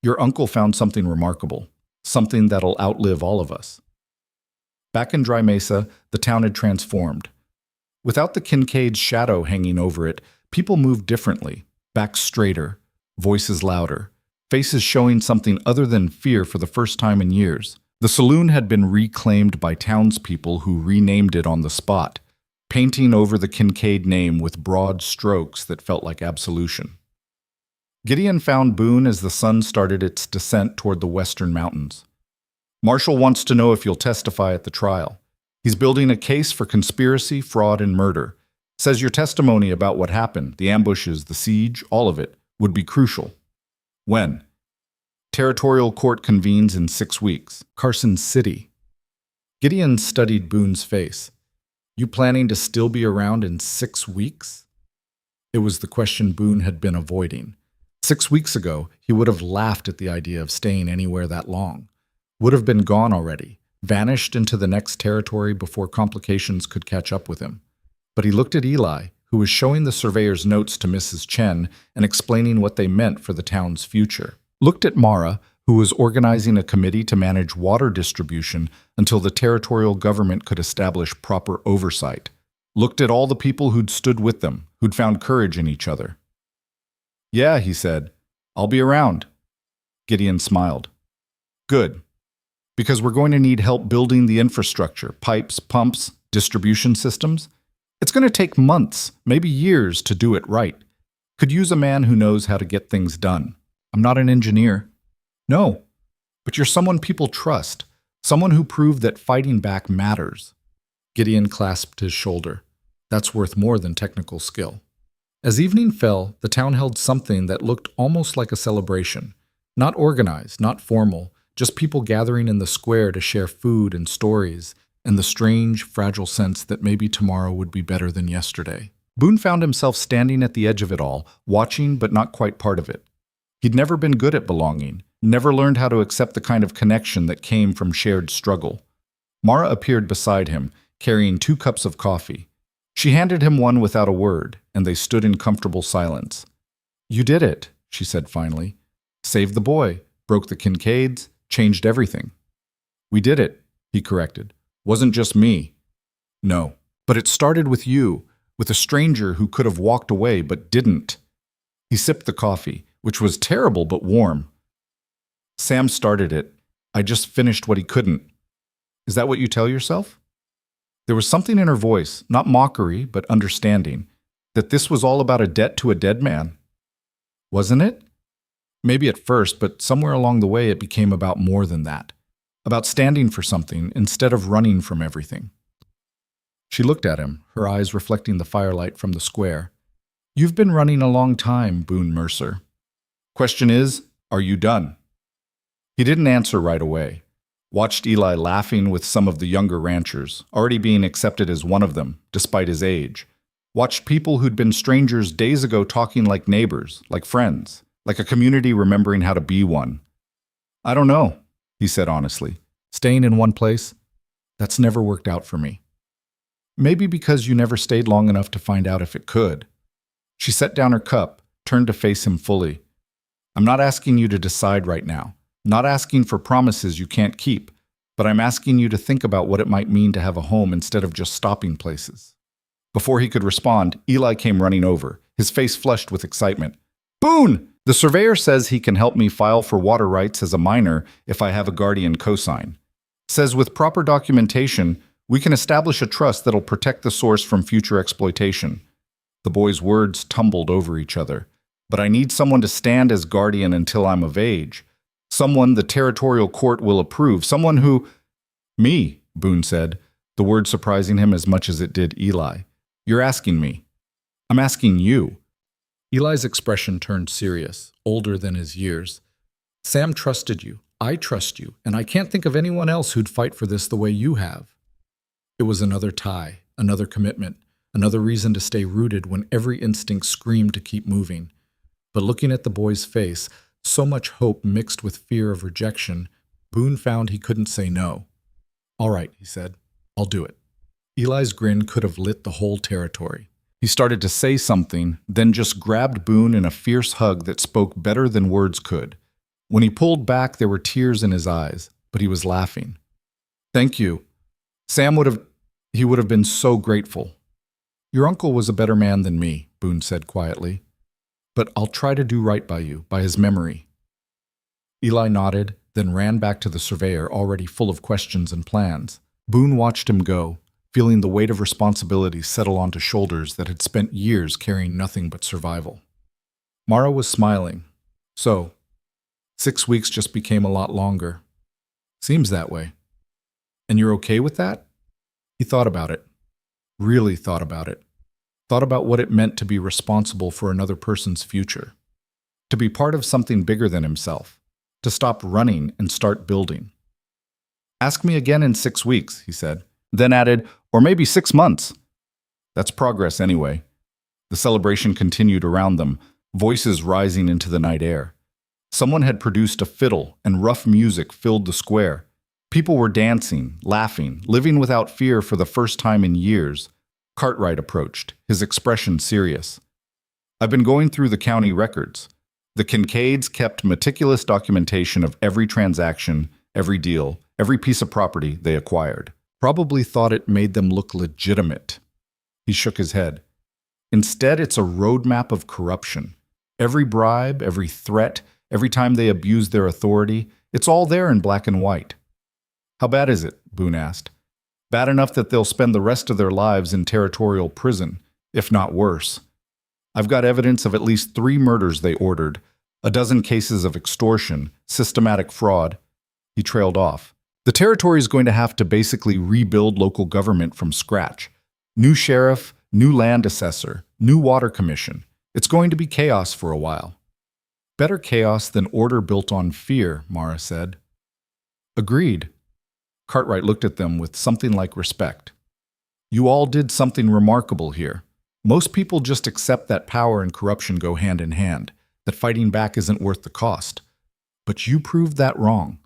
Your uncle found something remarkable, something that'll outlive all of us. Back in Dry Mesa, the town had transformed. Without the Kincaid's shadow hanging over it, people moved differently, backs straighter, voices louder, faces showing something other than fear for the first time in years. The saloon had been reclaimed by townspeople who renamed it on the spot, painting over the Kincaid name with broad strokes that felt like absolution. Gideon found Boone as the sun started its descent toward the western mountains. Marshall wants to know if you'll testify at the trial. He's building a case for conspiracy, fraud, and murder. Says your testimony about what happened, the ambushes, the siege, all of it, would be crucial. When? Territorial court convenes in 6 weeks. Carson City. Gideon studied Boone's face. You planning to still be around in 6 weeks? It was the question Boone had been avoiding. 6 weeks ago, he would have laughed at the idea of staying anywhere that long. Would have been gone already, vanished into the next territory before complications could catch up with him. But he looked at Eli, who was showing the surveyor's notes to Mrs. Chen and explaining what they meant for the town's future. Looked at Mara, who was organizing a committee to manage water distribution until the territorial government could establish proper oversight. Looked at all the people who'd stood with them, who'd found courage in each other. Yeah, he said. I'll be around. Gideon smiled. Good. Because we're going to need help building the infrastructure, pipes, pumps, distribution systems. It's going to take months, maybe years, to do it right. Could use a man who knows how to get things done. I'm not an engineer. No, but you're someone people trust, someone who proved that fighting back matters. Gideon clasped his shoulder. That's worth more than technical skill. As evening fell, the town held something that looked almost like a celebration. Not organized, not formal, just people gathering in the square to share food and stories, and the strange, fragile sense that maybe tomorrow would be better than yesterday. Boone found himself standing at the edge of it all, watching but not quite part of it. He'd never been good at belonging, never learned how to accept the kind of connection that came from shared struggle. Mara appeared beside him, carrying 2 cups of coffee. She handed him one without a word, and they stood in comfortable silence. You did it, she said finally. Saved the boy, broke the Kincaids, changed everything. We did it, he corrected. Wasn't just me. No, but it started with you, with a stranger who could have walked away but didn't. He sipped the coffee, which was terrible but warm. Sam started it. I just finished what he couldn't. Is that what you tell yourself? There was something in her voice, not mockery, but understanding, that this was all about a debt to a dead man. Wasn't it? Maybe at first, but somewhere along the way it became about more than that. About standing for something instead of running from everything. She looked at him, her eyes reflecting the firelight from the square. You've been running a long time, Boone Mercer. Question is, are you done? He didn't answer right away. Watched Eli laughing with some of the younger ranchers, already being accepted as one of them, despite his age. Watched people who'd been strangers days ago talking like neighbors, like friends, like a community remembering how to be one. I don't know, he said honestly. Staying in one place? That's never worked out for me. Maybe because you never stayed long enough to find out if it could. She set down her cup, turned to face him fully. I'm not asking you to decide right now. Not asking for promises you can't keep, but I'm asking you to think about what it might mean to have a home instead of just stopping places. Before he could respond, Eli came running over, his face flushed with excitement. Boone! The surveyor says he can help me file for water rights as a minor if I have a guardian cosign. Says with proper documentation, we can establish a trust that'll protect the source from future exploitation. The boy's words tumbled over each other. But I need someone to stand as guardian until I'm of age. Someone the territorial court will approve. Someone who... Me, Boone said, the word surprising him as much as it did Eli. You're asking me. I'm asking you. Eli's expression turned serious, older than his years. Sam trusted you. I trust you. And I can't think of anyone else who'd fight for this the way you have. It was another tie, another commitment, another reason to stay rooted when every instinct screamed to keep moving. But looking at the boy's face, so much hope mixed with fear of rejection, Boone found he couldn't say no. All right, he said. I'll do it. Eli's grin could have lit the whole territory. He started to say something, then just grabbed Boone in a fierce hug that spoke better than words could. When he pulled back, there were tears in his eyes, but he was laughing. "Thank you. Sam would have been so grateful." "Your uncle was a better man than me," Boone said quietly. "But I'll try to do right by you, by his memory." Eli nodded, then ran back to the surveyor, already full of questions and plans. Boone watched him go, feeling the weight of responsibility settle onto shoulders that had spent years carrying nothing but survival. Mara was smiling. "So, 6 weeks just became a lot longer. Seems that way. And you're okay with that?" He thought about it. Really thought about it. Thought about what it meant to be responsible for another person's future. To be part of something bigger than himself. To stop running and start building. "Ask me again in 6 weeks," he said. Then added, "Or maybe 6 months. That's progress anyway." The celebration continued around them, voices rising into the night air. Someone had produced a fiddle, and rough music filled the square. People were dancing, laughing, living without fear for the first time in years. Cartwright approached, his expression serious. "I've been going through the county records. The Kincaids kept meticulous documentation of every transaction, every deal, every piece of property they acquired. Probably thought it made them look legitimate." He shook his head. "Instead, it's a roadmap of corruption. Every bribe, every threat, every time they abuse their authority, it's all there in black and white." "How bad is it?" Boone asked. "Bad enough that they'll spend the rest of their lives in territorial prison, if not worse. I've got evidence of at least 3 murders they ordered, a dozen cases of extortion, systematic fraud." He trailed off. "The territory is going to have to basically rebuild local government from scratch. New sheriff, new land assessor, new water commission. It's going to be chaos for a while." "Better chaos than order built on fear," Mara said. "Agreed." Cartwright looked at them with something like respect. "You all did something remarkable here. Most people just accept that power and corruption go hand in hand, that fighting back isn't worth the cost. But you proved that wrong."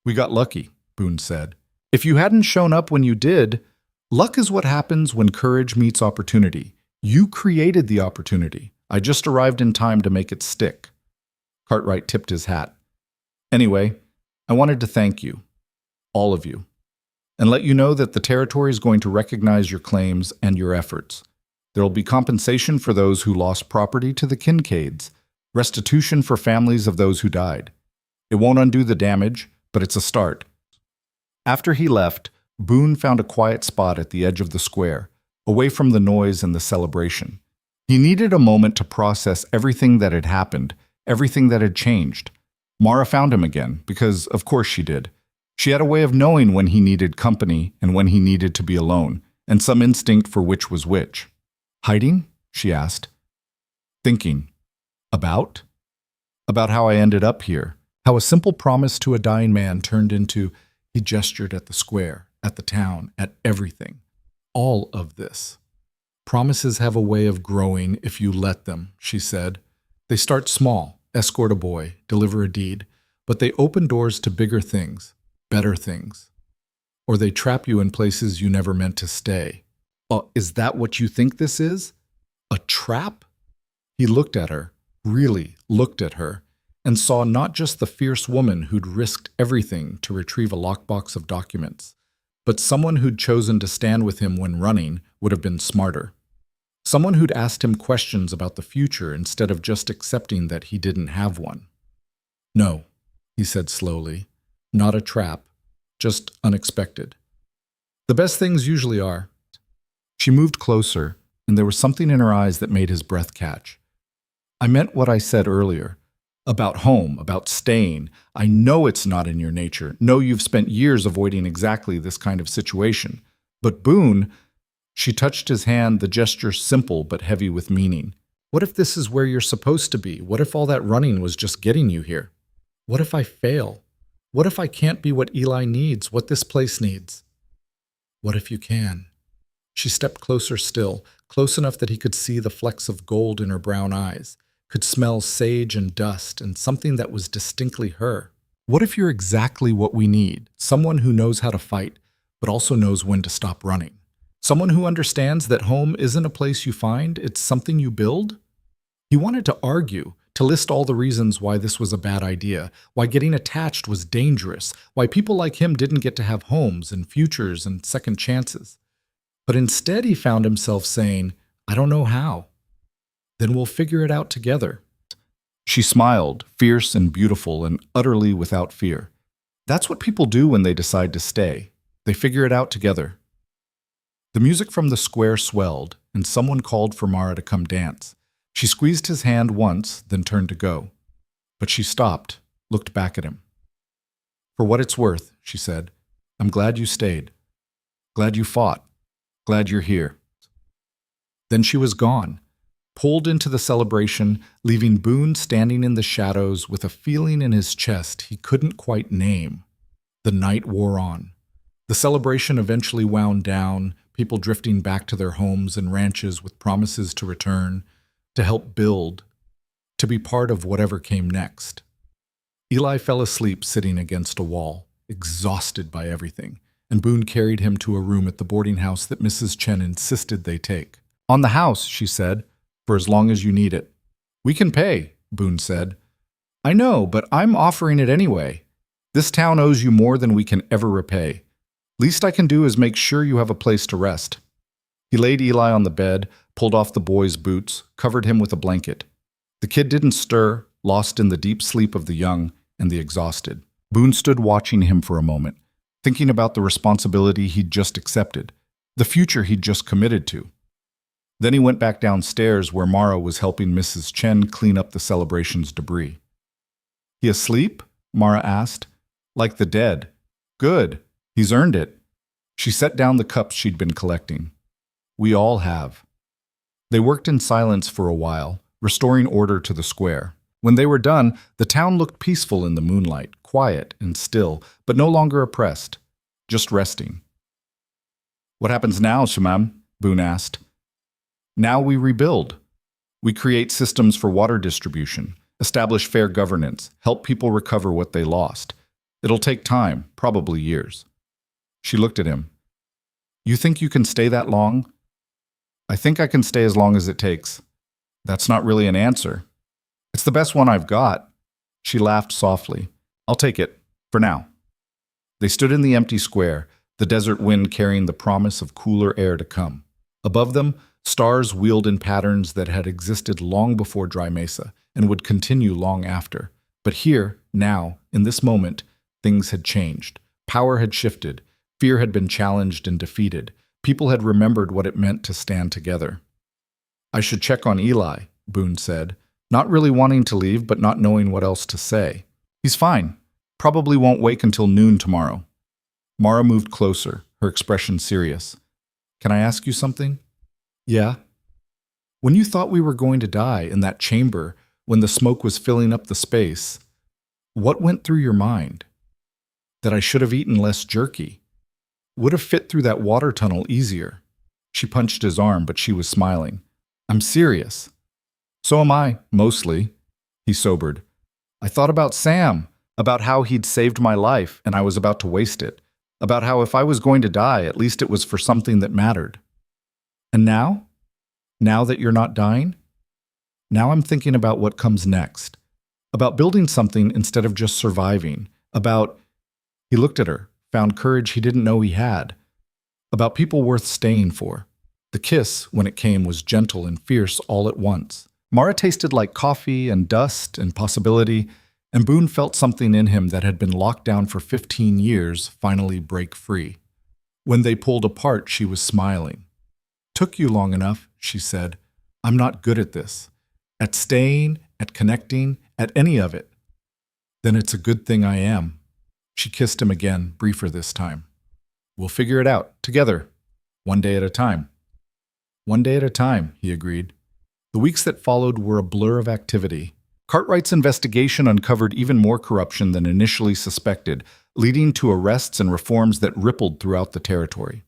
"We got lucky," Boone said. "If you hadn't shown up when you did, luck is what happens when courage meets opportunity. You created the opportunity. I just arrived in time to make it stick." Cartwright tipped his hat. "Anyway, I wanted to thank you, all of you, and let you know that the territory is going to recognize your claims and your efforts. There will be compensation for those who lost property to the Kincaids, restitution for families of those who died. It won't undo the damage, but it's a start." After he left, Boone found a quiet spot at the edge of the square, away from the noise and the celebration. He needed a moment to process everything that had happened, everything that had changed. Mara found him again, because of course she did. She had a way of knowing when he needed company and when he needed to be alone, and some instinct for which was which. "Hiding?" she asked. "Thinking. About? About how I ended up here. How a simple promise to a dying man turned into," he gestured at the square, at the town, at everything. "All of this. Promises have a way of growing if you let them," she said. "They start small, escort a boy, deliver a deed, but they open doors to bigger things, better things. Or they trap you in places you never meant to stay." Is that what you think this is? A trap?" He looked at her, really looked at her, and saw not just the fierce woman who'd risked everything to retrieve a lockbox of documents, but someone who'd chosen to stand with him when running would have been smarter. Someone who'd asked him questions about the future instead of just accepting that he didn't have one. "No," he said slowly, "not a trap, just unexpected. The best things usually are." She moved closer, and there was something in her eyes that made his breath catch. "I meant what I said earlier. About home, about staying. I know it's not in your nature. No, you've spent years avoiding exactly this kind of situation. But Boone," she touched his hand, the gesture simple but heavy with meaning. "What if this is where you're supposed to be? What if all that running was just getting you here? What if I fail? What if I can't be what Eli needs, what this place needs? What if you can?" She stepped closer still, close enough that he could see the flecks of gold in her brown eyes, could smell sage and dust and something that was distinctly her. "What if you're exactly what we need? Someone who knows how to fight, but also knows when to stop running. Someone who understands that home isn't a place you find, it's something you build? He wanted to argue, to list all the reasons why this was a bad idea, why getting attached was dangerous, why people like him didn't get to have homes and futures and second chances. But instead he found himself saying, I don't know how. Then we'll figure it out together. She smiled, fierce and beautiful and utterly without fear. That's what people do when they decide to stay. They figure it out together. The music from the square swelled, and someone called for Mara to come dance. She squeezed his hand once, then turned to go. But she stopped, looked back at him. For what it's worth, she said, I'm glad you stayed. Glad you fought. Glad you're here. Then she was gone, pulled into the celebration, leaving Boone standing in the shadows with a feeling in his chest he couldn't quite name. The night wore on. The celebration eventually wound down, people drifting back to their homes and ranches with promises to return, to help build, to be part of whatever came next. Eli fell asleep sitting against a wall, exhausted by everything, and Boone carried him to a room at the boarding house that Mrs. Chen insisted they take. On the house, she said, for as long as you need it. We can pay, Boone said. I know, but I'm offering it anyway. This town owes you more than we can ever repay. Least I can do is make sure you have a place to rest. He laid Eli on the bed, pulled off the boy's boots, covered him with a blanket. The kid didn't stir, lost in the deep sleep of the young and the exhausted. Boone stood watching him for a moment, thinking about the responsibility he'd just accepted, the future he'd just committed to. Then he went back downstairs where Mara was helping Mrs. Chen clean up the celebration's debris. He asleep? Mara asked. Like the dead. Good. He's earned it. She set down the cups she'd been collecting. We all have. They worked in silence for a while, restoring order to the square. When they were done, the town looked peaceful in the moonlight, quiet and still, but no longer oppressed, just resting. What happens now, Shamam? Boone asked. Now we rebuild. We create systems for water distribution, establish fair governance, help people recover what they lost. It'll take time, probably years. She looked at him. You think you can stay that long? I think I can stay as long as it takes. That's not really an answer. It's the best one I've got. She laughed softly. I'll take it, for now. They stood in the empty square, the desert wind carrying the promise of cooler air to come. Above them, stars wheeled in patterns that had existed long before Dry Mesa and would continue long after. But here, now, in this moment, things had changed. Power had shifted. Fear had been challenged and defeated. People had remembered what it meant to stand together. I should check on Eli, Boone said, not really wanting to leave but not knowing what else to say. He's fine. Probably won't wake until noon tomorrow. Mara moved closer, her expression serious. Can I ask you something? Yeah. When you thought we were going to die in that chamber, when the smoke was filling up the space, what went through your mind? That I should have eaten less jerky. Would have fit through that water tunnel easier. She punched his arm, but she was smiling. I'm serious. So am I, mostly. He sobered. I thought about Sam, about how he'd saved my life and I was about to waste it, about how if I was going to die, at least it was for something that mattered. And now? Now that you're not dying? Now I'm thinking about what comes next, about building something instead of just surviving, about, he looked at her, found courage he didn't know he had, about people worth staying for. The kiss, when it came, was gentle and fierce all at once. Mara tasted like coffee and dust and possibility, and Boone felt something in him that had been locked down for 15 years finally break free. When they pulled apart, she was smiling. Took you long enough, she said. I'm not good at this. At staying, at connecting, at any of it. Then it's a good thing I am. She kissed him again, briefer this time. We'll figure it out, together, one day at a time. One day at a time, he agreed. The weeks that followed were a blur of activity. Cartwright's investigation uncovered even more corruption than initially suspected, leading to arrests and reforms that rippled throughout the territory.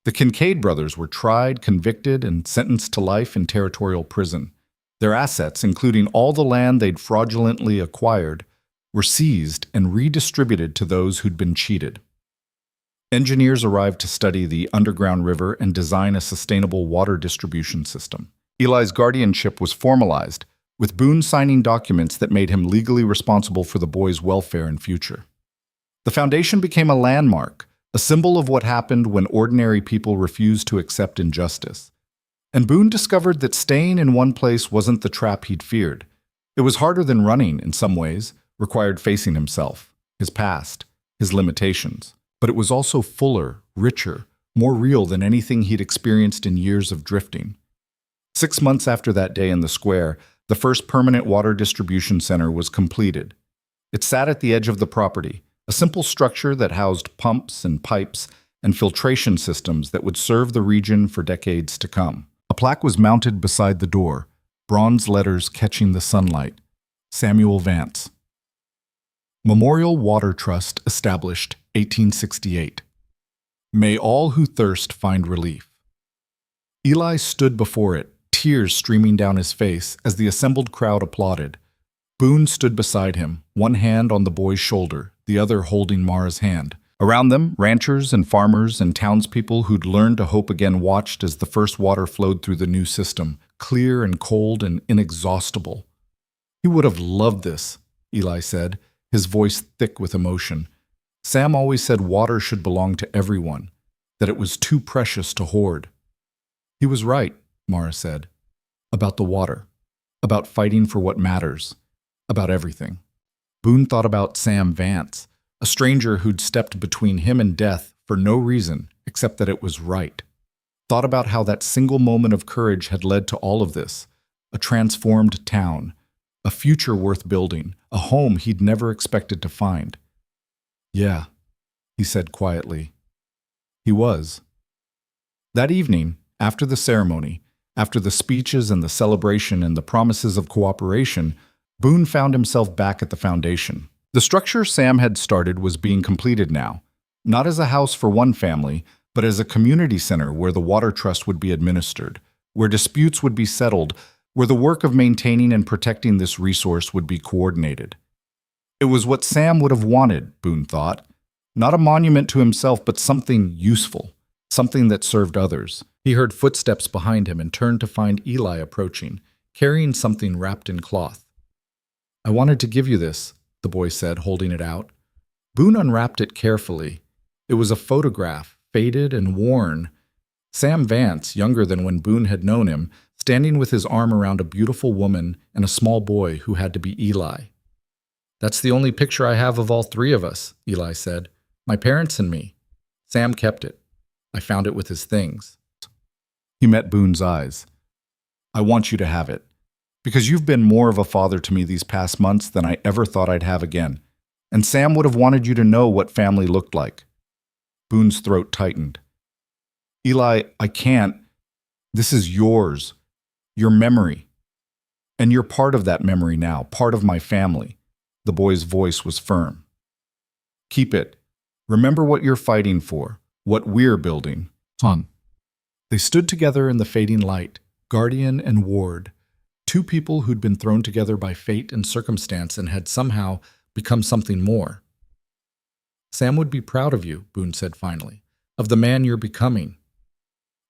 The Kincaid brothers were tried, convicted, and sentenced to life in territorial prison. Their assets, including all the land they'd fraudulently acquired, were seized and redistributed to those who'd been cheated. Engineers arrived to study the underground river and design a sustainable water distribution system. Eli's guardianship was formalized, with Boone signing documents that made him legally responsible for the boy's welfare and future. The foundation became a landmark, a symbol of what happened when ordinary people refused to accept injustice. And Boone discovered that staying in one place wasn't the trap he'd feared. It was harder than running in some ways, required facing himself, his past, his limitations. But it was also fuller, richer, more real than anything he'd experienced in years of drifting. 6 months after that day in the square, the first permanent water distribution center was completed. It sat at the edge of the property, a simple structure that housed pumps and pipes and filtration systems that would serve the region for decades to come. A plaque was mounted beside the door, bronze letters catching the sunlight. Samuel Vance. Memorial Water Trust established 1868. May all who thirst find relief. Eli stood before it, tears streaming down his face as the assembled crowd applauded. Boone stood beside him, one hand on the boy's shoulder, the other holding Mara's hand. Around them, ranchers and farmers and townspeople who'd learned to hope again watched as the first water flowed through the new system, clear and cold and inexhaustible. He would have loved this, Eli said, his voice thick with emotion. Sam always said water should belong to everyone, that it was too precious to hoard. He was right, Mara said, about the water, about fighting for what matters, about everything. Boone thought about Sam Vance, a stranger who'd stepped between him and death for no reason except that it was right. Thought about how that single moment of courage had led to all of this, a transformed town, a future worth building, a home he'd never expected to find. Yeah, he said quietly. He was. That evening, after the ceremony, after the speeches and the celebration and the promises of cooperation, Boone found himself back at the foundation. The structure Sam had started was being completed now, not as a house for one family, but as a community center where the water trust would be administered, where disputes would be settled, where the work of maintaining and protecting this resource would be coordinated. It was what Sam would have wanted, Boone thought. Not a monument to himself, but something useful, something that served others. He heard footsteps behind him and turned to find Eli approaching, carrying something wrapped in cloth. I wanted to give you this, the boy said, holding it out. Boone unwrapped it carefully. It was a photograph, faded and worn. Sam Vance, younger than when Boone had known him, standing with his arm around a beautiful woman and a small boy who had to be Eli. That's the only picture I have of all three of us, Eli said. My parents and me. Sam kept it. I found it with his things. He met Boone's eyes. I want you to have it, because you've been more of a father to me these past months than I ever thought I'd have again. And Sam would have wanted you to know what family looked like. Boone's throat tightened. Eli, I can't. This is yours. Your memory. And you're part of that memory now, part of my family. The boy's voice was firm. Keep it. Remember what you're fighting for, what we're building. Son. They stood together in the fading light, guardian and ward, two people who'd been thrown together by fate and circumstance and had somehow become something more. Sam would be proud of you, Boone said finally, of the man you're becoming.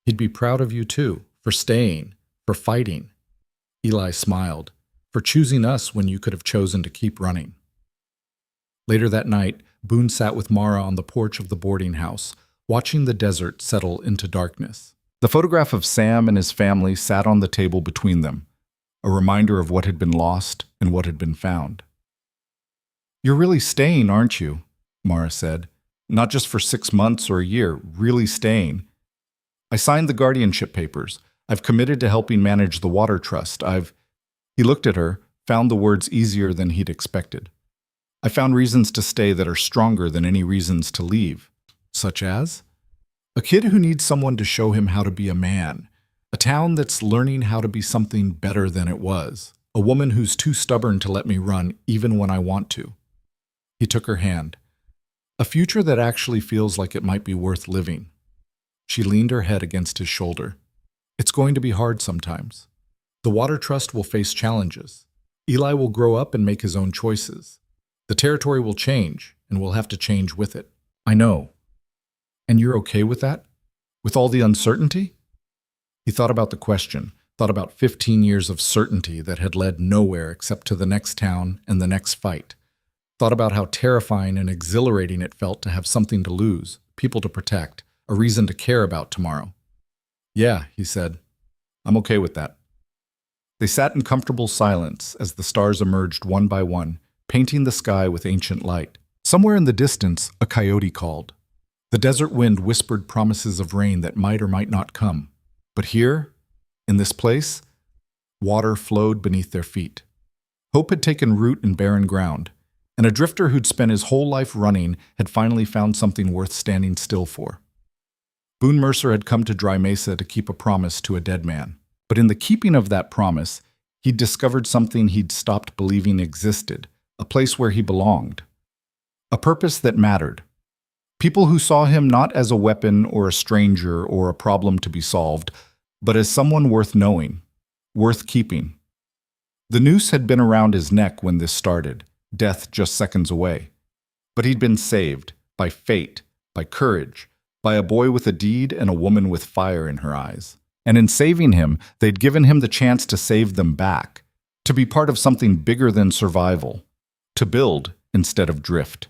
He'd be proud of you too, for staying, for fighting. Eli smiled. For choosing us when you could have chosen to keep running. Later that night, Boone sat with Mara on the porch of the boarding house, watching the desert settle into darkness. The photograph of Sam and his family sat on the table between them, a reminder of what had been lost and what had been found. You're really staying, aren't you? Mara said. Not just for 6 months or a year, really staying. I signed the guardianship papers. I've committed to helping manage the water trust. He looked at her, found the words easier than he'd expected. I found reasons to stay that are stronger than any reasons to leave. Such as? A kid who needs someone to show him how to be a man. A town that's learning how to be something better than it was. A woman who's too stubborn to let me run even when I want to. He took her hand. A future that actually feels like it might be worth living. She leaned her head against his shoulder. It's going to be hard sometimes. The water trust will face challenges. Eli will grow up and make his own choices. The territory will change, and we'll have to change with it. I know. And you're okay with that? With all the uncertainty? He thought about the question, thought about 15 years of certainty that had led nowhere except to the next town and the next fight. Thought about how terrifying and exhilarating it felt to have something to lose, people to protect, a reason to care about tomorrow. Yeah, he said, I'm okay with that. They sat in comfortable silence as the stars emerged one by one, painting the sky with ancient light. Somewhere in the distance, a coyote called. The desert wind whispered promises of rain that might or might not come. But here, in this place, water flowed beneath their feet. Hope had taken root in barren ground, and a drifter who'd spent his whole life running had finally found something worth standing still for. Boone Mercer had come to Dry Mesa to keep a promise to a dead man. But in the keeping of that promise, he'd discovered something he'd stopped believing existed, a place where he belonged. A purpose that mattered. People who saw him not as a weapon or a stranger or a problem to be solved, but as someone worth knowing, worth keeping. The noose had been around his neck when this started, death just seconds away. But he'd been saved, by fate, by courage, by a boy with a deed and a woman with fire in her eyes. And in saving him, they'd given him the chance to save them back, to be part of something bigger than survival, to build instead of drift.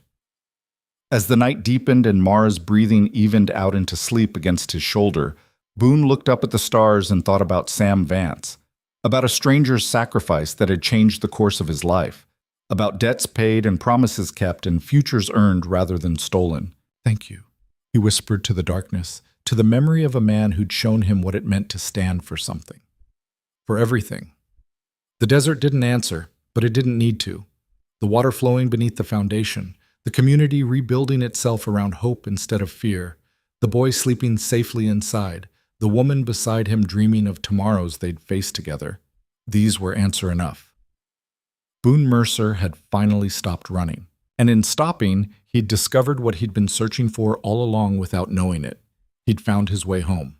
As the night deepened and Mara's breathing evened out into sleep against his shoulder, Boone looked up at the stars and thought about Sam Vance, about a stranger's sacrifice that had changed the course of his life, about debts paid and promises kept and futures earned rather than stolen. Thank you, he whispered to the darkness, to the memory of a man who'd shown him what it meant to stand for something. For everything. The desert didn't answer, but it didn't need to. The water flowing beneath the foundation, the community rebuilding itself around hope instead of fear, the boy sleeping safely inside, the woman beside him dreaming of tomorrows they'd face together. These were answer enough. Boone Mercer had finally stopped running, and in stopping, he'd discovered what he'd been searching for all along without knowing it. He'd found his way home.